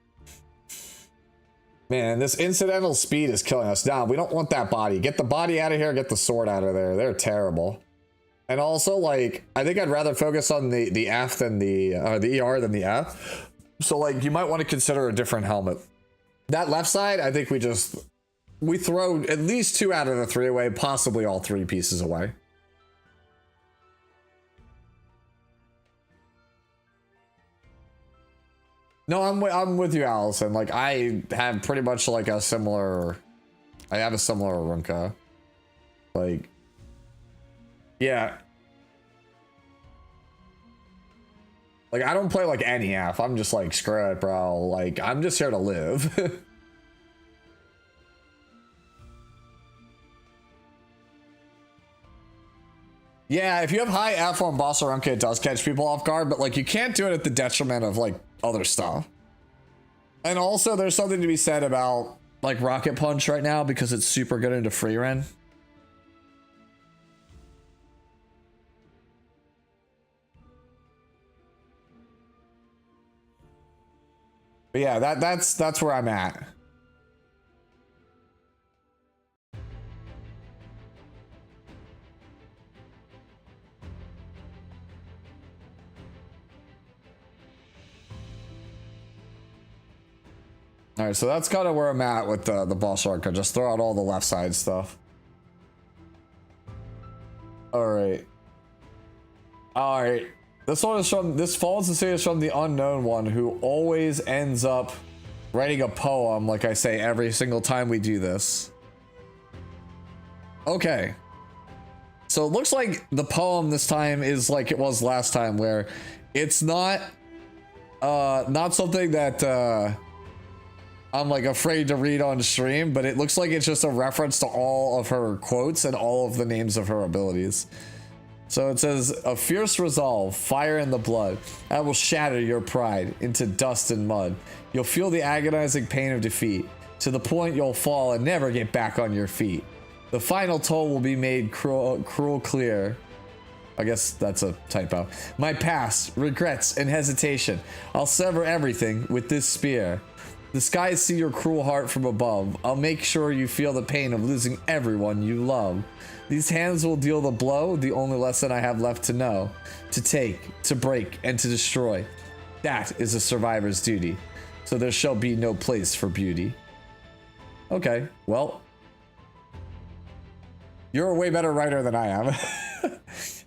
Man, this incidental speed is killing us. Nah, we don't want that body. Get the body out of here, get the sword out of there. They're terrible. And also, like, I think I'd rather focus on the F than the ER than the F. So, like, you might want to consider a different helmet. That left side, I think we throw at least 2 out of the 3 away, possibly all 3 pieces away. No, I'm with you, Allison. Like I have pretty much like a similar Arunca. Like, yeah. Like I don't play like any F. I'm just like, screw it, bro. Like I'm just here to live. Yeah, if you have high F on Boss Arunca, it does catch people off guard, but like you can't do it at the detriment of like other stuff. And also there's something to be said about like Rocket Punch right now because it's super good into free run. But yeah, that's where I'm at. All right, so that's kind of where I'm at with the boss arc. Just throw out all the left side stuff. All right. This one is from, this Falls to Say is from the unknown one, who always ends up writing a poem, like I say every single time we do this. Okay. So it looks like the poem this time is like it was last time, where it's not something that I'm like afraid to read on stream, but it looks like it's just a reference to all of her quotes and all of the names of her abilities. So it says, a fierce resolve, fire in the blood. I will shatter your pride into dust and mud. You'll feel the agonizing pain of defeat, to the point you'll fall and never get back on your feet. The final toll will be made cruel clear. I guess that's a typo. My past, regrets, and hesitation. I'll sever everything with this spear. The skies see your cruel heart from above. I'll make sure you feel the pain of losing everyone you love. These hands will deal the blow, the only lesson I have left to know. To take, to break, and to destroy. That is a survivor's duty. So there shall be no place for beauty. Okay, well. You're a way better writer than I am.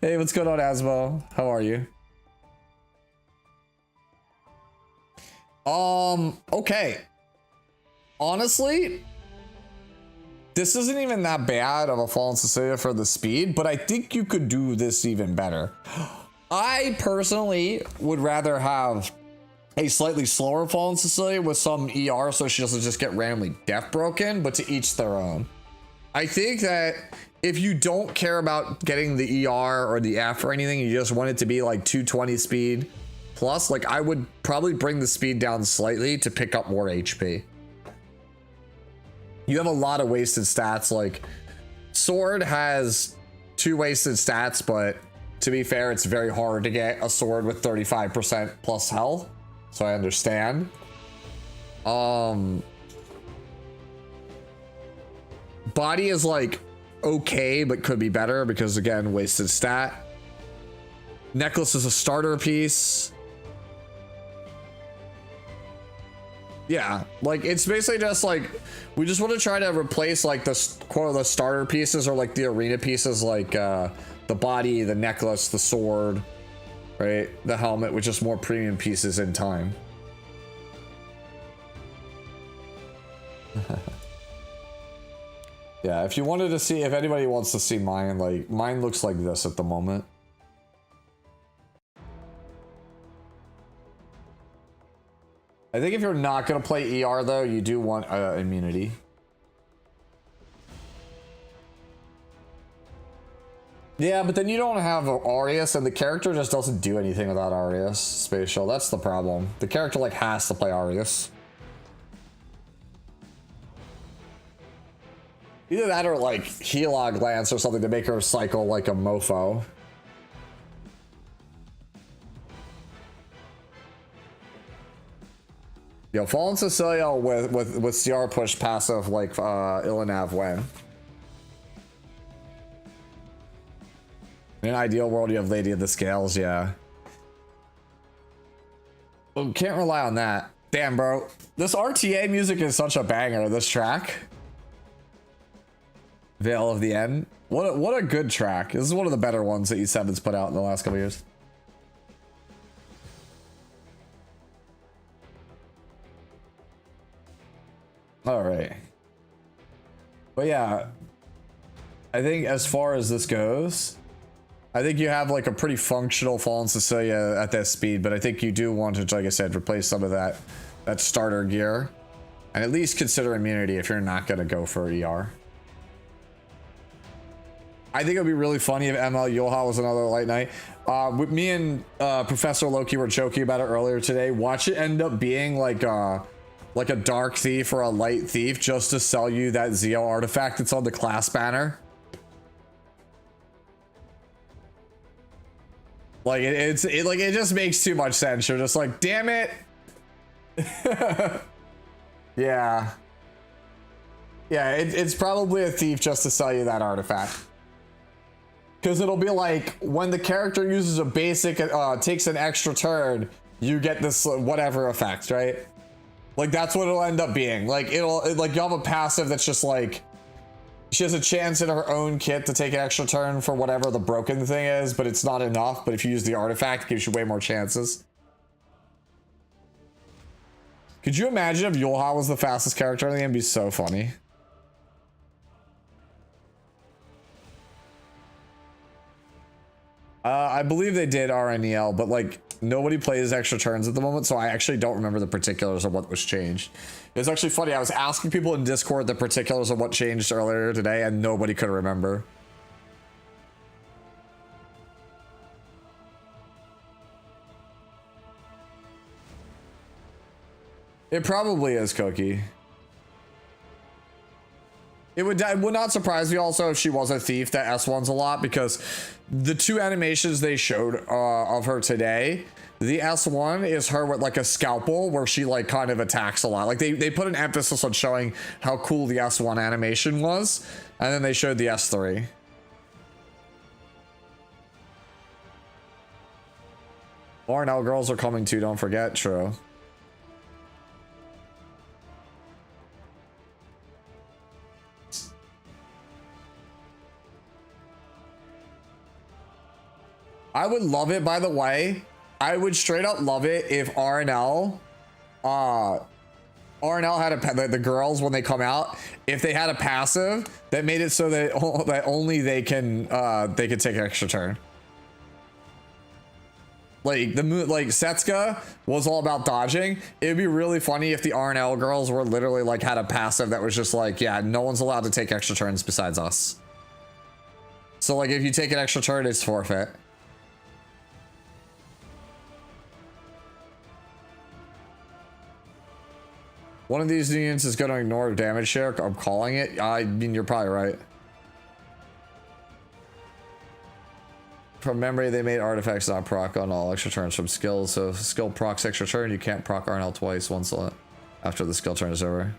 Hey, what's going on, Asmo? How are you? Okay. honestly, this isn't even that bad of a Fallen Cecilia for the speed, but I think you could do this even better. I personally would rather have a slightly slower Fallen Cecilia with some ER so she doesn't just get randomly death broken, but to each their own. I think that if you don't care about getting the ER or the F or anything, you just want it to be like 220 speed plus, like I would probably bring the speed down slightly to pick up more HP. You have a lot of wasted stats. Like Sword has 2 wasted stats, but to be fair, it's very hard to get a sword with 35% plus health. So I understand. Body is like okay, but could be better because again, wasted stat. Necklace is a starter piece. Yeah, like it's basically just like we just want to try to replace like the quote the starter pieces or like the arena pieces, like the body, the necklace, the sword, right, the helmet, with just more premium pieces in time. Yeah, if you wanted to see, if anybody wants to see mine, like mine looks like this at the moment. I think if you're not going to play ER though, you do want immunity. Yeah, but then you don't have Arius, and the character just doesn't do anything without Arius spatial. That's the problem. The character like has to play Arius. Either that or like Helog Lance or something to make her cycle like a mofo. Yo, Fallen Cecilia with CR push passive like Ilanav when. In an ideal world, you have Lady of the Scales, yeah. Well, can't rely on that. Damn, bro. This RTA music is such a banger, this track. Veil of the End. What a good track. This is one of the better ones that E7's put out in the last couple years. All right. But yeah, I think as far as this goes, I think you have like a pretty functional Fallen Cecilia at that speed, but I think you do want to, like I said, replace some of that starter gear and at least consider immunity if you're not going to go for ER. I think it would be really funny if ML Yoha was another light night. With me and Professor Loki were joking about it earlier today. Watch it end up being like a dark thief or a light thief just to sell you that Zeo artifact that's on the class banner. Like it just makes too much sense. You're just like, damn it. Yeah. Yeah, it's probably a thief just to sell you that artifact. Because it'll be like when the character uses a basic, takes an extra turn, you get this whatever effect, right? Like that's what it'll end up being. Like like you'll have a passive that's just like she has a chance in her own kit to take an extra turn for whatever the broken thing is, but it's not enough. But if you use the artifact, it gives you way more chances. Could you imagine if Yulha was the fastest character in the game? It'd be so funny. I believe they did RNEL, but like nobody plays extra turns at the moment, so I actually don't remember the particulars of what was changed. It was actually funny. I was asking people in Discord the particulars of what changed earlier today, and nobody could remember. It probably is Koki. It would not surprise me also if she was a thief that S1's a lot, because the two animations they showed of her today, the S1 is her with like a scalpel where she like kind of attacks a lot. Like they put an emphasis on showing how cool the S1 animation was, and then they showed the S3. RNL girls are coming too, don't forget, true. I would love it, by the way. I would straight up love it if RNL RNL had the girls when they come out, if they had a passive that made it so that only they can take an extra turn. Like Setsuka was all about dodging. It'd be really funny if the RNL girls were literally like had a passive that was just like, yeah, no one's allowed to take extra turns besides us. So like if you take an extra turn, it's forfeit. One of these units is going to ignore damage share. I'm calling it. I mean, you're probably right. From memory, they made artifacts not proc on all extra turns from skills. So if skill procs extra turn, you can't proc RNL twice once after the skill turn is over.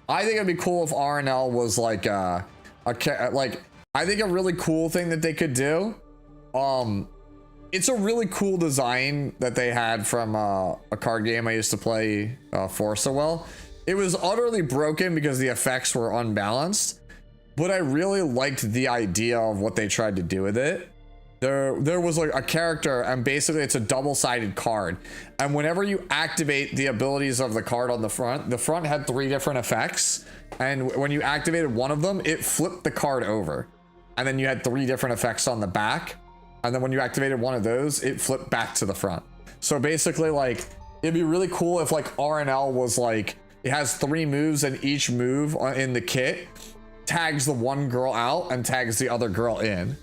I think it'd be cool if RNL was like I think a really cool thing that they could do. It's a really cool design that they had from a card game I used to play for so well. It was utterly broken because the effects were unbalanced, but I really liked the idea of what they tried to do with it. There was like a character, and basically it's a double-sided card, and whenever you activate the abilities of the card on the front had 3 different effects, and when you activated one of them, it flipped the card over, and then you had 3 different effects on the back, and then when you activated one of those, it flipped back to the front. So basically, like, it'd be really cool if like RNL was like, it has 3 moves, and each move in the kit tags the one girl out and tags the other girl in.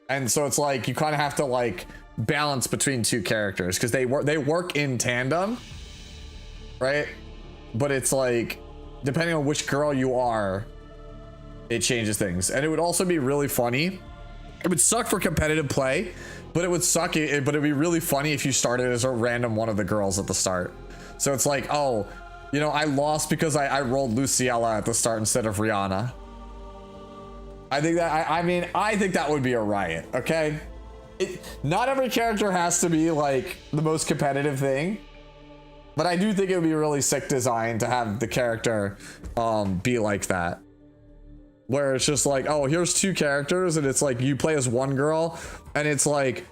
And so it's like you kind of have to like balance between 2 characters because they work in tandem, right? But it's like depending on which girl you are, it changes things. And it would also be really funny. It would suck for competitive play, but it would suck. But it'd be really funny if you started as a random one of the girls at the start. So it's like, oh, you know, I lost because I rolled Luciella at the start instead of Rihanna. I think that, I think that would be a riot, okay? Not every character has to be like the most competitive thing, but I do think it would be a really sick design to have the character be like that. Where it's just like, oh, here's 2 characters, and it's like you play as one girl, and it's like,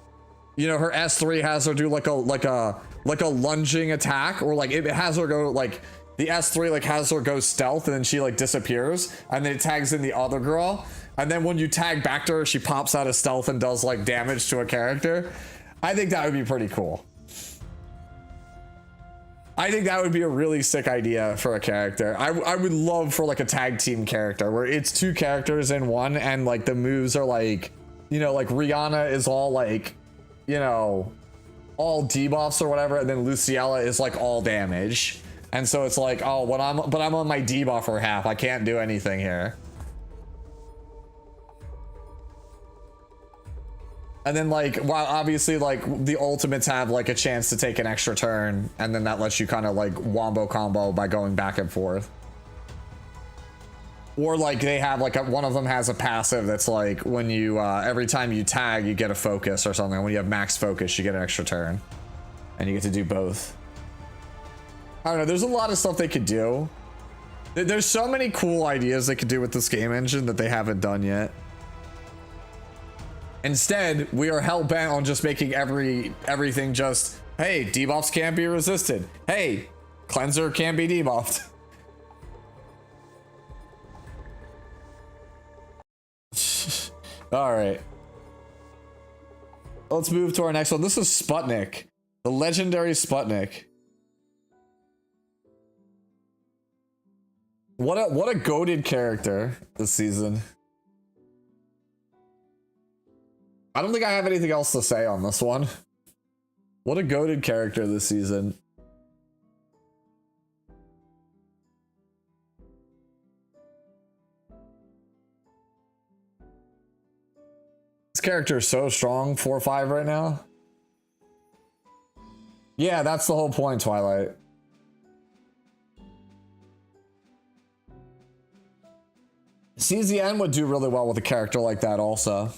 you know, her S3 has her do like a lunging attack, or like it has her go like the S3 like has her go stealth, and then she like disappears, and then it tags in the other girl. And then when you tag back to her, she pops out of stealth and does like damage to a character. I think that would be pretty cool. I think that would be a really sick idea for a character. I would love for like a tag team character where it's 2 characters in one, and like the moves are like, you know, like Rihanna is all like, you know, all debuffs or whatever, and then Luciella is like all damage. And so it's like, oh, but I'm on my debuffer half. I can't do anything here. And then like, well, obviously like the ultimates have like a chance to take an extra turn, and then that lets you kind of like wombo combo by going back and forth. Or like they have like one of them has a passive that's like when you every time you tag you get a focus or something. When you have max focus you get an extra turn, and you get to do both. I don't know, there's a lot of stuff they could do. There's so many cool ideas they could do with this game engine that they haven't done yet. Instead, we are hell-bent on just making everything just, hey, debuffs can't be resisted. Hey, cleanser can't be debuffed. All right. Let's move to our next one. This is Sputnik, the legendary Sputnik. What a goated character this season. I don't think I have anything else to say on this one. What a goated character this season. This character is so strong, 4-5 right now. Yeah, that's the whole point, Twilight. CZN would do really well with a character like that also.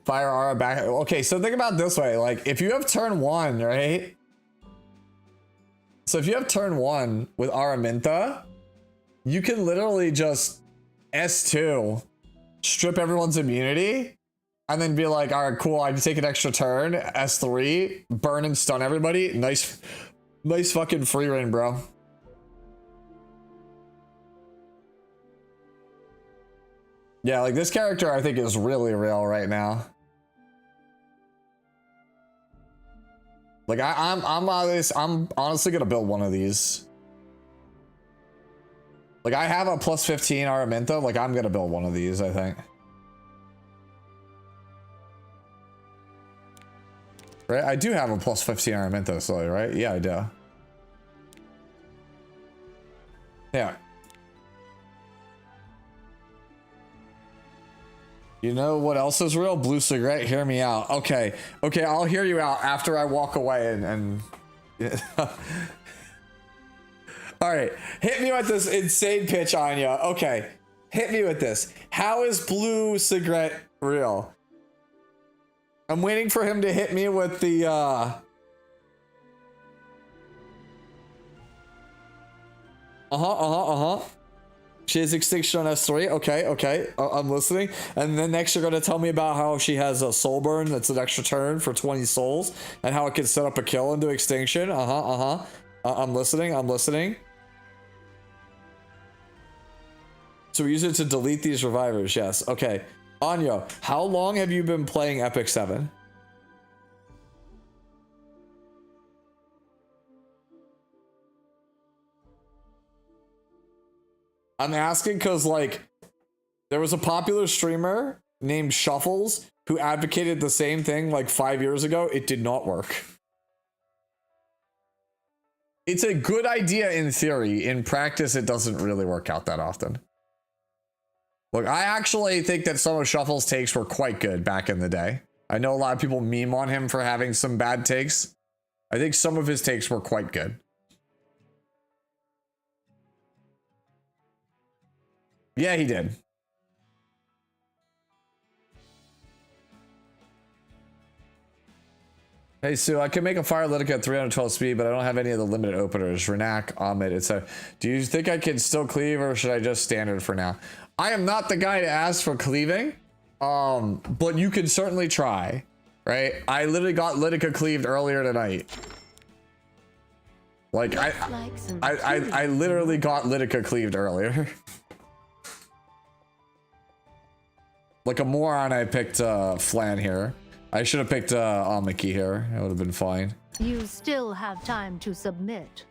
Fire aura back. Okay, so think about it this way. Like, if you have turn 1, right? So if you have turn 1 with Araminta, you can literally just S2, strip everyone's immunity, and then be like, all right, cool, I can take an extra turn, S3, burn and stun everybody. Nice fucking free reign, bro. Yeah, like this character I think is really real right now. Like I'm honestly gonna build one of these. Like I have a plus 15 Araminta, like I'm gonna build one of these, I think. Right? I do have a plus 15 Araminta, so right? Yeah, I do. Yeah. You know what else is real? Blue cigarette, hear me out. Okay, I'll hear you out after I walk away and all right, hit me with this insane pitch, Anya. Okay, hit me with this. How is blue cigarette real? I'm waiting for him to hit me with the She has extinction on S3. Okay. I'm listening. And then next you're going to tell me about how she has a soul burn that's an extra turn for 20 souls and how it can set up a kill into extinction. I'm listening. So we use it to delete these revivers. Yes. Okay. Anya, how long have you been playing Epic 7? I'm asking because, like, there was a popular streamer named Shuffles who advocated the same thing like 5 years ago. It did not work. It's a good idea in theory. In practice, it doesn't really work out that often. Look, I actually think that some of Shuffle's takes were quite good back in the day. I know a lot of people meme on him for having some bad takes. I think some of his takes were quite good. Yeah, he did. Hey, Sue, I can make a fire Litica at 312 speed, but I don't have any of the limited openers. Renak, Ahmed, etc. Do you think I can still cleave, or should I just standard for now? I am not the guy to ask for cleaving, but you can certainly try, right? I literally got Litica cleaved earlier tonight. Like, I literally got Litica cleaved earlier. Like a moron, I picked Flan here. I should have picked Amiki here. It would have been fine. You still have time to submit.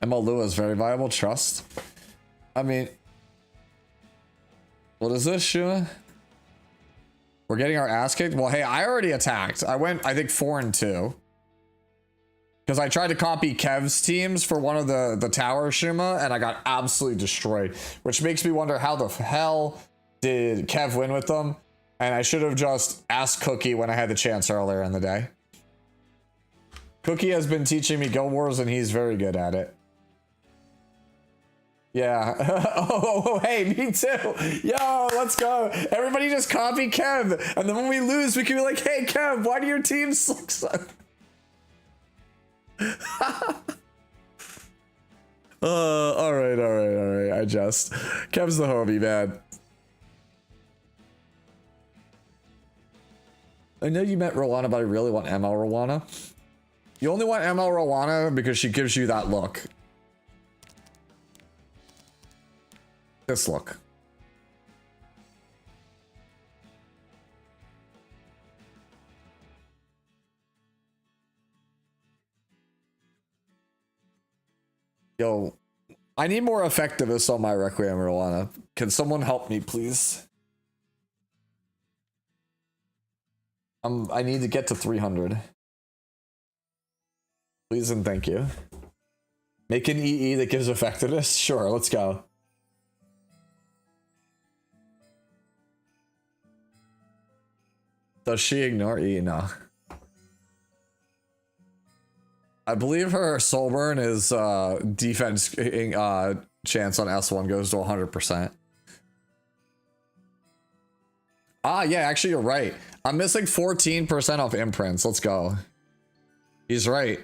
ML Lua is very viable. Trust. I mean, what is this, Shua? We're getting our ass kicked? Well, hey, I already attacked. I went, I think, 4-2. Because I tried to copy Kev's teams for one of the tower Shuma, and I got absolutely destroyed. Which makes me wonder how the hell did Kev win with them? And I should have just asked Cookie when I had the chance earlier in the day. Cookie has been teaching me Guild Wars, and he's very good at it. Yeah. oh, hey, me too. Yo, let's go. Everybody just copy Kev. And then when we lose, we can be like, hey, Kev, why do your teams look so... all right. I just... Kev's the homie, man. I know you met Rowana, but I really want ML Rowana. You only want ML Rowana because she gives you that look. This look. Yo, I need more effectiveness on my Requiem Rowana. Can someone help me, please? I need to get to 300. Please and thank you. Make an EE that gives effectiveness? Sure, let's go. Does she ignore E? No. I believe her soul burn is defense chance on S1 goes to 100%. Ah, yeah, actually you're right. I'm missing 14% off imprints. Let's go. He's right.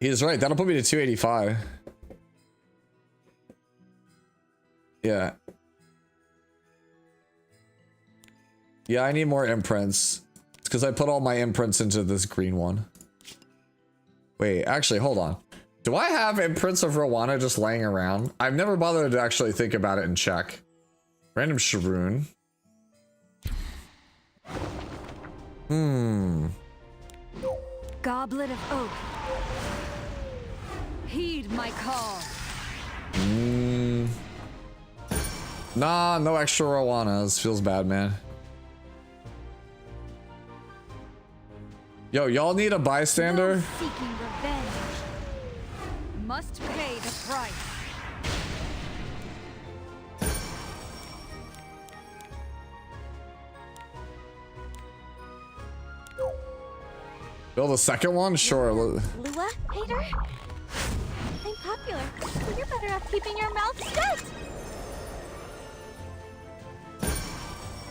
He's right. That'll put me to 285. Yeah. Yeah, I need more imprints. It's because I put all my imprints into this green one. Wait, actually, hold on. Do I have imprints of Rowana just laying around? I've never bothered to actually think about it and check. Random Sharoon. Goblet of Oak. Heed my call. Nah, no extra Rowanas. Feels bad, man. Yo, y'all need a bystander? Those seeking revenge must pay the price. Build a second one? Sure. Lua, hater? I'm popular, so you're better off keeping your mouth shut.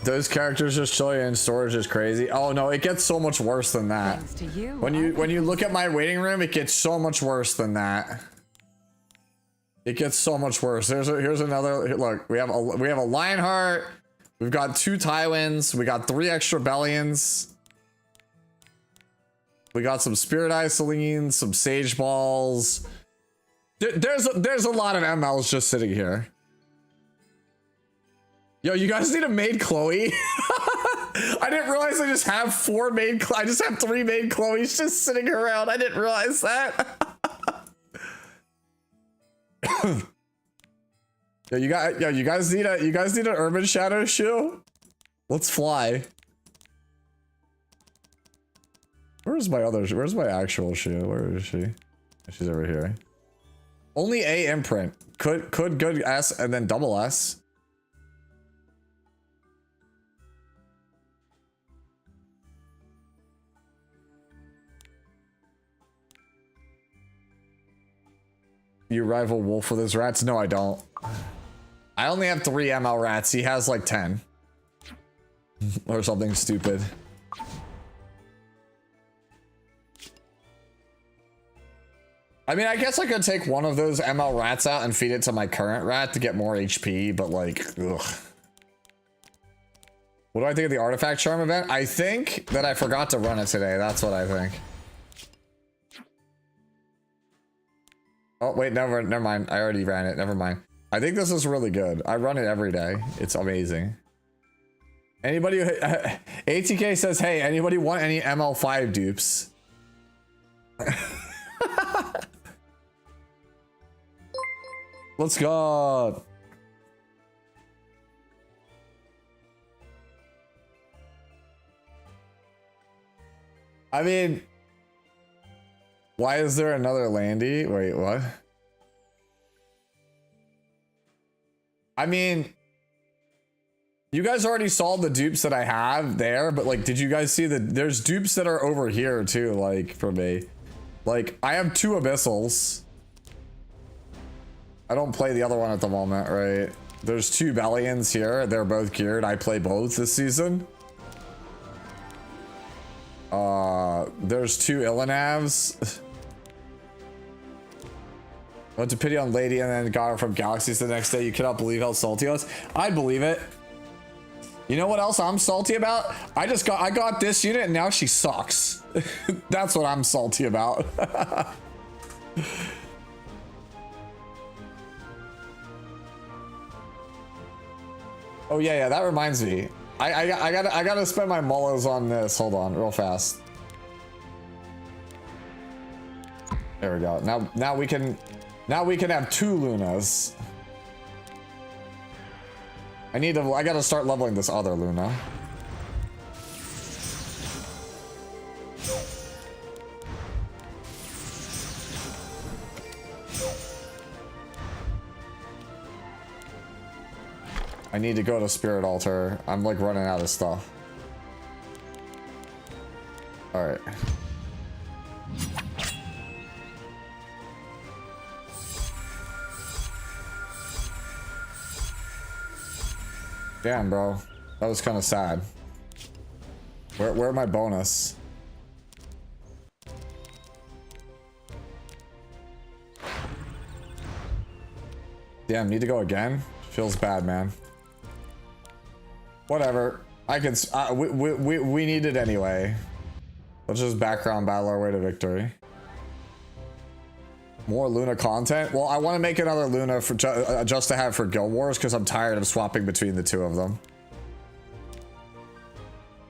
Those characters just show you in storage is crazy. Oh no, it gets so much worse than that. Thanks to you. When you look at my waiting room, it gets so much worse than that. It gets so much worse. Here's another look. We have a Lionheart. We've got 2 Tywins. We got 3 extra Bellions. We got some Spirit Isolines, some Sage Balls. There's a lot of MLs just sitting here. Yo, you guys need a Maid Chloe? I didn't realize I just have 4 Maid. I just have 3 Maid Chloes just sitting around. I didn't realize that. You guys need an Urban Shadow shoe? Let's fly. Where's my actual shoe? Where is she? She's over here. Only A imprint. Could good S and then double S. You rival Wolf with his rats? No, I don't. I only have 3 ML rats. He has like 10. Or something stupid. I mean, I guess I could take one of those ML rats out and feed it to my current rat to get more HP, but like, ugh. What do I think of the artifact charm event? I think that I forgot to run it today. That's what I think. Oh, wait, never mind. I already ran it. Never mind. I think this is really good. I run it every day. It's amazing. Anybody, ATK says, hey, anybody want any ML5 dupes? Let's go. I mean, why is there another Landy? Wait, what? I mean, you guys already saw the dupes that I have there, but like, did you guys see there's dupes that are over here too, like for me. Like, I have 2 Abyssals. I don't play the other one at the moment, right? There's 2 Bellions here. They're both geared. I play both this season. There's 2 Illinavs. Went to pity on Lady and then got her from Galaxies the next day. You cannot believe how salty I was. I'd believe it. You know what else I'm salty about? I got this unit and now she sucks. That's what I'm salty about. Oh yeah, that reminds me. I gotta spend my mullas on this. Hold on, real fast. There we go. Now we can have 2 Lunas. I gotta start leveling this other Luna. I need to go to Spirit Altar. I'm like running out of stuff. All right. Damn, bro. That was kind of sad. Where my bonus? Damn, need to go again? Feels bad, man. Whatever. I can. We need it anyway. Let's just background battle our way to victory. More Luna content? Well, I want to make another Luna for just to have for Guild Wars because I'm tired of swapping between the two of them.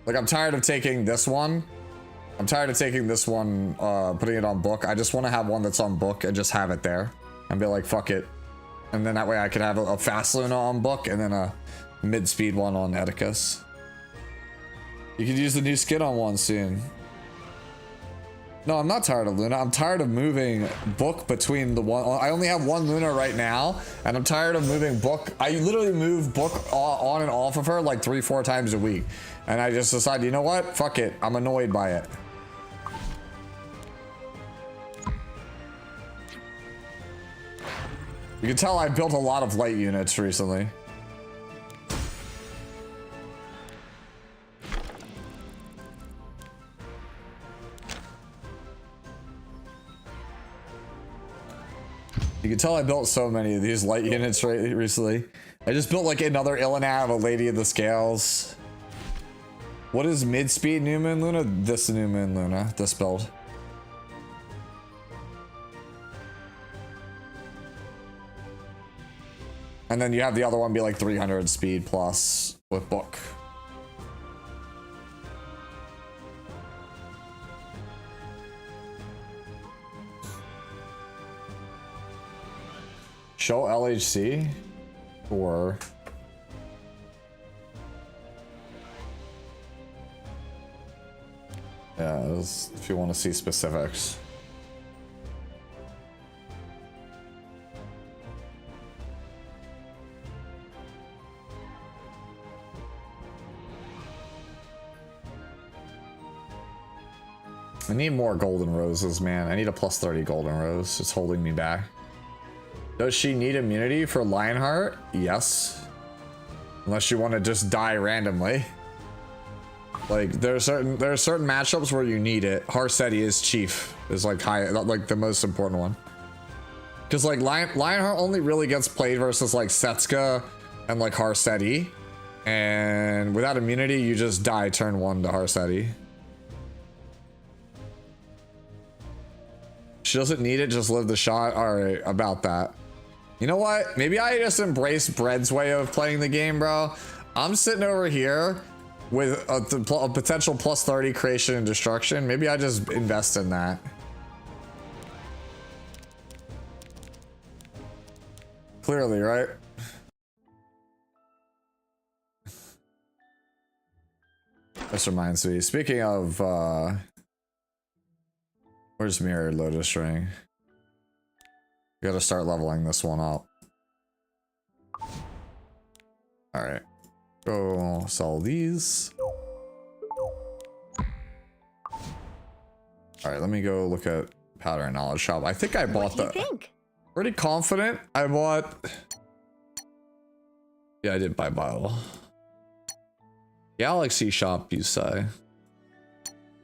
Like, I'm tired of taking this one. I'm tired of taking this one, putting it on book. I just want to have one that's on book and just have it there. And be like, fuck it. And then that way I could have a fast Luna on book and then a mid-speed one on Edicus. You could use the new skin on one soon. No, I'm not tired of Luna. I'm tired of moving book between the one. I only have one Luna right now, and I'm tired of moving book. I literally move book on and off of her like 3-4 times a week. And I just decided, you know what? Fuck it. I'm annoyed by it. You can tell I built a lot of light units recently. You can tell I built so many of these light units recently. I just built like another Illianav, a Lady of the Scales. What is mid-speed New Moon Luna? This New Moon Luna, this build. And then you have the other one be like 300 speed plus with book. Show LHC or yeah, if you want to see specifics. I need more golden roses, man. I need a plus 30 golden rose. It's holding me back. Does she need immunity for Lionheart? Yes. Unless you want to just die randomly. Like there are certain matchups where you need it. Harsetti is chief. Is like the most important one. Because like Lionheart only really gets played versus like Setsuka and like Harsetti. And without immunity, you just die turn 1 to Harsetti. She doesn't need it, just live the shot. Alright, about that. You know what? Maybe I just embrace Bread's way of playing the game, bro. I'm sitting over here with a potential plus 30 creation and destruction. Maybe I just invest in that. Clearly, right? This reminds me. Speaking of, where's Mirrored Lotus Ring? We gotta start leveling this one up. Alright. Go sell these. Alright, let me go look at Powder and Knowledge Shop. I think I bought the... Pretty confident I bought... Yeah, I did buy Bile. Galaxy Shop, you say?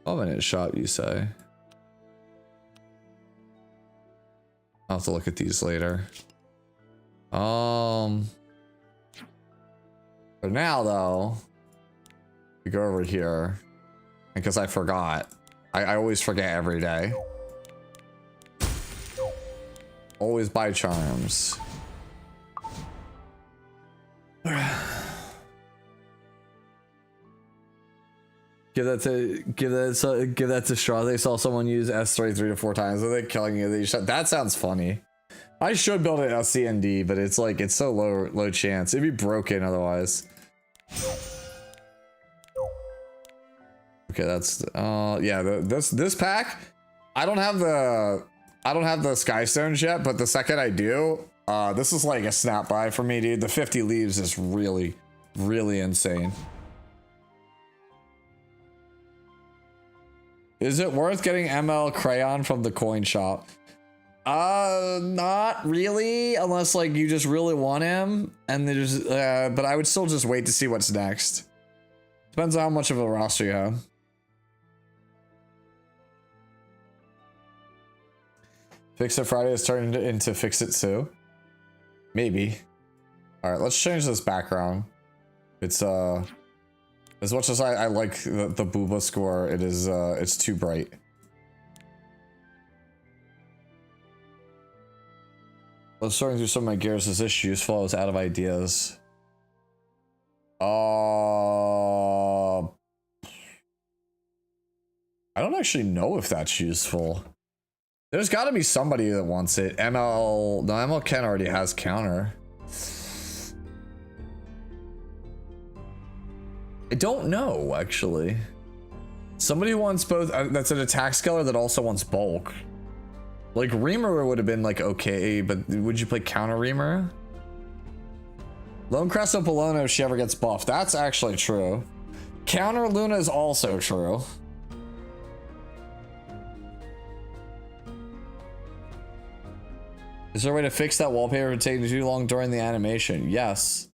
Covenant Shop, you say? I'll have to look at these later. For now though, we go over here because I forgot. I always forget every day. Always buy charms. Give that to Straw. They saw someone use S3 3 to 4 times. Are they killing you? That sounds funny. I should build it as CND, but it's like it's so low chance. It'd be broken otherwise. Okay, that's yeah. This pack, I don't have the Skystones yet, but the second I do, this is like a snap buy for me, dude. The 50 leaves is really insane. Is it worth getting ML Crayon from the coin shop? Not really, unless like you just really want him, and there's but I would still just wait to see what's next. Depends on how much of a roster you have. Fix It Friday is turning into Fix It Sue. Maybe. All right, let's change this background. It's as much as I like the booba score, it is it's too bright. I was sorting through some of my gears. Is this useful? I was out of ideas. I don't actually know if that's useful. There's got to be somebody that wants it. ML Ken already has counter. I don't know, actually. Somebody wants both. That's an attack scaler that also wants bulk. Like, Reamer would have been, like, okay, but would you play counter Reamer? Lone Crest Polona if she ever gets buffed. That's actually true. Counter Luna is also true. Is there a way to fix that wallpaper for taking too long during the animation? Yes.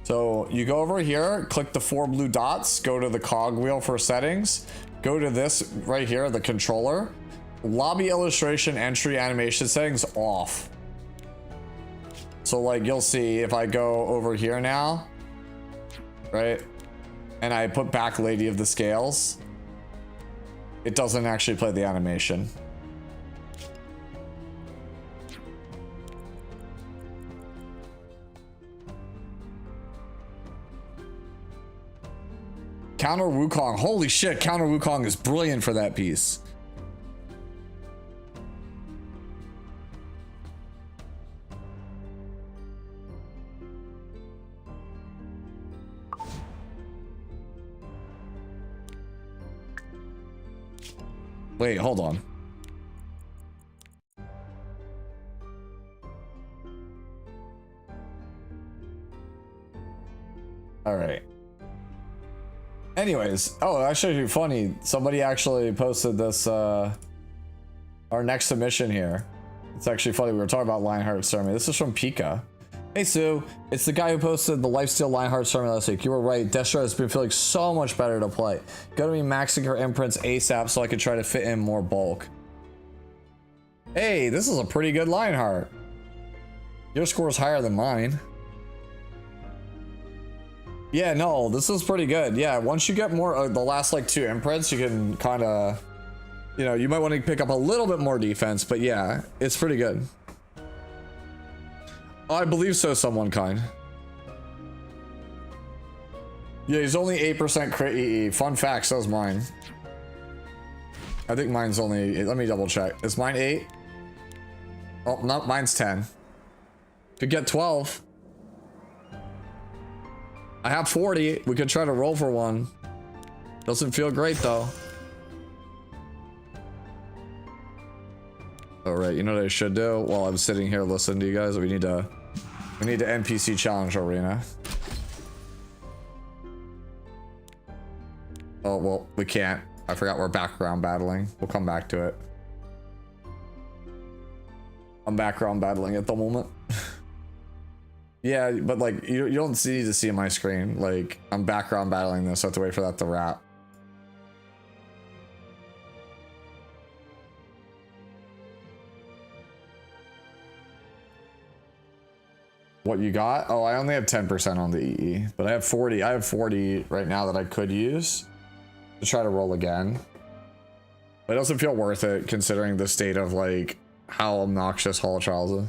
So you go over here, click the 4 blue dots, go to the cog wheel for settings, go to this right here, the controller, lobby illustration entry animation settings off. So like you'll see if I go over here now, right? And I put back Lady of the Scales, it doesn't actually play the animation. Counter Wukong. Holy shit, Counter Wukong is brilliant for that piece. Wait, hold on. All right. Anyways, oh, actually funny. Somebody actually posted this, our next submission here. It's actually funny. We were talking about Lionheart Ceremony. This is from Pika. Hey, Sue. It's the guy who posted the Lifesteal Lionheart Ceremony last week. You were right. Destro has been feeling so much better to play. Go to me maxing her imprints ASAP so I can try to fit in more bulk. Hey, this is a pretty good Lionheart. Your score is higher than mine. Yeah, no, this is pretty good. Yeah, once you get more, the last like 2 imprints, you can kind of, you know, you might want to pick up a little bit more defense, but yeah, it's pretty good. I believe so, someone kind. Yeah, he's only 8% crit EE. Fun fact, so's mine. I think mine's only, let me double check. Is mine 8? Oh, no, mine's 10. Could get 12. I have 40. We could try to roll for one. Doesn't feel great though. All right, you know what I should do while I'm sitting here listening to you guys? We need to NPC challenge arena. Oh, well, we can't. I forgot we're background battling. We'll come back to it. I'm background battling at the moment. Yeah, but like you don't need to see my screen. Like I'm background battling this, so I have to wait for that to wrap. What you got? Oh, I only have 10% on the EE, but I have 40. I have 40 right now that I could use to try to roll again. But it doesn't feel worth it considering the state of like how obnoxious Hall of Trials is.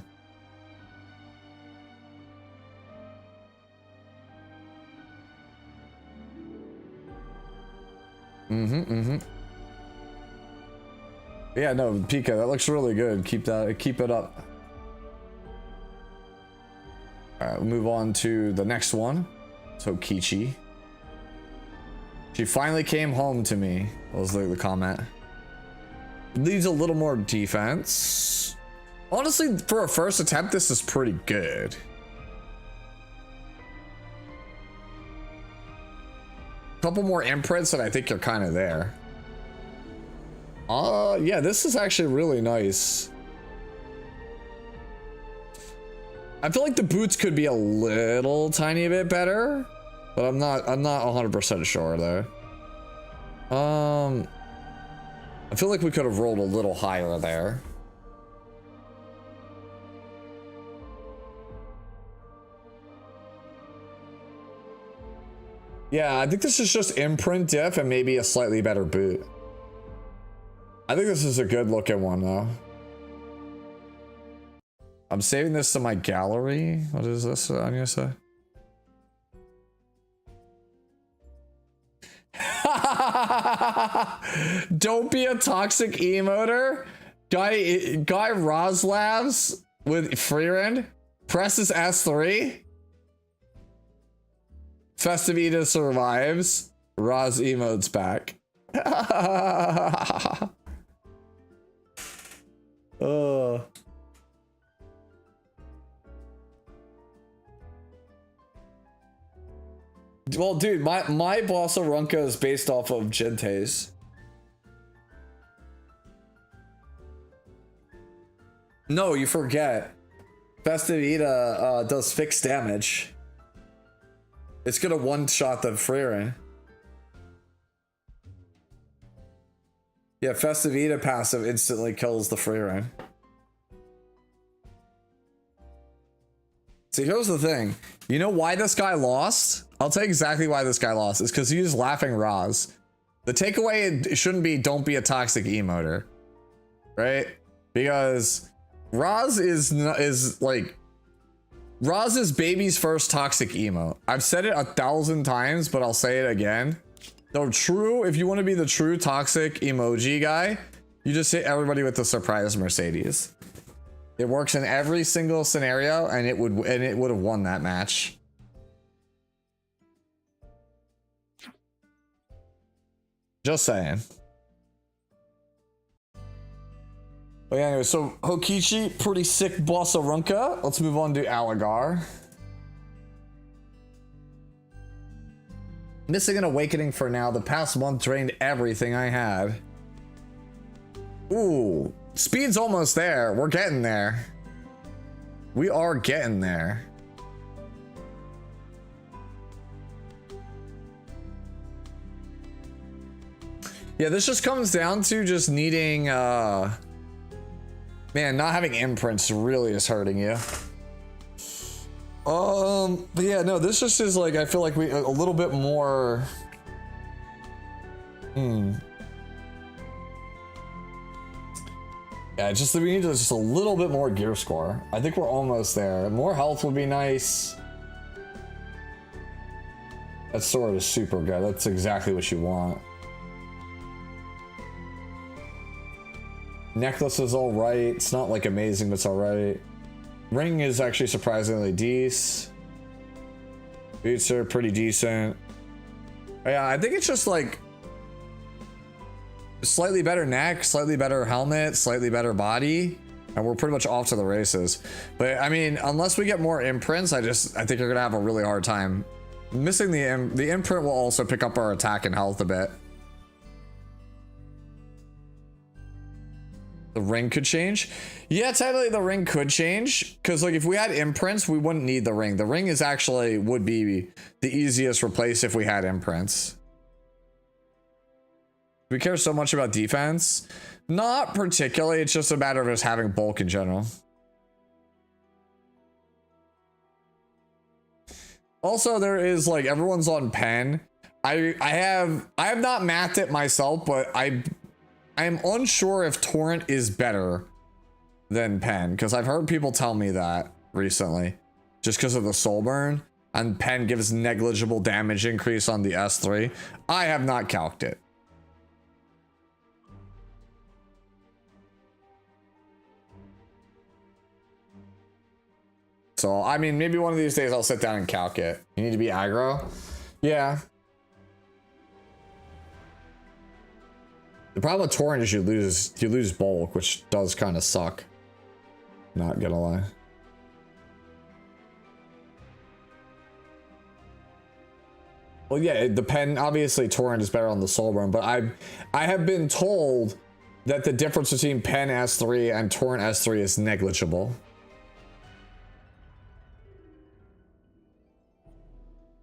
Yeah, no, Pika, that looks really good. Keep it up. All right, we'll move on to the next one. So Kichi. She finally came home to me. That was the comment. Needs a little more defense. Honestly, for a first attempt, this is pretty good. Couple more imprints and I think you're kind of there. Yeah, this is actually really nice. I feel like the boots could be a little tiny bit better, but I'm not 100% sure there. I feel like we could have rolled a little higher there. Yeah, I think this is just imprint diff and maybe a slightly better boot. I think this is a good looking one though. I'm saving this to my gallery. What is this I'm gonna say? Don't be a toxic emoter. Guy Roslabs with Freerend presses S3. Festivita survives. Roz emotes back. Oh. Well, dude, my Bossa Runka is based off of Gente's. No, you forget. Festivita does fixed damage. It's gonna one-shot the Freerin. Yeah, Festivita passive instantly kills the Freerin. See, here's the thing. You know why this guy lost? I'll tell you exactly why this guy lost. It's because he was laughing Roz. The takeaway shouldn't be don't be a toxic emoter. Right? Because Roz is baby's first toxic emote. I've said it 1,000 times, but I'll say it again. If you want to be the true toxic emoji guy, you just hit everybody with the surprise Mercedes. It works in every single scenario, and it would have won that match. Just saying. But yeah, anyway, so Hokichi, pretty sick Bossa Runka. Let's move on to Aligar. Missing an awakening for now. The past month drained everything I had. Ooh. Speed's almost there. We're getting there. We are getting there. Yeah, this just comes down to just needing, man, not having imprints really is hurting you. But yeah, no, this just is like, I feel like we, a little bit more, yeah, just we need just a little bit more gear score. I think we're almost there. More health would be nice. That sword is super good. That's exactly what you want. Necklace is all right. It's not like amazing, but it's all right. Ring is actually surprisingly decent. Boots are pretty decent. Yeah, I think it's just like slightly better neck, slightly better helmet, slightly better body, and we're pretty much off to the races. But I mean, unless we get more imprints, I think you're gonna have a really hard time. Missing the imprint will also pick up our attack and health a bit. The ring could change. Yeah, technically the ring could change, because like if we had imprints, we wouldn't need the ring. The ring is actually would be the easiest replace if we had imprints. We care so much about defense? Not particularly. It's just a matter of just having bulk in general. Also, there is like everyone's on pen. I have not mapped it myself, but I am unsure if torrent is better than pen, because I've heard people tell me that recently, just because of the soul burn, and pen gives negligible damage increase on the S3. I have not calced it. So, I mean, maybe one of these days I'll sit down and calc it. You need to be aggro? Yeah. The problem with torrent is you lose bulk, which does kind of suck. Not gonna lie. Well, yeah, the pen, obviously torrent is better on the soul burn, but I have been told that the difference between pen S3 and torrent S3 is negligible.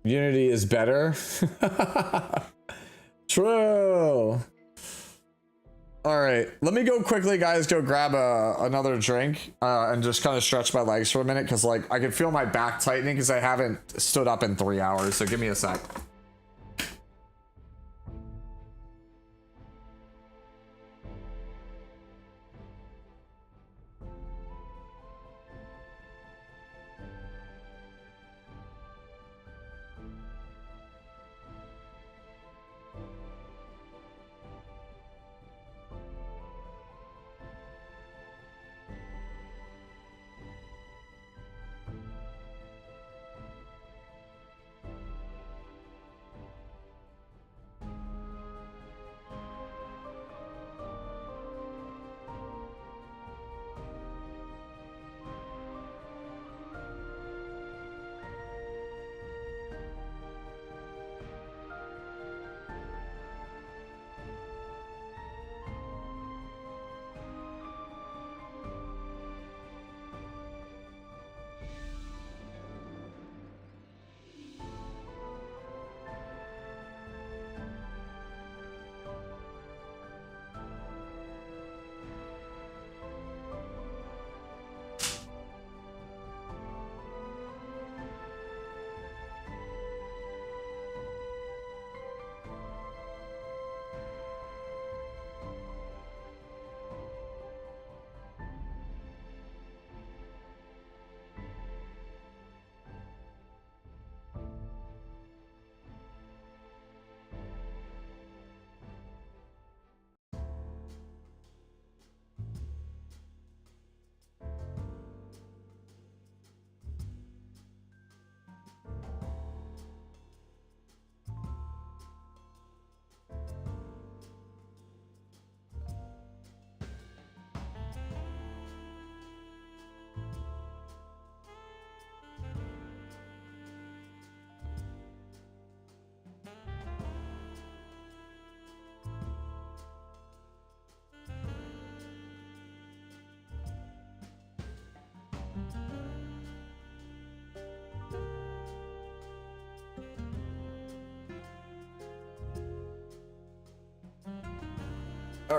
Unity is better. True. All right, let me go quickly, guys. Go grab another drink and just kind of stretch my legs for a minute, because like I can feel my back tightening because I haven't stood up in 3 hours. So give me a sec.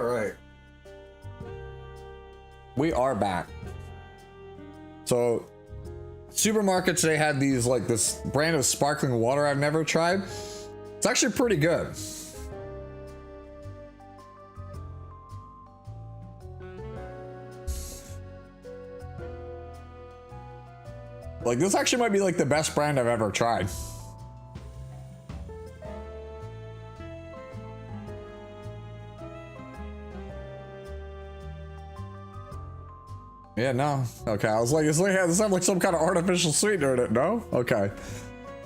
All right. We are back. So, supermarket today had these, like, this brand of sparkling water I've never tried. It's actually pretty good. Like, this actually might be, like, the best brand I've ever tried. Yeah, no. Okay, I was like, does this have like some kind of artificial sweetener in it? No? Okay.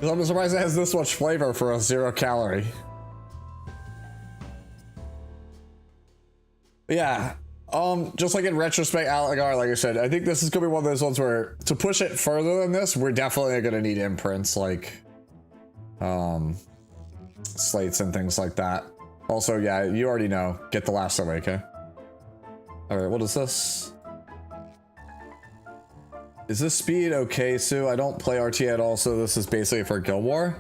I'm surprised it has this much flavor for a 0 calorie. But yeah. Just like in retrospect, Algar, like I said, I think this is gonna be one of those ones where to push it further than this, we're definitely gonna need imprints like slates and things like that. Also, yeah, you already know. Get the last away, okay? Alright, what is this? Is this speed okay, Sue? I don't play RT at all, so this is basically for Guild War.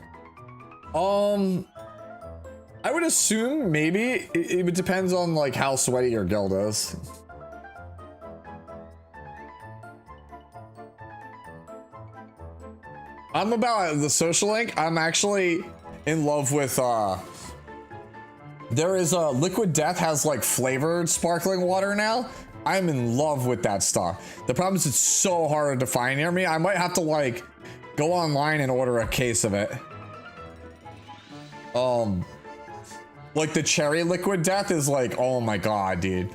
I would assume maybe it depends on like how sweaty your guild is. I'm about the social link. I'm actually in love with there is a Liquid Death has like flavored sparkling water now. I'm in love with that stuff. The problem is it's so hard to find near me. I might have to like go online and order a case of it. Like the cherry Liquid Death is like, oh my god, dude.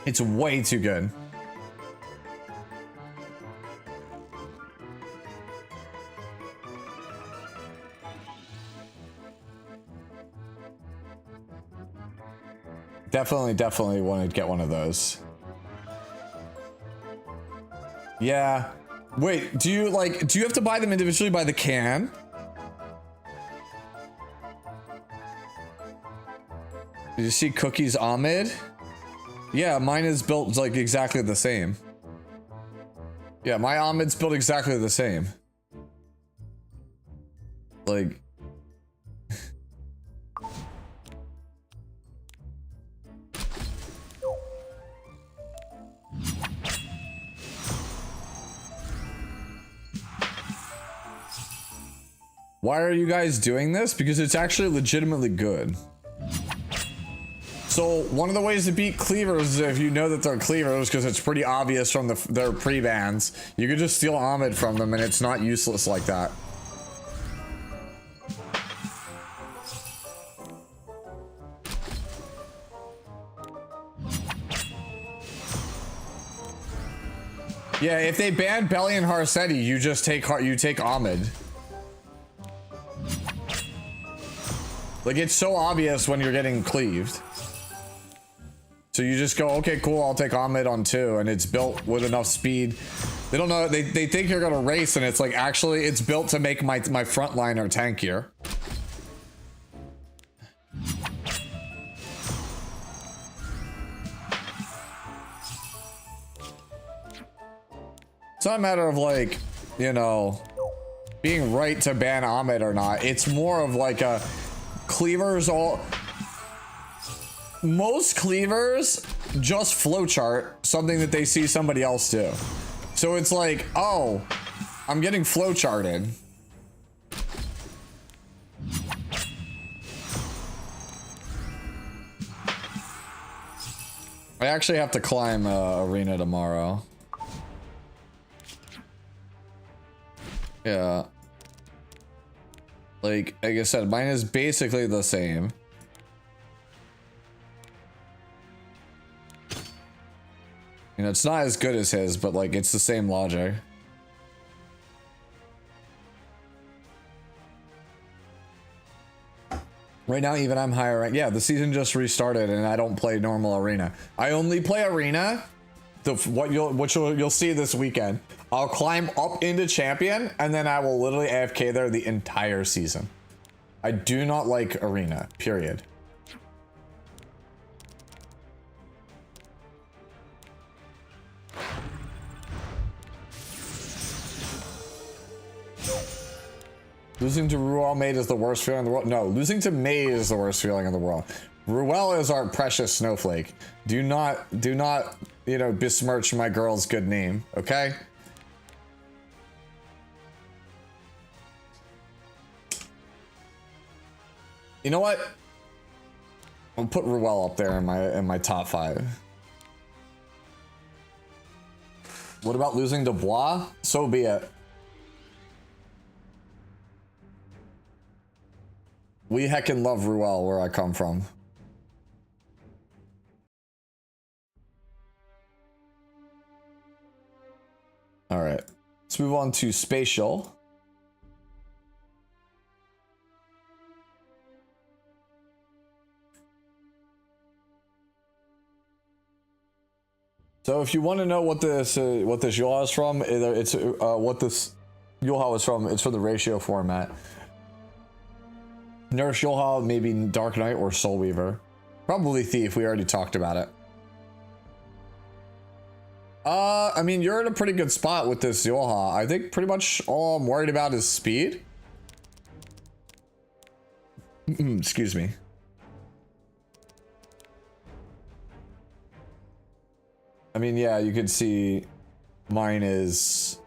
It's way too good. Definitely want to get one of those. Yeah. Wait, do you have to buy them individually by the can? Did you see Cookie's Ahmed? Yeah, mine is built like exactly the same. Yeah, my Ahmed's built exactly the same. Like... Why are you guys doing this? Because it's actually legitimately good. So one of the ways to beat cleavers is if you know that they're cleavers, because it's pretty obvious from their pre-bans. You can just steal Ahmed from them and it's not useless like that. Yeah, if they ban Belly and Harsetti, you just take Ahmed. Like, it's so obvious when you're getting cleaved. So you just go, okay, cool, I'll take Ahmed on 2, and it's built with enough speed. They don't know, they think you're gonna race, and it's like, actually, it's built to make my frontliner tankier. It's not a matter of like, you know, being right to ban Ahmed or not. It's more of like a cleavers all... Most cleavers just flowchart something that they see somebody else do. So it's like, oh, I'm getting flowcharted. I actually have to climb arena tomorrow. Yeah. Like I said, mine is basically the same. You know, it's not as good as his, but like it's the same logic. Right now, even I'm higher rank. Yeah, the season just restarted, and I don't play normal arena. I only play arena. What you'll see this weekend. I'll climb up into champion, and then I will literally AFK there the entire season. I do not like arena. Period. Losing to Rual Maid is the worst feeling in the world. No, losing to Maid is the worst feeling in the world. Ruel is our precious snowflake. Do not, you know, besmirch my girl's good name, okay? You know what? I'll put Ruel up there in my top 5. What about losing Dubois? So be it. We heckin' love Ruel where I come from. All right, let's move on to spatial. So if you want to know what this Yulha is from, it's what this Yulha is from. It's for the ratio format. Nurse Yulha, maybe Dark Knight or Soul Weaver. Probably Thief. We already talked about it. I mean, you're in a pretty good spot with this Yulha. I think pretty much all I'm worried about is speed. Excuse me. I mean, yeah, you can see mine is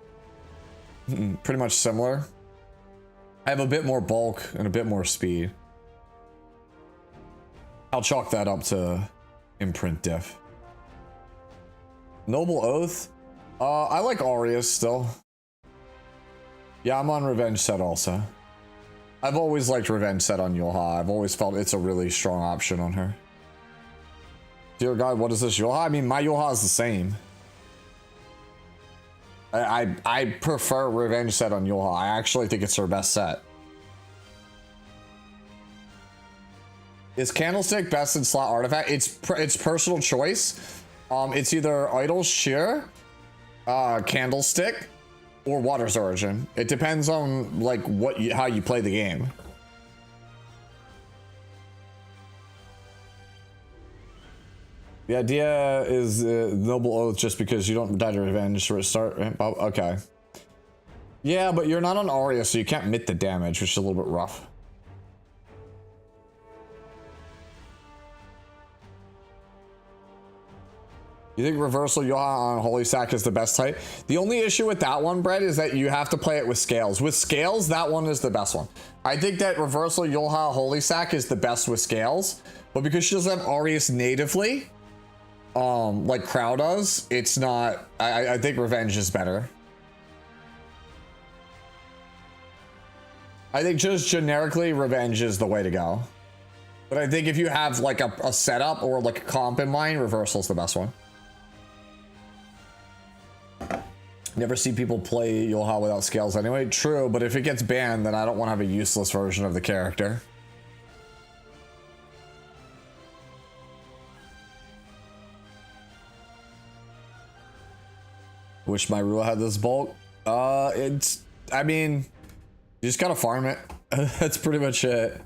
pretty much similar. I have a bit more bulk and a bit more speed. I'll chalk that up to imprint diff. Noble Oath. I like Aureus still. Yeah, I'm on Revenge Set also. I've always liked Revenge Set on Yulha. I've always felt it's a really strong option on her. Dear God, what is this Yulha? I mean, my Yulha is the same. I prefer Revenge Set on Yulha. I actually think it's her best set. Is Candlestick best in slot artifact? It's personal choice. It's either Idol's Shear, Candlestick, or Water's Origin. It depends on like how you play the game. The idea is Noble Oath just because you don't die to Revenge restart. Okay. Yeah, but you're not on Aria, so you can't mit the damage, which is a little bit rough. You think Reversal Yulha on Holy Sack is the best type? The only issue with that one, Brett, is that you have to play it with Scales. With Scales, that one is the best one. I think that Reversal Yulha Holy Sack is the best with Scales, but because she doesn't have Aureus natively, like Crow does, it's not. I think Revenge is better. I think just generically, Revenge is the way to go. But I think if you have like a setup or like a comp in mind, Reversal's the best one. Never see people play Yulha without Scales anyway. True, but if it gets banned, then I don't want to have a useless version of the character. Wish my Rua had this bulk. I mean, you just gotta farm it. That's pretty much it.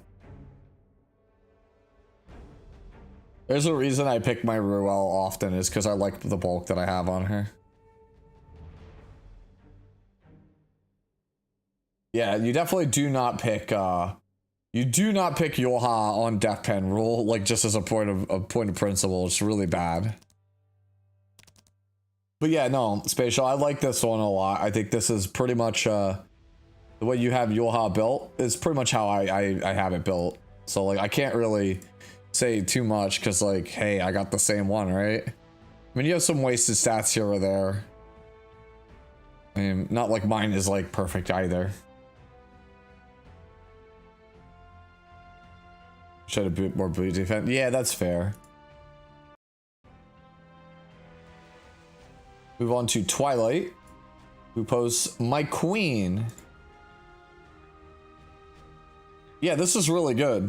There's a reason I pick my Ruel often is because I like the bulk that I have on her. Yeah, you definitely do not pick Yulha on Death Pen rule, like just as a point of principle. It's really bad. But yeah, no, Spatial, I like this one a lot. I think this is pretty much the way you have Yulha built is pretty much how I have it built. So like I can't really say too much because like, hey, I got the same one, right? I mean, you have some wasted stats here or there. I mean, not like mine is like perfect either. Should a bit more blue defense. Yeah, that's fair. Move on to Twilight, who posts my queen. Yeah, this is really good.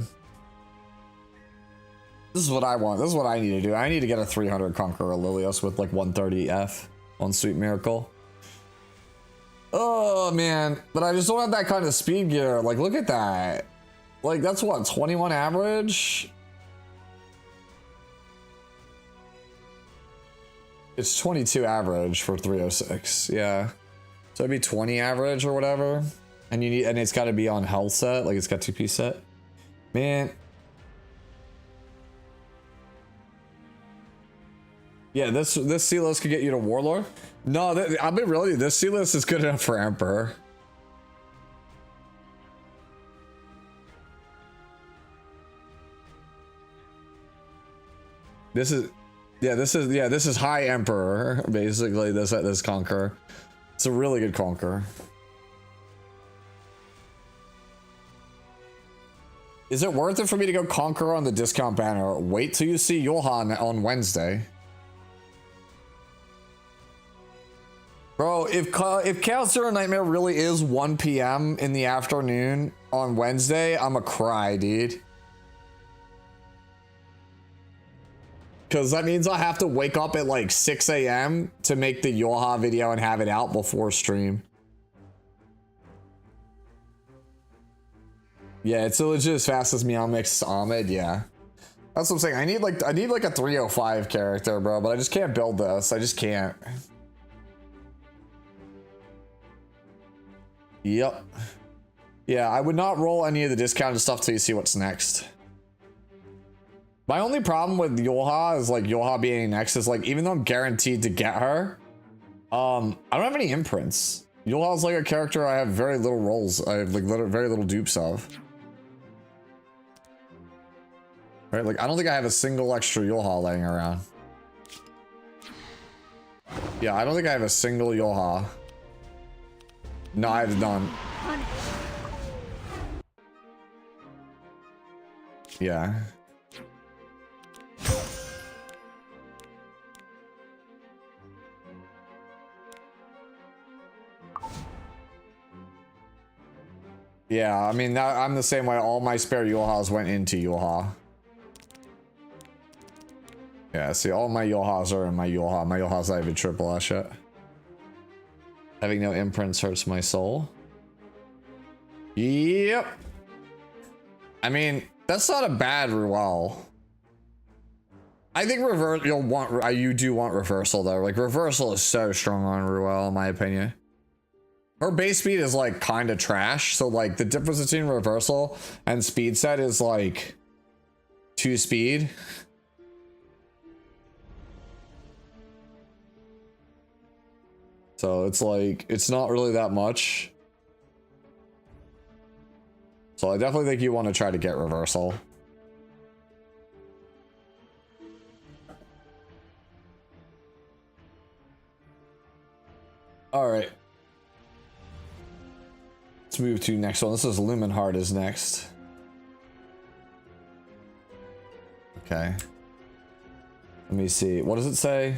This is what I want. This is what I need to do. I need to get a 300 Conqueror Lilios with like 130 F on Sweet Miracle. Oh man, but I just don't have that kind of speed gear. Like, look at that. Like, that's what, 21 average? It's 22 average for 306, yeah. So it'd be 20 average or whatever. And you need, and it's gotta be on health set, like it's got 2-piece set. Man. Yeah, this C list could get you to Warlord. No, I mean really, this C list is good enough for Emperor. This is high Emperor basically. This Conqueror. It's a really good Conqueror. Is it worth it for me to go Conqueror on the discount banner? Wait till you see Johan on Wednesday. Bro, if Chaos Zero Nightmare really is 1 p.m. in the afternoon on Wednesday, I'ma cry, dude. Because that means I have to wake up at like 6 a.m. to make the Yoha video and have it out before stream. Yeah, it's legit as fast as Meowmix Ahmed, yeah. That's what I'm saying. I need like a 305 character, bro, but I just can't build this. I just can't. Yep. Yeah, I would not roll any of the discounted stuff till you see what's next. My only problem with Yoha is like Yoha being next is like, even though I'm guaranteed to get her, I don't have any imprints. Yoha's like a character I have very little rolls. I have like very little dupes of. Right, like I don't think I have a single extra Yoha laying around. Yeah, I don't think I have a single Yoha. No, I have none. Yeah. Yeah, I mean, I'm the same way. All my spare Yohas went into Yoha. Yeah, see, all my Yohas are in my Yoha. My Yoha's not even triple S yet. Having no imprints hurts my soul. Yep. I mean, that's not a bad Ruel. I think you do want reversal though. Like reversal is so strong on Ruel in my opinion. Her base speed is like kind of trash. So like the difference between reversal and speed set is like 2 speed. So it's like, it's not really that much. So I definitely think you want to try to get reversal. All right. Let's move to next one. This is Lumen Heart is next. Okay. Let me see. What does it say?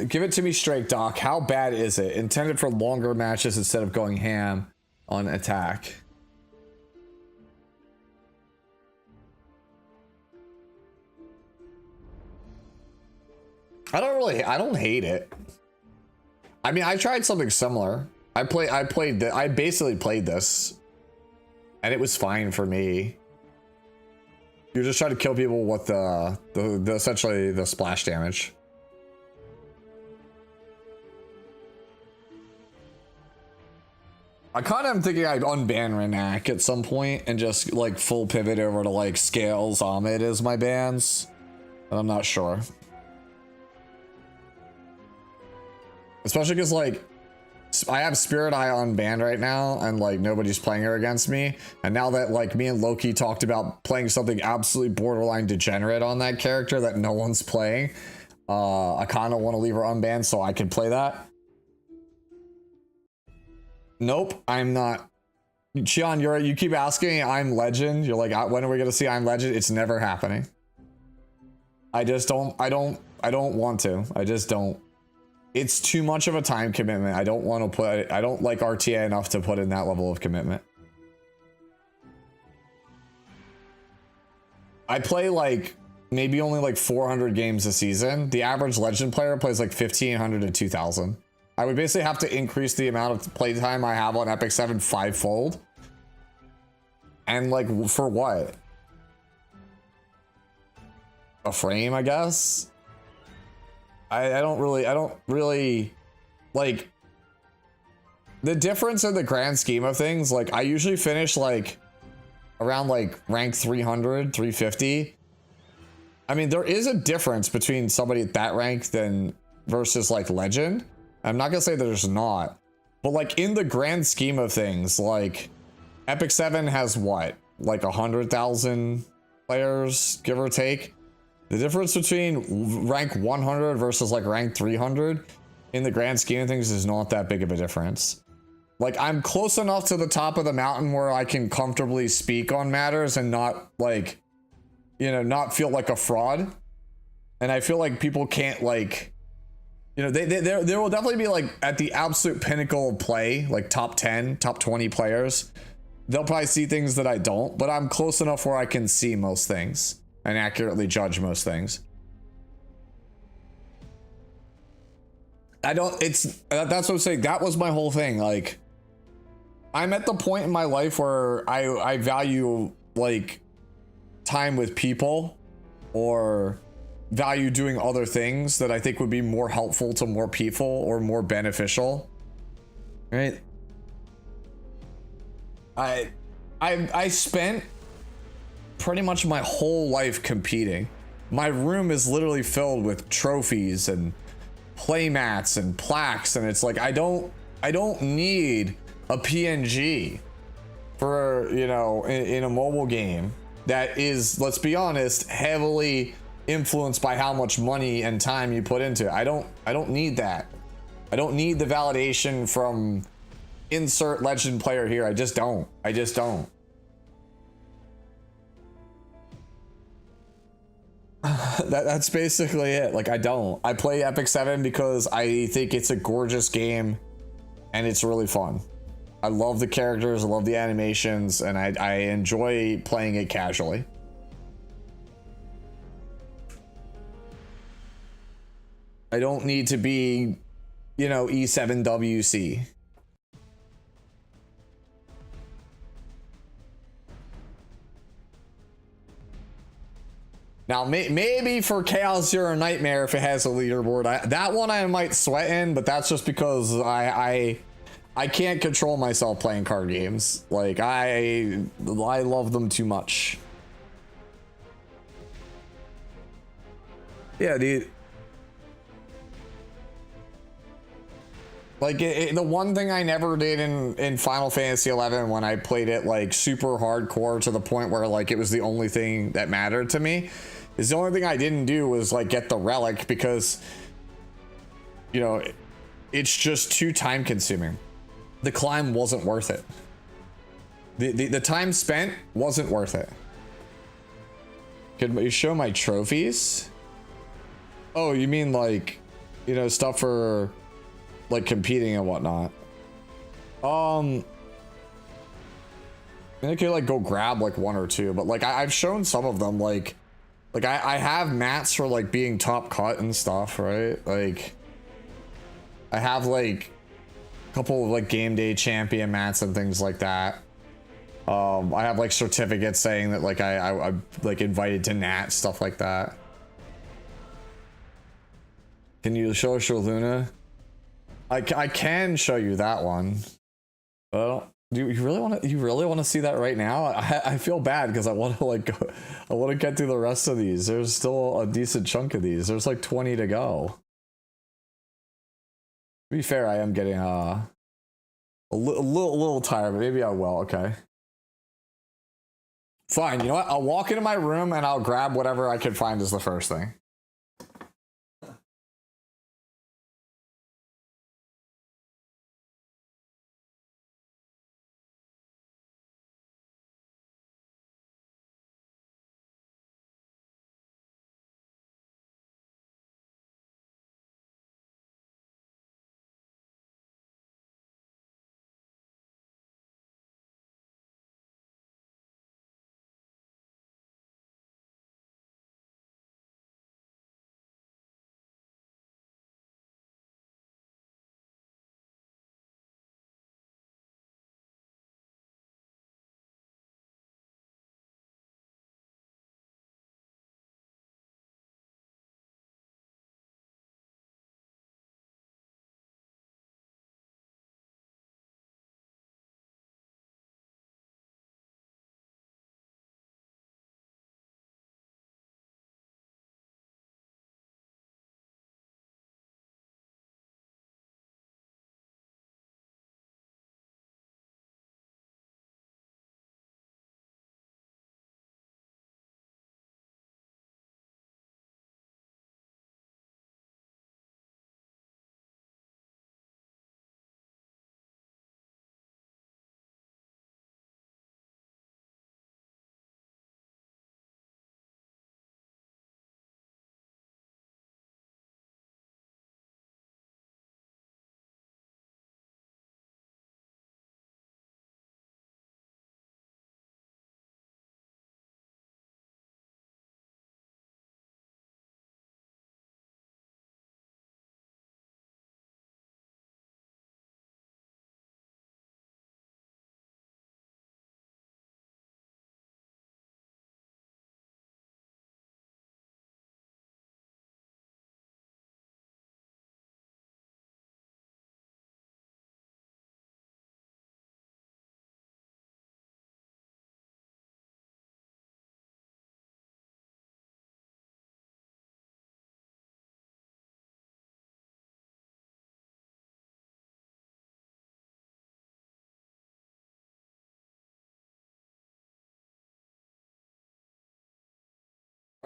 Give it to me straight, Doc. How bad is it? Intended for longer matches instead of going ham on attack. I don't hate it. I mean, I tried something similar. I basically played this and it was fine for me. You're just trying to kill people with the essentially the splash damage. I kind of am thinking I'd unban Renak at some point and just like full pivot over to like Scales Ahmed as my bans. But I'm not sure. Especially because like I have Spirit Eye unbanned right now and like nobody's playing her against me. And now that like me and Loki talked about playing something absolutely borderline degenerate on that character that no one's playing, I kind of want to leave her unbanned so I can play that. Nope, I'm not. Chion, you keep asking me I'm Legend. You're like, when are we gonna see I'm Legend? It's never happening. I don't want to. I just don't. It's too much of a time commitment. I don't like RTA enough to put in that level of commitment. I play like maybe only like 400 games a season. The average Legend player plays like 1,500 to 2,000. I would basically have to increase the amount of playtime I have on Epic 7 5-fold. And like, for what? A frame, I guess? I don't really like the difference in the grand scheme of things. Like I usually finish like around like rank 300, 350. I mean, there is a difference between somebody at that rank than versus like legend. I'm not gonna say there's not, but like in the grand scheme of things, like Epic 7 has what, like 100,000 players, give or take. The difference between rank 100 versus like rank 300 in the grand scheme of things is not that big of a difference. Like, I'm close enough to the top of the mountain where I can comfortably speak on matters and not like, you know, not feel like a fraud. And I feel like people can't like, you know, there will definitely be like at the absolute pinnacle of play, like top 10, top 20 players. They'll probably see things that I don't, but I'm close enough where I can see most things and accurately judge most things. That's what I'm saying. That was my whole thing. Like, I'm at the point in my life where I value like time with people or value doing other things that I think would be more helpful to more people or more beneficial. Right? I spent pretty much my whole life competing. My room is literally filled with trophies and play mats and plaques, and it's like I don't need a PNG for, you know, in a mobile game that is, let's be honest, heavily influenced by how much money and time you put into it. I don't need that. I don't need the validation from insert legend player here. I just don't. That's basically it. Like, I play Epic 7 because I think it's a gorgeous game and it's really fun. I love the characters, I love the animations, and I enjoy playing it casually. I don't need to be, you know, E7WC. Now, maybe for Chaos Zero Nightmare, if it has a leaderboard, that one I might sweat in, but that's just because I can't control myself playing card games. Like, I love them too much. Yeah, dude. Like, the one thing I never did in Final Fantasy 11 when I played it like super hardcore to the point where like it was the only thing that mattered to me, is the only thing I didn't do was like get the relic because, you know, it's just too time consuming. The climb wasn't worth it. The time spent wasn't worth it. Could you show my trophies? Oh, you mean like, you know, stuff for like competing and whatnot. I could like go grab like one or two, but like I've shown some of them. Like I have mats for like being top cut and stuff, right? Like I have like a couple of like game day champion mats and things like that. I have like certificates saying that like I'm like invited to Nat, stuff like that. Can you show Luna? I can show you that one. Well, do you really want to see that right now? I feel bad because I want to like go, I want to get through the rest of these. There's still a decent chunk of these. There's like 20 to go. To be fair, I am getting a little tired, but maybe I will. Okay. Fine. You know what? I'll walk into my room and I'll grab whatever I can find as the first thing.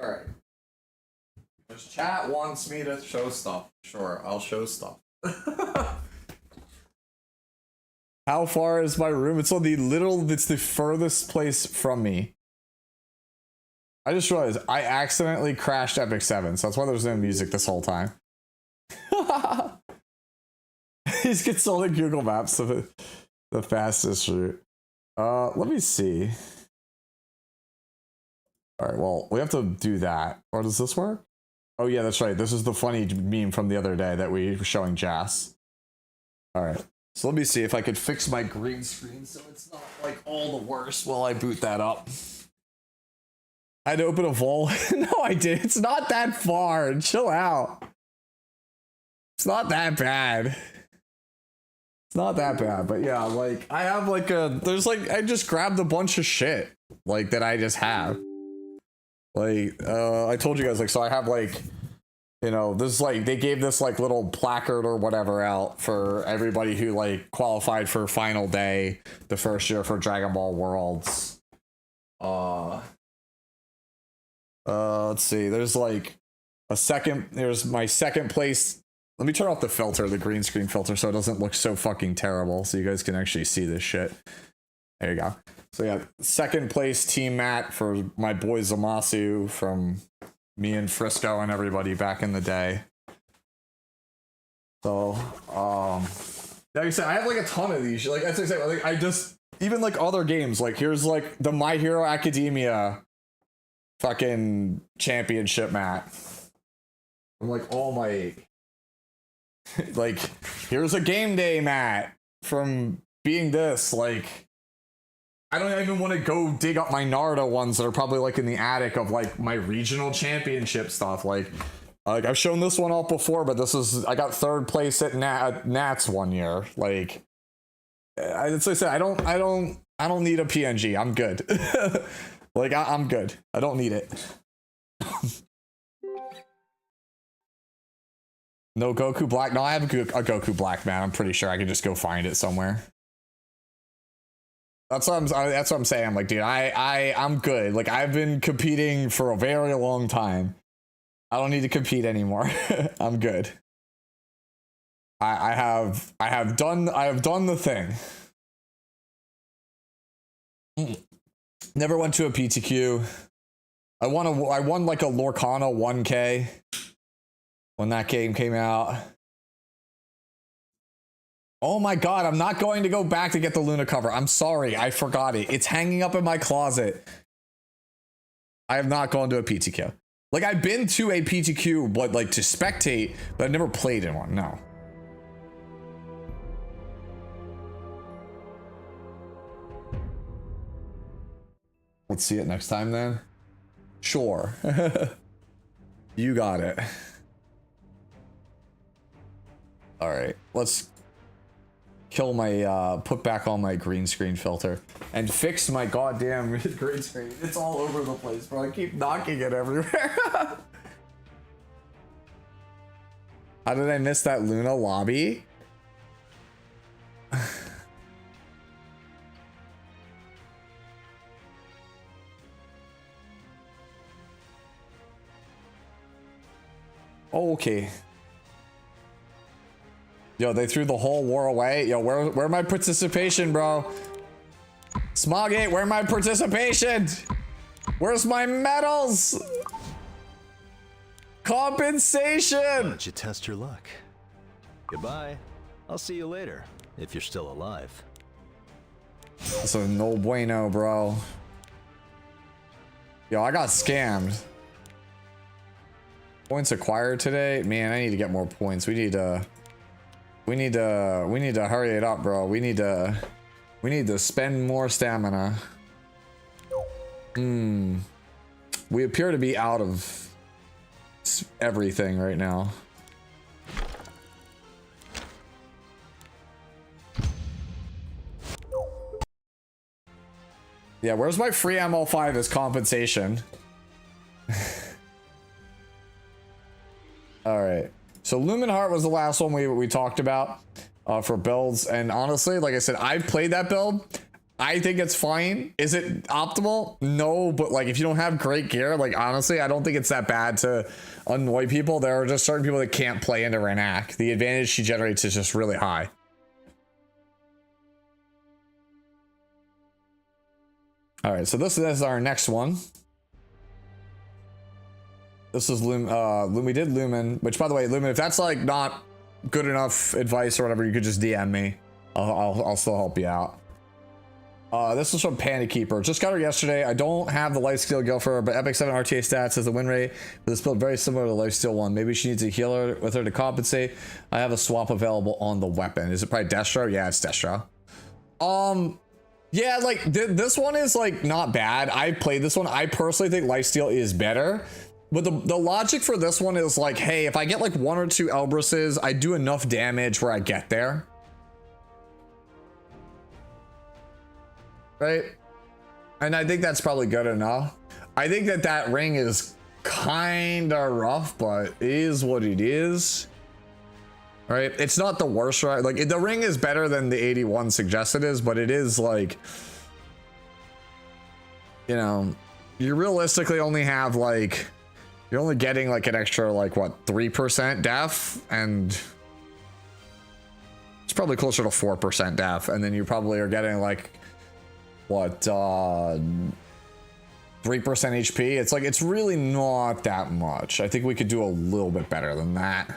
Alright. Because chat wants me to show stuff. Sure, I'll show stuff. How far is my room? It's on it's the furthest place from me. I just realized I accidentally crashed Epic 7, so that's why there's no music this whole time. He's gets all the Google Maps of the fastest route. Let me see. Alright, well, we have to do that. Or does this work? Oh yeah, that's right. This is the funny meme from the other day that we were showing Jas. Alright. So let me see if I could fix my green screen so it's not like all the worst while I boot that up. I had to open a vault. No, I did. It's not that far. Chill out. It's not that bad. It's not that bad, but yeah, like I have like I just grabbed a bunch of shit like that I just have. Like I told you guys, like, so I have like, you know, this like they gave this like little placard or whatever out for everybody who like qualified for final day the first year for Dragon Ball Worlds. Let's see, there's like there's my second place. Let me turn off the filter, the green screen filter, so it doesn't look so fucking terrible, so you guys can actually see this shit. There you go. So yeah, second place team mat for my boy Zamasu from me and Frisco and everybody back in the day. So, like I said, I have like a ton of these. Like, as I said, like I just, even like other games, like here's like the My Hero Academia fucking championship mat. I'm like, oh my, like, here's a game day mat from being this, like, I don't even want to go dig up my Naruto ones that are probably like in the attic of like my regional championship stuff. Like I've shown this one off before, but this is, I got third place at Nats one year. Like, as I said, I don't need a PNG. I'm good. Like I'm good. I don't need it. No Goku Black. No, I have a Goku Black, man. I'm pretty sure I can just go find it somewhere. That's what I'm saying. I'm like, dude, I'm good. Like, I've been competing for a very long time. I don't need to compete anymore. I'm good. I have done the thing. Never went to a PTQ. I won like a Lorcana 1K when that game came out. Oh my god, I'm not going to go back to get the Luna cover. I'm sorry, I forgot it. It's hanging up in my closet. I have not gone to a PTQ. Like, I've been to a PTQ, but like to spectate, but I've never played in one, no. Let's see it next time then. Sure. You got it. All right, let's kill my put back on my green screen filter and fix my goddamn green screen. It's all over the place, bro. I keep knocking it everywhere. How did I miss that Luna lobby? Okay. Yo, they threw the whole war away. Yo, where my participation, bro? Smogate, where my participation? Where's my medals? Compensation! Why don't you test your luck? Goodbye. I'll see you later, if you're still alive. So no bueno, bro. Yo, I got scammed. Points acquired today? Man, I need to get more points. We need to hurry it up, bro. We need to spend more stamina. We appear to be out of everything right now. Yeah, where's my free ML5 as compensation? All right. So Lumen Heart was the last one we talked about for builds, and honestly, like I said, I played that build. I think it's fine. Is it optimal? No, but like if you don't have great gear, like honestly, I don't think it's that bad to annoy people. There are just certain people that can't play into Renak. The advantage she generates is just really high. All right, so this is our next one. This is we did Lumen, which by the way, Lumen, if that's like not good enough advice or whatever, you could just DM me. I'll still help you out. This is from Panda Keeper. Just got her yesterday. I don't have the lifesteal go for her, but Epic 7 RTA stats has the win rate for this build very similar to the lifesteal one. Maybe she needs a healer with her to compensate. I have a swap available on the weapon. Is it probably Destro? Yeah, it's Destro. Yeah, like this one is like not bad. I played this one. I personally think lifesteal is better. But the logic for this one is like, hey, if I get like 1 or 2 Elbrises, I do enough damage where I get there. Right? And I think that's probably good enough. I think that ring is kind of rough, but it is what it is. Right? It's not the worst, right? Like the ring is better than the 81 suggests it is, but it is like, you know, you realistically only have like, you're only getting like an extra like what 3% def, and it's probably closer to 4% def, and then you probably are getting like what 3% HP. It's like it's really not that much. I think we could do a little bit better than that.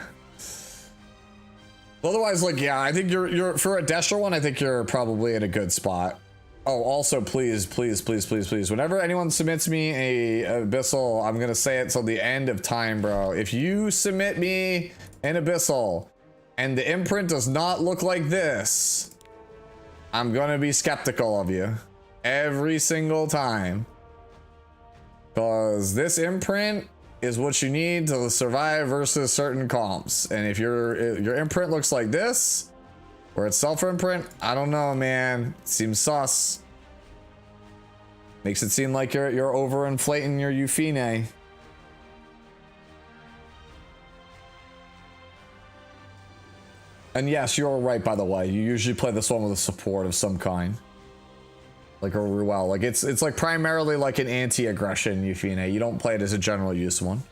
Otherwise, like yeah, I think you're for a Destro one, I think you're probably in a good spot. Oh, also, please, whenever anyone submits me a Abyssal, I'm gonna say it till the end of time, bro. If you submit me an Abyssal and the imprint does not look like this, I'm gonna be skeptical of you every single time. Because this imprint is what you need to survive versus certain comps. And if your imprint looks like this, or it's self-imprint, I don't know, man. It seems sus. Makes it seem like you're overinflating your Euphine. And yes, you're right, by the way. You usually play this one with a support of some kind. Like a Ruel. Like it's like primarily like an anti-aggression Euphine. You don't play it as a general use one.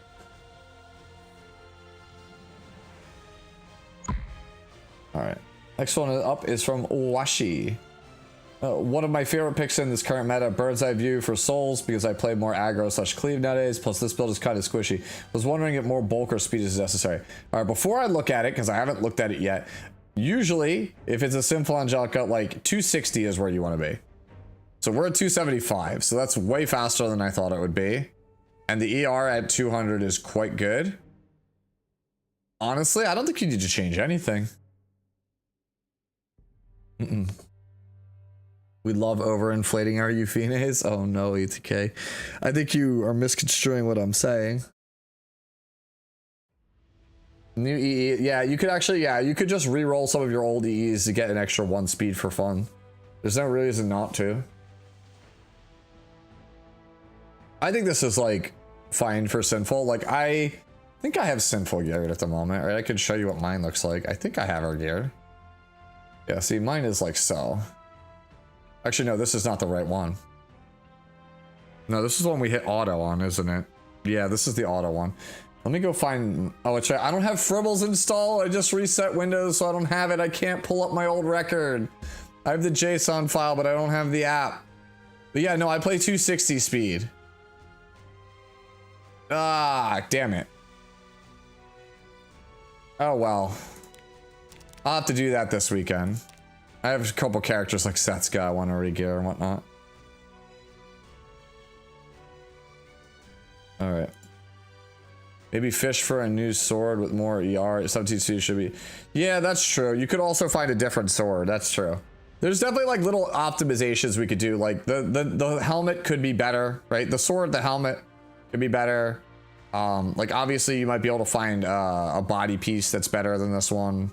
Alright. Next one up is from Washi. One of my favorite picks in this current meta, Bird's Eye View for Souls, because I play more aggro / cleave nowadays, plus this build is kind of squishy. Was wondering if more bulk or speed is necessary. Alright, before I look at it, because I haven't looked at it yet, usually, if it's a Sinful Angelica, like 260 is where you want to be. So we're at 275, so that's way faster than I thought it would be. And the ER at 200 is quite good. Honestly, I don't think you need to change anything. We love overinflating our Euphines. Oh no, ETK. I think you are misconstruing what I'm saying. New EE. Yeah, you could actually, yeah, you could just re-roll some of your old EEs to get an extra 1 speed for fun. There's no reason not to. I think this is like fine for Sinful. Like I think I have Sinful geared at the moment, right? I could show you what mine looks like. I think I have her geared. Yeah, see, mine is like so. Actually, no, this is not the right one. No, this is the one we hit auto on, isn't it? Yeah, this is the auto one. Let me go find... Oh, it's right. I don't have Fribbles installed. I just reset Windows, so I don't have it. I can't pull up my old record. I have the JSON file, but I don't have the app. But yeah, no, I play 260 speed. Ah, damn it. Oh, well. I'll have to do that this weekend. I have a couple characters like Setsuka I want to re-gear and whatnot. Alright. Maybe fish for a new sword with more ER. 17 should be... Yeah, that's true. You could also find a different sword. That's true. There's definitely like little optimizations we could do. Like the helmet could be better, right? The sword, the helmet could be better. Like obviously you might be able to find a body piece that's better than this one.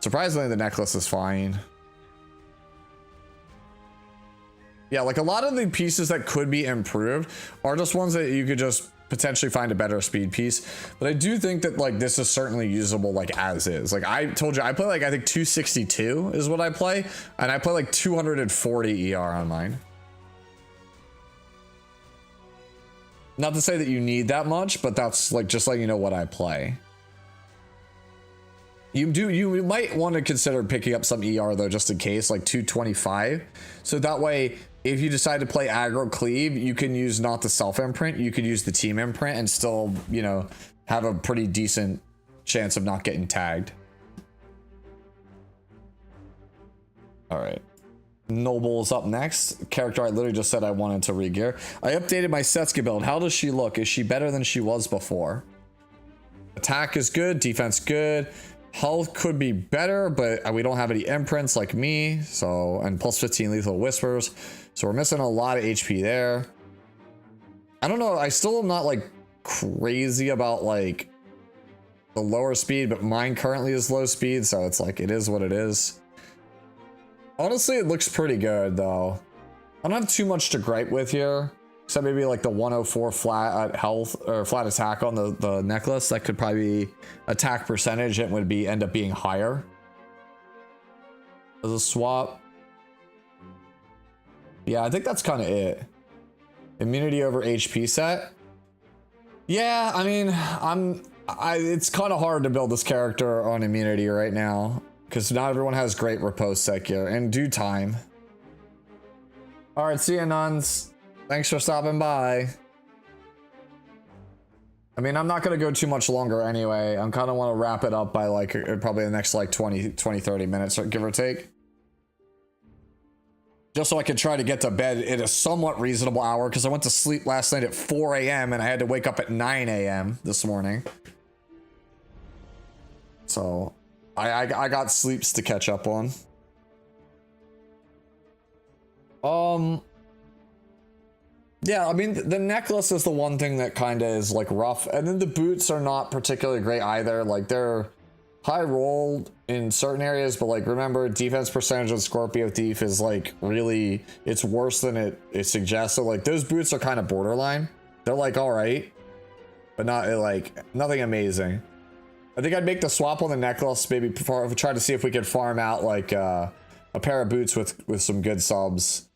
Surprisingly, the necklace is fine. Yeah, like a lot of the pieces that could be improved are just ones that you could just potentially find a better speed piece, but I do think that like this is certainly usable like as is. Like I told you, I play like I think 262 is what I play, and I play like 240 ER on mine. Not to say that you need that much, but that's like just letting you know what I play. You might want to consider picking up some ER though, just in case, like 225. So that way, if you decide to play aggro cleave, you can use not the self imprint, you could use the team imprint and still, you know, have a pretty decent chance of not getting tagged. All right. Noble is up next. Character I literally just said I wanted to regear. I updated my Setsuka build. How does she look? Is she better than she was before? Attack is good. Defense good. Health could be better, but we don't have any imprints like me. So, and plus 15 lethal whispers. So we're missing a lot of HP there. I don't know. I still am not like crazy about like the lower speed, but mine currently is low speed. So it's like, it is what it is. Honestly, it looks pretty good though. I don't have too much to gripe with here. Except maybe like the 104 flat health or flat attack on the necklace. That could probably be attack percentage. It would end up being higher as a swap. Yeah, I think that's kind of it. Immunity over HP set. Yeah, I mean, it's kind of hard to build this character on immunity right now because not everyone has great repose set gear. In due time. All right, see you, nuns. Thanks for stopping by. I mean, I'm not going to go too much longer anyway. I'm kind of want to wrap it up by like probably the next like 20, 30 minutes, give or take. Just so I can try to get to bed at a somewhat reasonable hour because I went to sleep last night at 4 a.m. and I had to wake up at 9 a.m. this morning. So I got sleeps to catch up on. Yeah, I mean, the necklace is the one thing that kind of is like rough, and then the boots are not particularly great either. Like they're high rolled in certain areas, but like remember, defense percentage of Scorpio Thief is like really, it's worse than it suggests. So like those boots are kind of borderline. They're like all right, but not like nothing amazing. I think I'd make the swap on the necklace, maybe try to see if we could farm out like a pair of boots with some good subs.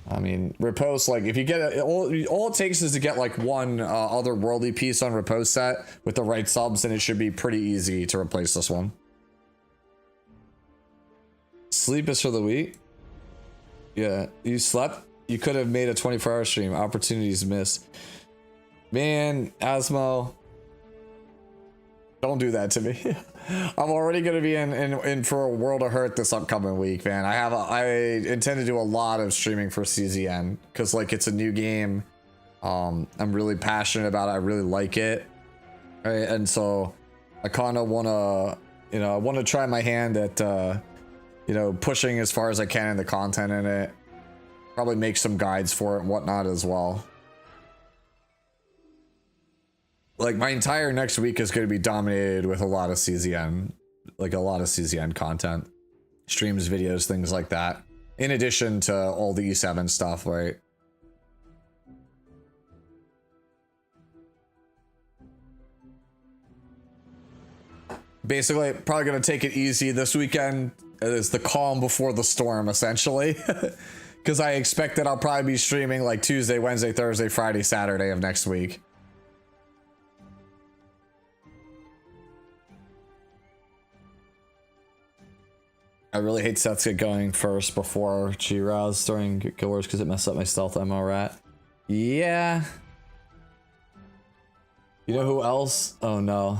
I mean, repose, like if you get all it takes is to get like one otherworldly piece on repose set with the right subs, and it should be pretty easy to replace this one. Sleep is for the weak. Yeah, you slept. You could have made a 24-hour stream. Opportunities missed. Man, Asmo, don't do that to me. I'm already going to be in for a world of hurt this upcoming week, man. I intend to do a lot of streaming for CZN because like it's a new game. I'm really passionate about it. I really like it. Right? And so I kind of want to, you know, I want to try my hand at, you know, pushing as far as I can in the content in it. Probably make some guides for it and whatnot as well. Like my entire next week is going to be dominated with a lot of CZN, like a lot of CZN content, streams, videos, things like that. In addition to all the E7 stuff, right? Basically, probably going to take it easy this weekend. It's the calm before the storm, essentially. Because I expect that I'll probably be streaming like Tuesday, Wednesday, Thursday, Friday, Saturday of next week. I really hate Setsuka going first before G-Rouse during Guild Wars because it messed up my stealth MO rat. Yeah. You know who else? Oh no.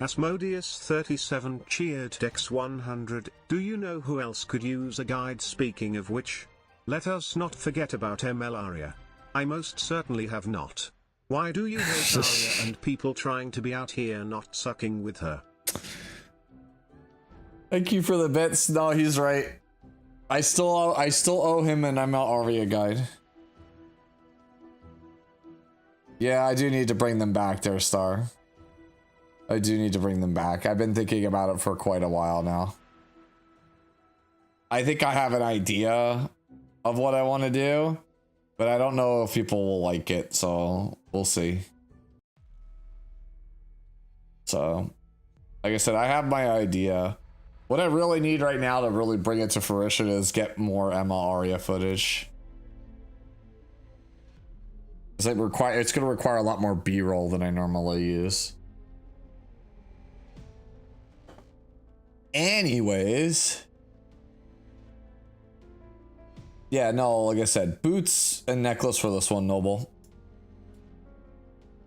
Asmodeus37 cheered Dex 100. Do you know who else could use a guide? Speaking of which, let us not forget about ML Aria. I most certainly have not. Why do you hate Aria and people trying to be out here not sucking with her? Thank you for the bits. No, he's right. I still owe him an ML Aria guide. Yeah, I do need to bring them back there, Star. I do need to bring them back. I've been thinking about it for quite a while now. I think I have an idea of what I want to do, But I don't know if people will like it, so we'll see. So, like I said, I have my idea. What I really need right now to really bring it to fruition is get more Emma Arya footage. It's going to require a lot more B-roll than I normally use. Anyways. Yeah, no, like I said, boots and necklace for this one, Noble.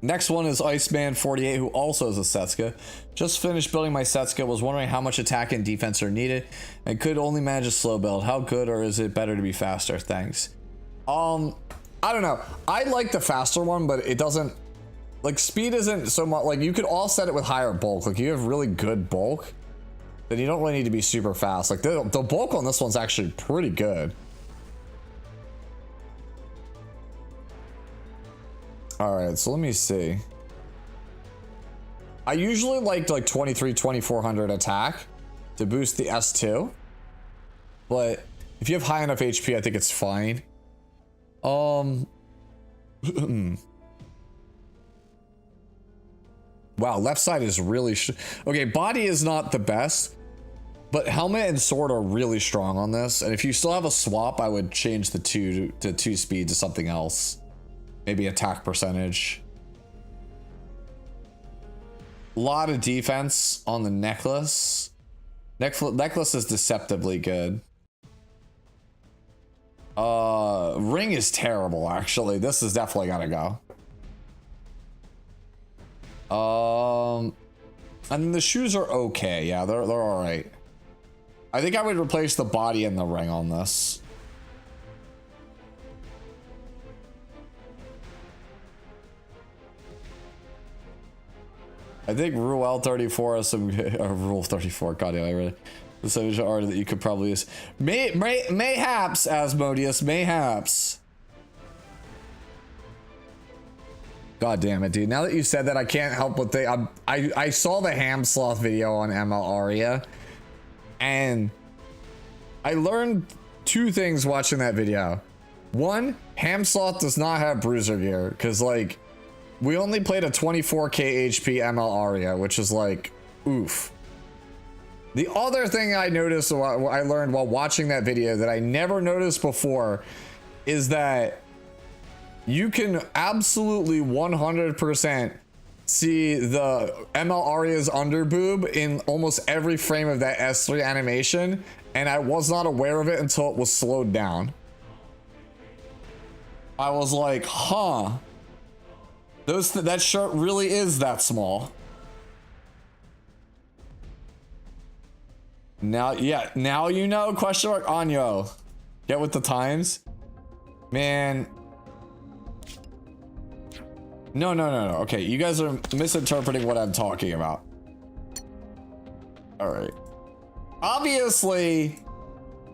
Next one is Iceman48, who also is a Setsuka. Just finished building my Setsuka, was wondering how much attack and defense are needed, and could only manage a slow build. How good, or is it better to be faster? Thanks. I don't know. I like the faster one, but it doesn't, like, speed isn't so much, like, you could all set it with higher bulk. Like, you have really good bulk, then you don't really need to be super fast. Like, the bulk on this one's actually pretty good. All right, so let me see. I usually like 2400 attack to boost the S2, but if you have high enough HP, I think it's fine. Wow, left side is really okay. Body is not the best, but helmet and sword are really strong on this. And if you still have a swap, I would change the 2 speed to something else. Maybe attack percentage. A lot of defense on the necklace. Necklace is deceptively good. Ring is terrible, actually. This is definitely gotta go. And the shoes are okay. Yeah, they're all right. I think I would replace the body and the ring on this. I think Rule 34 has some Rule 34. God damn, I really. The savage art that you could probably use. Mayhaps, Asmodeus, mayhaps. God damn it, dude. Now that you said that, I can't help but think. I saw the ham sloth video on Emma Arya, and I learned 2 things watching that video. One, ham sloth does not have bruiser gear, because like we only played a 24k HP ML Arya, which is like oof. The other thing I noticed, I learned while watching that video that I never noticed before, is that you can absolutely 100% see the ML Arya's underboob in almost every frame of that S3 animation, and I was not aware of it until it was slowed down. I was like, huh, that shirt really is that small. Now, yeah, now you know, question mark, Anyo. Get with the times. Man. No. Okay, you guys are misinterpreting what I'm talking about. All right. Obviously,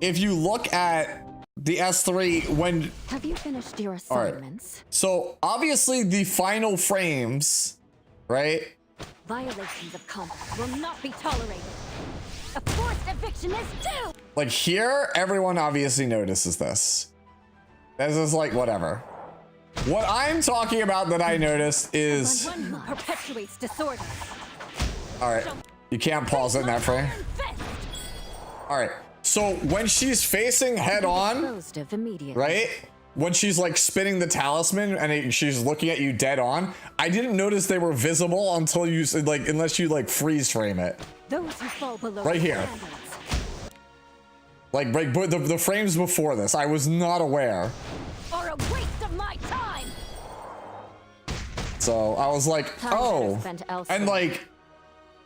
if you look at the S3 when... Have you finished your assignments? Right. So, obviously, the final frames, right? Violations of combat will not be tolerated. A forced eviction is due! Like here, everyone obviously notices this. This is like, whatever. What I'm talking about that I noticed is... One who perpetuates disorder. Alright, you can't pause it in that frame. Alright, so when she's facing head on, right? When she's like spinning the talisman and she's looking at you dead on, I didn't notice they were visible until you, like, unless you like freeze frame it. Those who fall below right here. Like the frames before this, I was not aware. Or a waste of my time. So I was like, oh, and like,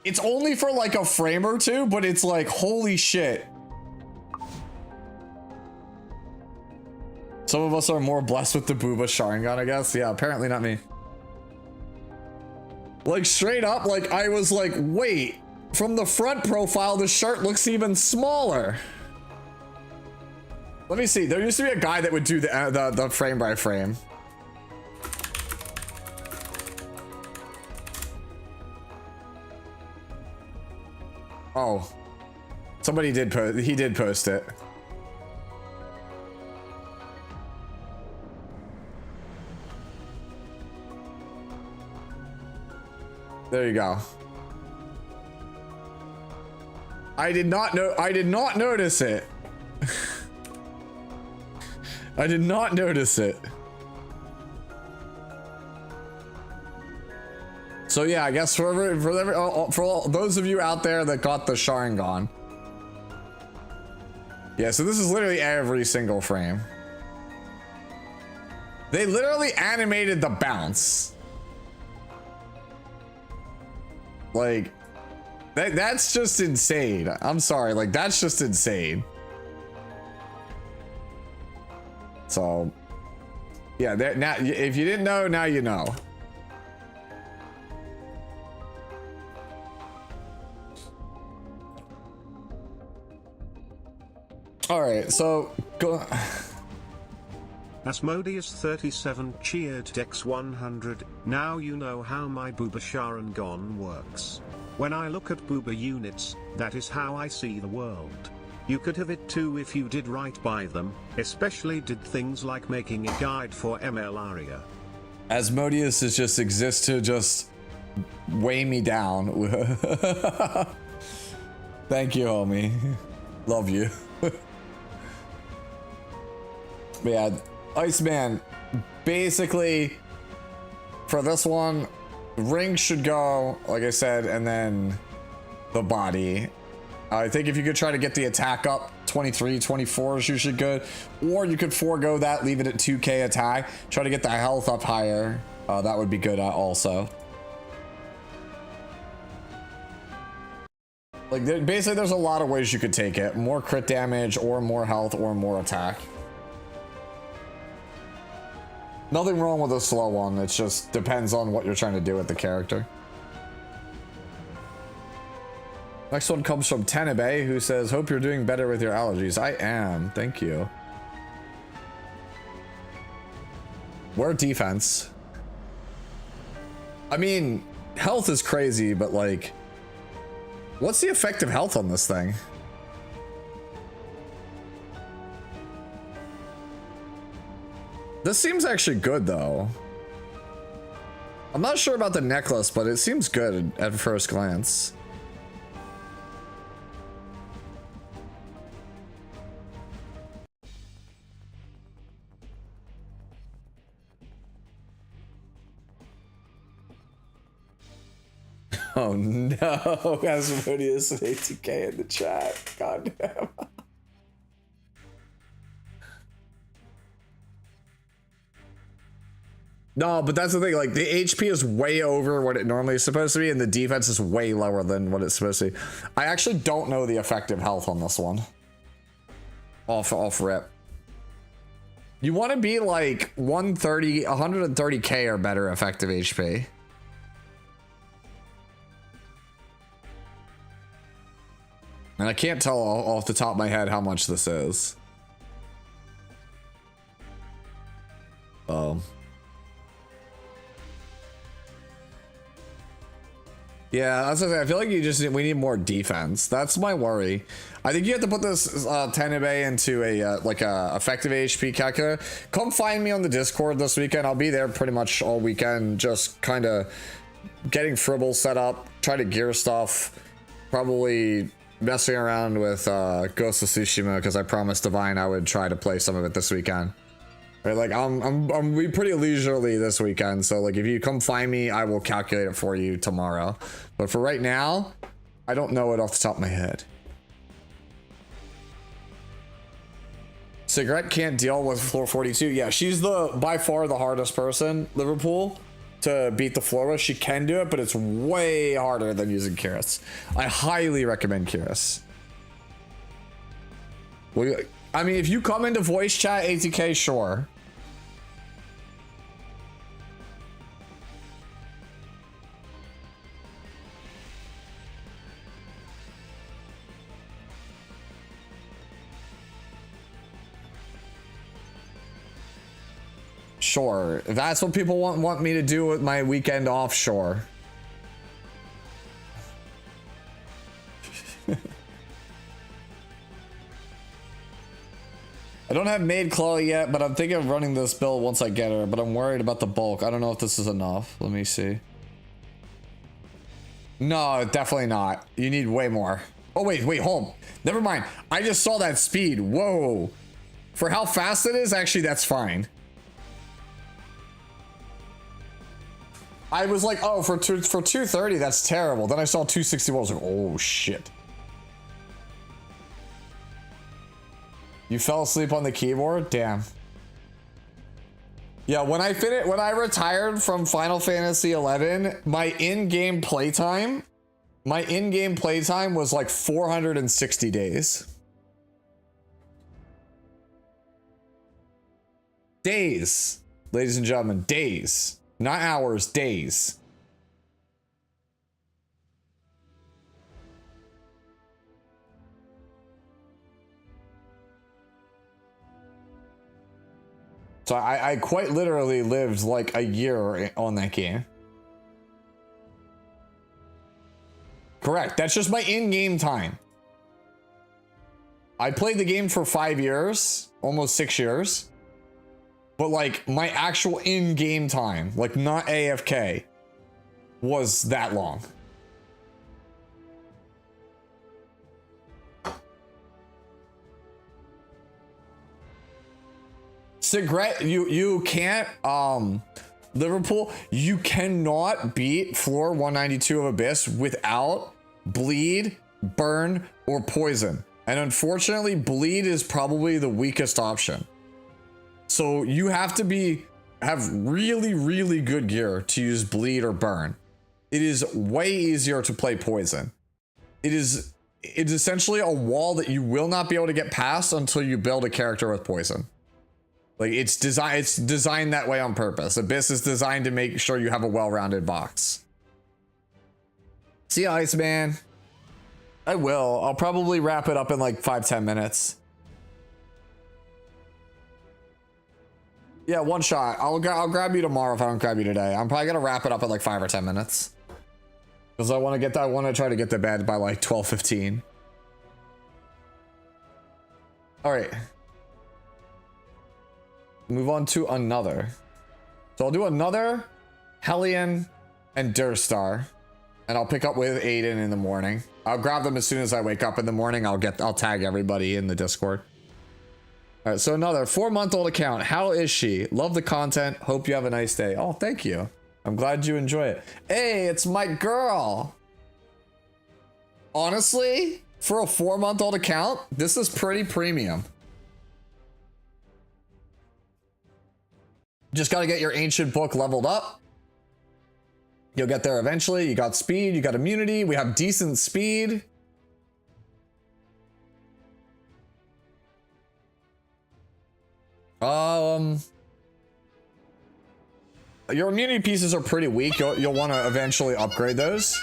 it's only for like a frame or two, but it's like, holy shit. Some of us are more blessed with the Booba Sharingan, I guess. Yeah, apparently not me. Like straight up, like I was like, wait, from the front profile, the shirt looks even smaller. Let me see. There used to be a guy that would do the frame by frame. Oh, somebody did post. He did post it. There you go. I did not notice it. I did not notice it. So yeah, I guess for all those of you out there that got the Sharingan. Yeah, so this is literally every single frame. They literally animated the bounce. Like, that's just insane. I'm sorry, like, that's just insane. So, yeah, now, if you didn't know, now you know. All right, so go. Asmodeus37 cheered Dex 100. Now you know how my Booba Sharingan works. When I look at Booba units, that is how I see the world. You could have it too if you did right by them, especially did things like making a guide for ML Aria. Asmodeus is just exists to just weigh me down. Thank you, homie. Love you. But yeah, Iceman, basically, for this one, ring should go, like I said, and then the body. I think if you could try to get the attack up, 23, 24 is usually good. Or you could forego that, leave it at 2k attack. Try to get the health up higher. That would be good also. Like, basically, there's a lot of ways you could take it. More crit damage, or more health, or more attack. Nothing wrong with a slow one. It just depends on what you're trying to do with the character. Next one comes from Tenabe, who says, hope you're doing better with your allergies. I am. Thank you. We're defense. I mean, health is crazy, but like, what's the effective health on this thing? This seems actually good, though. I'm not sure about the necklace, but it seems good at first glance. Oh no, Asmodeus and ATK in the chat. God damn. No, but that's the thing, like, the HP is way over what it normally is supposed to be, and the defense is way lower than what it's supposed to be. I actually don't know the effective health on this one. Off rip. You want to be like 130k or better effective HP. And I can't tell off the top of my head how much this is. Yeah, that's what I feel like we need more defense. That's my worry. I think you have to put this Tenabe into a like a effective HP calculator. Come find me on the Discord this weekend. I'll be there pretty much all weekend, just kind of getting Fribble set up, try to gear stuff, probably messing around with Ghost of Tsushima, because I promised Divine I would try to play some of it this weekend. Right, like I'm be pretty leisurely this weekend, so like if you come find me, I will calculate it for you tomorrow. But for right now, I don't know it off the top of my head. Cigarette can't deal with floor 42. Yeah, she's by far the hardest person, Liverpool, to beat the floor with. She can do it, but it's way harder than using Kiris. I highly recommend Kiris. I mean, if you come into voice chat, ATK, sure. Sure. If that's what people want me to do with my weekend offshore. I don't have Maid Chloe yet, but I'm thinking of running this build once I get her, but I'm worried about the bulk. I don't know if this is enough. Let me see. No, definitely not. You need way more. Oh, wait, hold on. Never mind. I just saw that speed. Whoa. For how fast it is, actually, that's fine. I was like, oh, for 230, that's terrible. Then I saw 261. I was like, oh, shit. You fell asleep on the keyboard? Damn. Yeah, when I retired from Final Fantasy 11, my in-game playtime was like 460 days. Days, ladies and gentlemen, days. Not hours, days. So I quite literally lived like a year on that game. Correct. That's just my in-game time. I played the game for 5 years, almost 6 years. But like my actual in-game time, like not AFK, was that long. Cigarette, you can't, Liverpool, you cannot beat floor 192 of Abyss without bleed, burn, or poison. And unfortunately, bleed is probably the weakest option. So you have to have really, really good gear to use bleed or burn. It is way easier to play poison. It's essentially a wall that you will not be able to get past until you build a character with poison. Like it's designed that way on purpose. Abyss is designed to make sure you have a well-rounded box. See ya, Iceman. I will. I'll probably wrap it up in like 5-10 minutes. Yeah, one shot. I'll grab you tomorrow if I don't grab you today. I'm probably gonna wrap it up in like 5 or 10 minutes. Because I want to try to get to bed by like 12:15. Alright. Move on to another. So I'll do another, Hellion, and Durstar. And I'll pick up with Aiden in the morning. I'll grab them as soon as I wake up in the morning. I'll tag everybody in the Discord. All right, so another 4-month-old account. How is she? Love the content. Hope you have a nice day. Oh, thank you. I'm glad you enjoy it. Hey, it's my girl. Honestly, for a 4-month-old account, this is pretty premium. Just got to get your ancient book leveled up. You'll get there eventually. You got speed, you got immunity. We have decent speed. Your immunity pieces are pretty weak. You'll want to eventually upgrade those.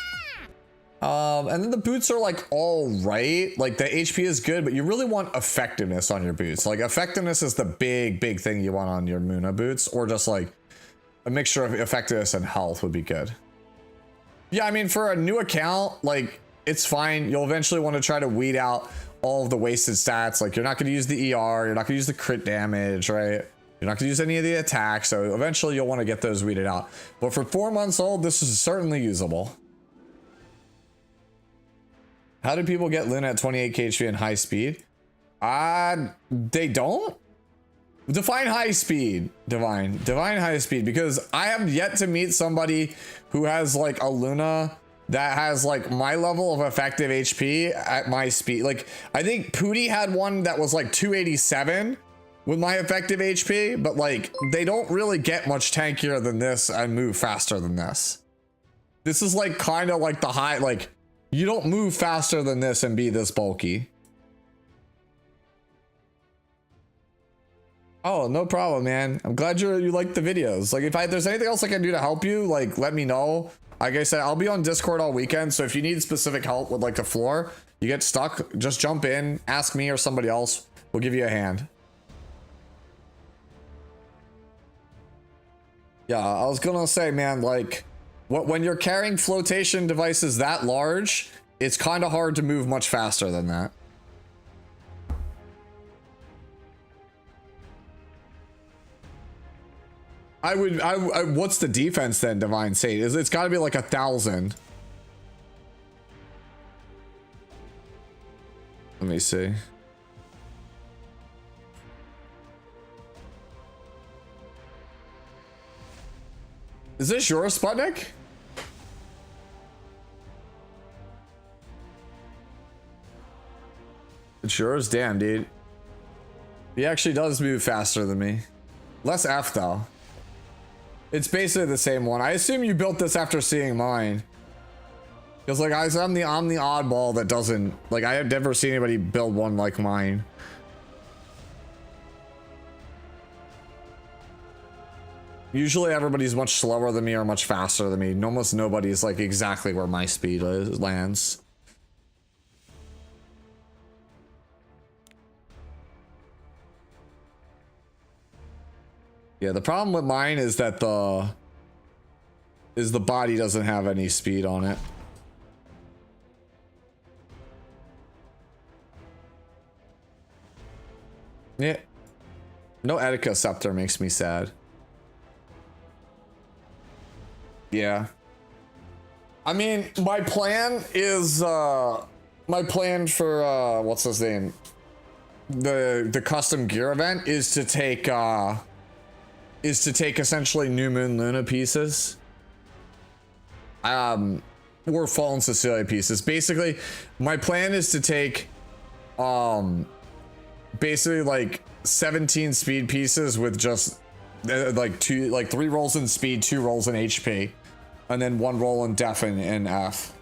And then the boots are like all right. Like the HP is good, but you really want effectiveness on your boots. Like effectiveness is the big thing you want on your Muna boots, or just like a mixture of effectiveness and health would be good. Yeah, I mean, for a new account, like it's fine. You'll eventually want to try to weed out all of the wasted stats. Like you're not going to use the ER, you're not going to use the crit damage, right? You're not going to use any of the attacks, so eventually you'll want to get those weeded out. But for 4 months old, this is certainly usable. How do people get Luna at 28 HP and high speed? They don't? Define high speed, Divine high speed, because I have yet to meet somebody who has like a Luna that has like my level of effective HP at my speed. Like I think Pooty had one that was like 287 with my effective HP, but like they don't really get much tankier than this and move faster than this. This is like kind of like the high, like you don't move faster than this and be this bulky. Oh, no problem, man. I'm glad you like the videos. Like if there's anything else I can do to help you, like let me know. Like I said, I'll be on Discord all weekend, so if you need specific help with like the floor, you get stuck, just jump in, ask me or somebody else. We'll give you a hand. Yeah, I was gonna say, man, like when you're carrying flotation devices that large, it's kind of hard to move much faster than that. I what's the defense then, Divine State? It's got to be like 1,000. me see. Is this yours, Sputnik? It's yours? Damn, dude. He actually does move faster than me. Less F, though. It's basically the same one. I assume you built this after seeing mine. Because, like, I'm the oddball that doesn't... Like, I have never seen anybody build one like mine. Usually everybody's much slower than me or much faster than me. Almost nobody's, like, exactly where my speed lands. Yeah, the problem with mine is that the body doesn't have any speed on it. Yeah. No Etika Scepter makes me sad. Yeah. I mean, my plan is my plan for what's his name? The custom gear event is to take essentially New Moon Luna pieces. Or Fallen Cecilia pieces. Basically, my plan is to take basically like 17 speed pieces with just like 3 rolls in speed, 2 rolls in HP, and then 1 roll in def and F.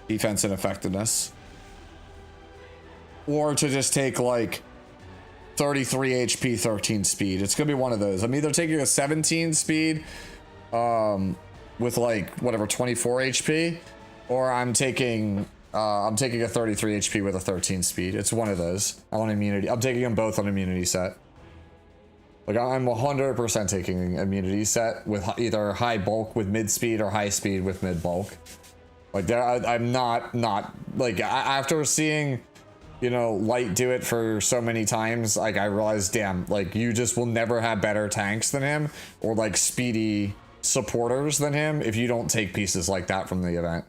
Defense and effectiveness. Or to just take like 33 HP, 13 speed. It's gonna be one of those. I'm either taking a 17 speed with like whatever 24 HP, or I'm taking a 33 HP with a 13 speed. It's one of those. I want immunity. I'm taking them both on immunity set. Like I'm 100% taking immunity set with either high bulk with mid speed or high speed with mid bulk. Like there, I'm not like after seeing, you know, Light do it for so many times, like I realized, damn, like you just will never have better tanks than him or like speedy supporters than him if you don't take pieces like that from the event.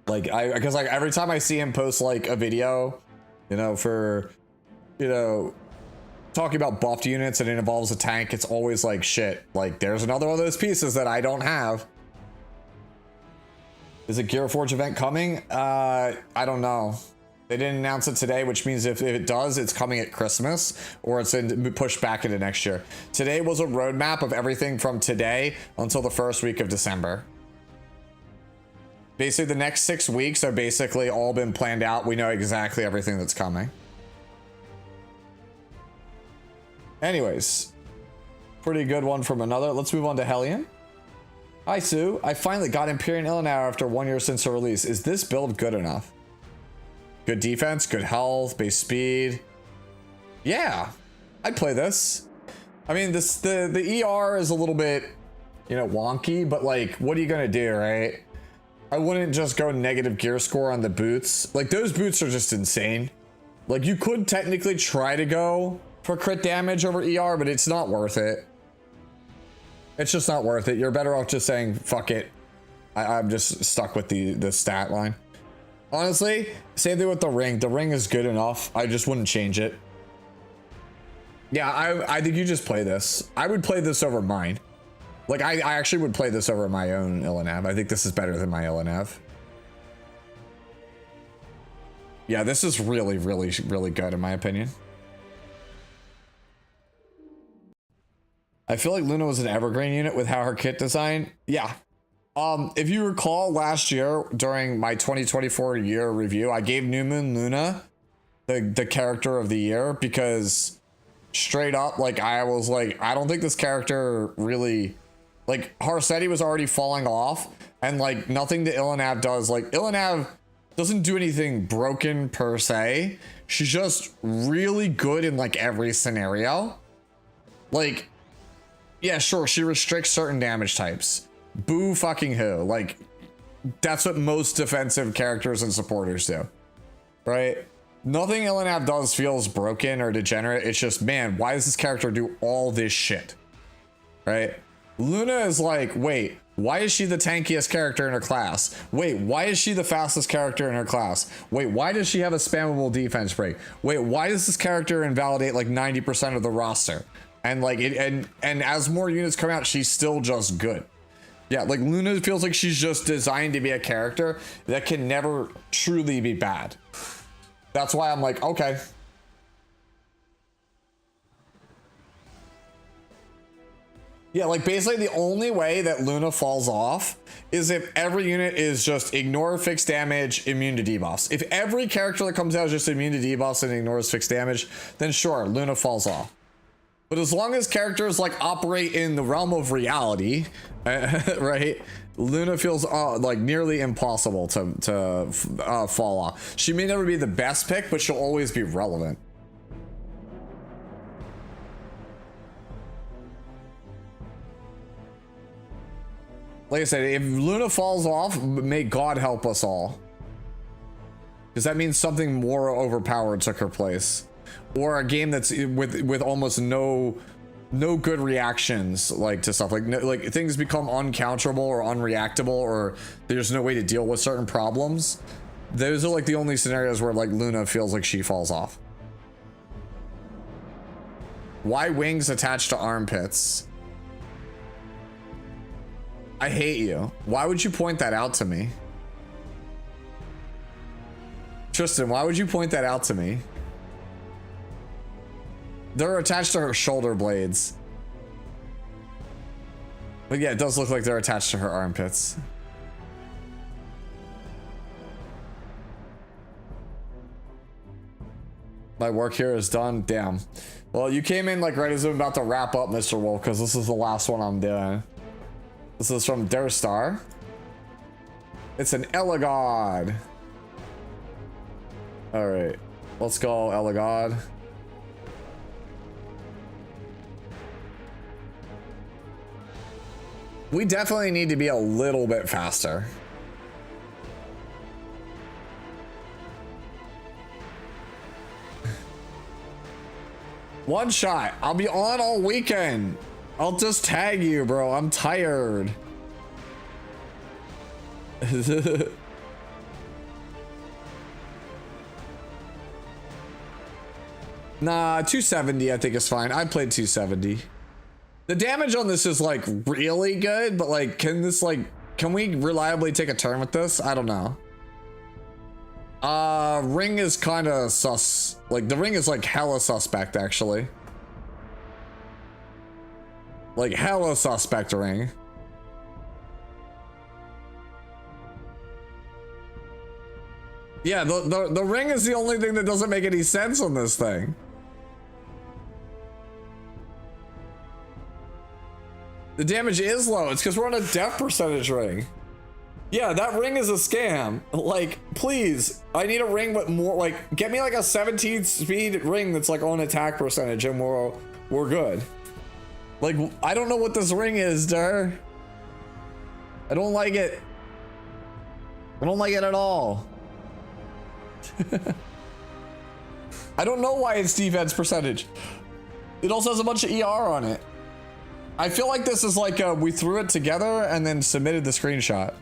Like because like every time I see him post like a video, you know, for, you know, talking about buffed units and it involves a tank, it's always like, shit, like there's another one of those pieces that I don't have. Is a Gearforge event coming? I don't know. They didn't announce it today, which means if it does, it's coming at Christmas or it's pushed back into next year. Today was a roadmap of everything from today until the first week of December. Basically, the next 6 weeks are basically all been planned out. We know exactly everything that's coming. Anyways, pretty good one from another. Let's move on to Hellion. Hi, Sue. I finally got Empyrean Illinow after 1 year since the release. Is this build good enough? Good defense, good health, base speed. Yeah, I'd play this. I mean, the ER is a little bit, you know, wonky, but like, what are you gonna do, right? I wouldn't just go negative gear score on the boots. Like, those boots are just insane. Like, you could technically try to go for crit damage over ER, but it's not worth it. It's just not worth it. You're better off just saying, fuck it. I'm just stuck with the stat line. Honestly, same thing with the ring. The ring is good enough. I just wouldn't change it. Yeah, I think you just play this. I would play this over mine. Like, I actually would play this over my own Illinav. I think this is better than my Illinav. Yeah, this is really, really, really good in my opinion. I feel like Luna was an evergreen unit with how her kit design. Yeah. If you recall last year during my 2024 year review, I gave New Moon Luna the character of the year because straight up, like I was like, I don't think this character really, like Harsetti was already falling off and like nothing that Illinav does. Like Illinav doesn't do anything broken per se. She's just really good in like every scenario. Like, yeah, sure, she restricts certain damage types. Boo fucking who. Like, that's what most defensive characters and supporters do. Right? Nothing Illinav does feels broken or degenerate. It's just, man, why does this character do all this shit? Right? Luna is like, wait, why is she the tankiest character in her class? Wait, why is she the fastest character in her class? Wait, why does she have a spammable defense break? Wait, why does this character invalidate like 90% of the roster? And like it, and as more units come out, she's still just good. Yeah, like Luna feels like she's just designed to be a character that can never truly be bad. That's why I'm like, okay. Yeah, like basically the only way that Luna falls off is if every unit is just ignore fixed damage, immune to debuffs. If every character that comes out is just immune to debuffs and ignores fixed damage, then sure, Luna falls off. But as long as characters like operate in the realm of reality, right? Luna feels like nearly impossible to fall off. She may never be the best pick, but she'll always be relevant. Like I said, if Luna falls off, may God help us all. Because that means something more overpowered took her place. Or a game that's with almost no good reactions like to stuff. Like things become uncounterable or unreactable, or there's no way to deal with certain problems. Those are like the only scenarios where like Luna feels like she falls off. Why wings attached to armpits? I hate you. Why would you point that out to me? Tristan, why would you point that out to me? They're attached to her shoulder blades. But yeah, it does look like they're attached to her armpits. My work here is done. Damn. Well, you came in like right as I'm about to wrap up, Mr. Wolf, because this is the last one I'm doing. This is from Durstar. It's an Elegod. All right, let's go Elegod. We definitely need to be a little bit faster. One shot. I'll be on all weekend. I'll just tag you, bro. I'm tired. Nah, 270 I think is fine. I played 270. The damage on this is like really good, but like can we reliably take a turn with this? I don't know. Ring is kind of sus. Like the ring is like hella suspect actually. Like hella suspect ring. Yeah, the ring is the only thing that doesn't make any sense on this thing. The damage is low. It's because we're on a death percentage ring. Yeah, that ring is a scam. Like, please, I need a ring with more, like, get me like a 17 speed ring that's like on attack percentage and we're good. Like, I don't know what this ring is, Dur. I don't like it. I don't like it at all. I don't know why it's defense percentage. It also has a bunch of ER on it. I feel like this is like we threw it together and then submitted the screenshot.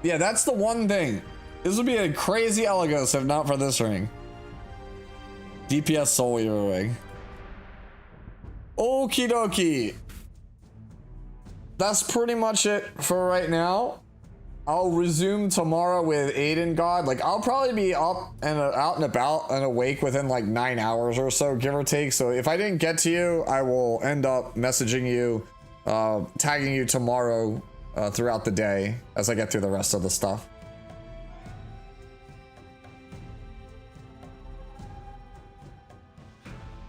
Yeah, that's the one thing. This would be a crazy Elegos if not for this ring. DPS Soul Eater ring. Okie dokie. That's pretty much it for right now. I'll resume tomorrow with Aiden God. Like, I'll probably be up and out and about and awake within like 9 hours or so, give or take. So if I didn't get to you, I will end up messaging you, tagging you tomorrow throughout the day as I get through the rest of the stuff.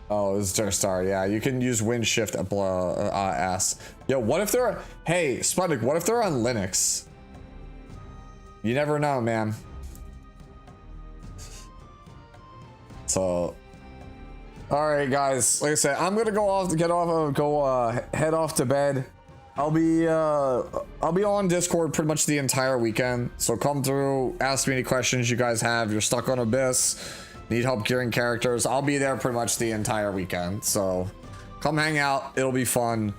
Oh, it's Durstar. Yeah, you can use Wind Shift at S. Yo, what if they're... Hey, Sputnik, what if they're on Linux? You never know, man. So, all right, guys. Like I said, I'm gonna go off to head off to bed. I'll be on Discord pretty much the entire weekend. So come through, ask me any questions you guys have. You're stuck on Abyss, need help gearing characters. I'll be there pretty much the entire weekend. So Come hang out. It'll be fun.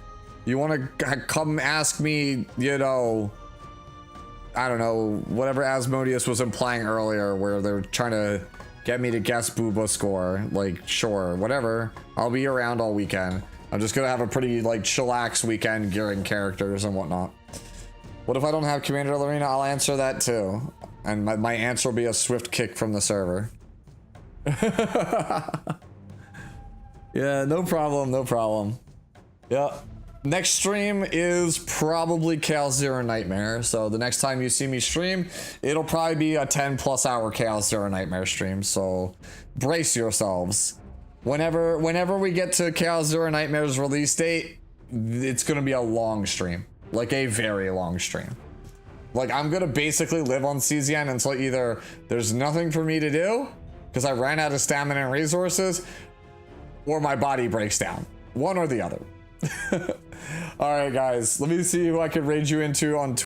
You want to come ask me, you know, I don't know, whatever Asmodeus was implying earlier, where they're trying to get me to guess Booba score. Like, sure, whatever. I'll be around all weekend. I'm just gonna have a pretty, like, chillax weekend gearing characters and whatnot. What if I don't have Commander of the Arena? I'll answer that too. And my answer will be a swift kick from the server. Yeah, no problem, no problem. Yeah. Next stream is probably Chaos Zero Nightmare. So the next time you see me stream, it'll probably be a 10+ hour Chaos Zero Nightmare stream. So brace yourselves. Whenever we get to Chaos Zero Nightmare's release date, it's gonna be a long stream. Like a very long stream. Like, I'm gonna basically live on CZN until either there's nothing for me to do, because I ran out of stamina and resources, or my body breaks down. One or the other. Alright guys, let me see who I can raid you into on Twitch.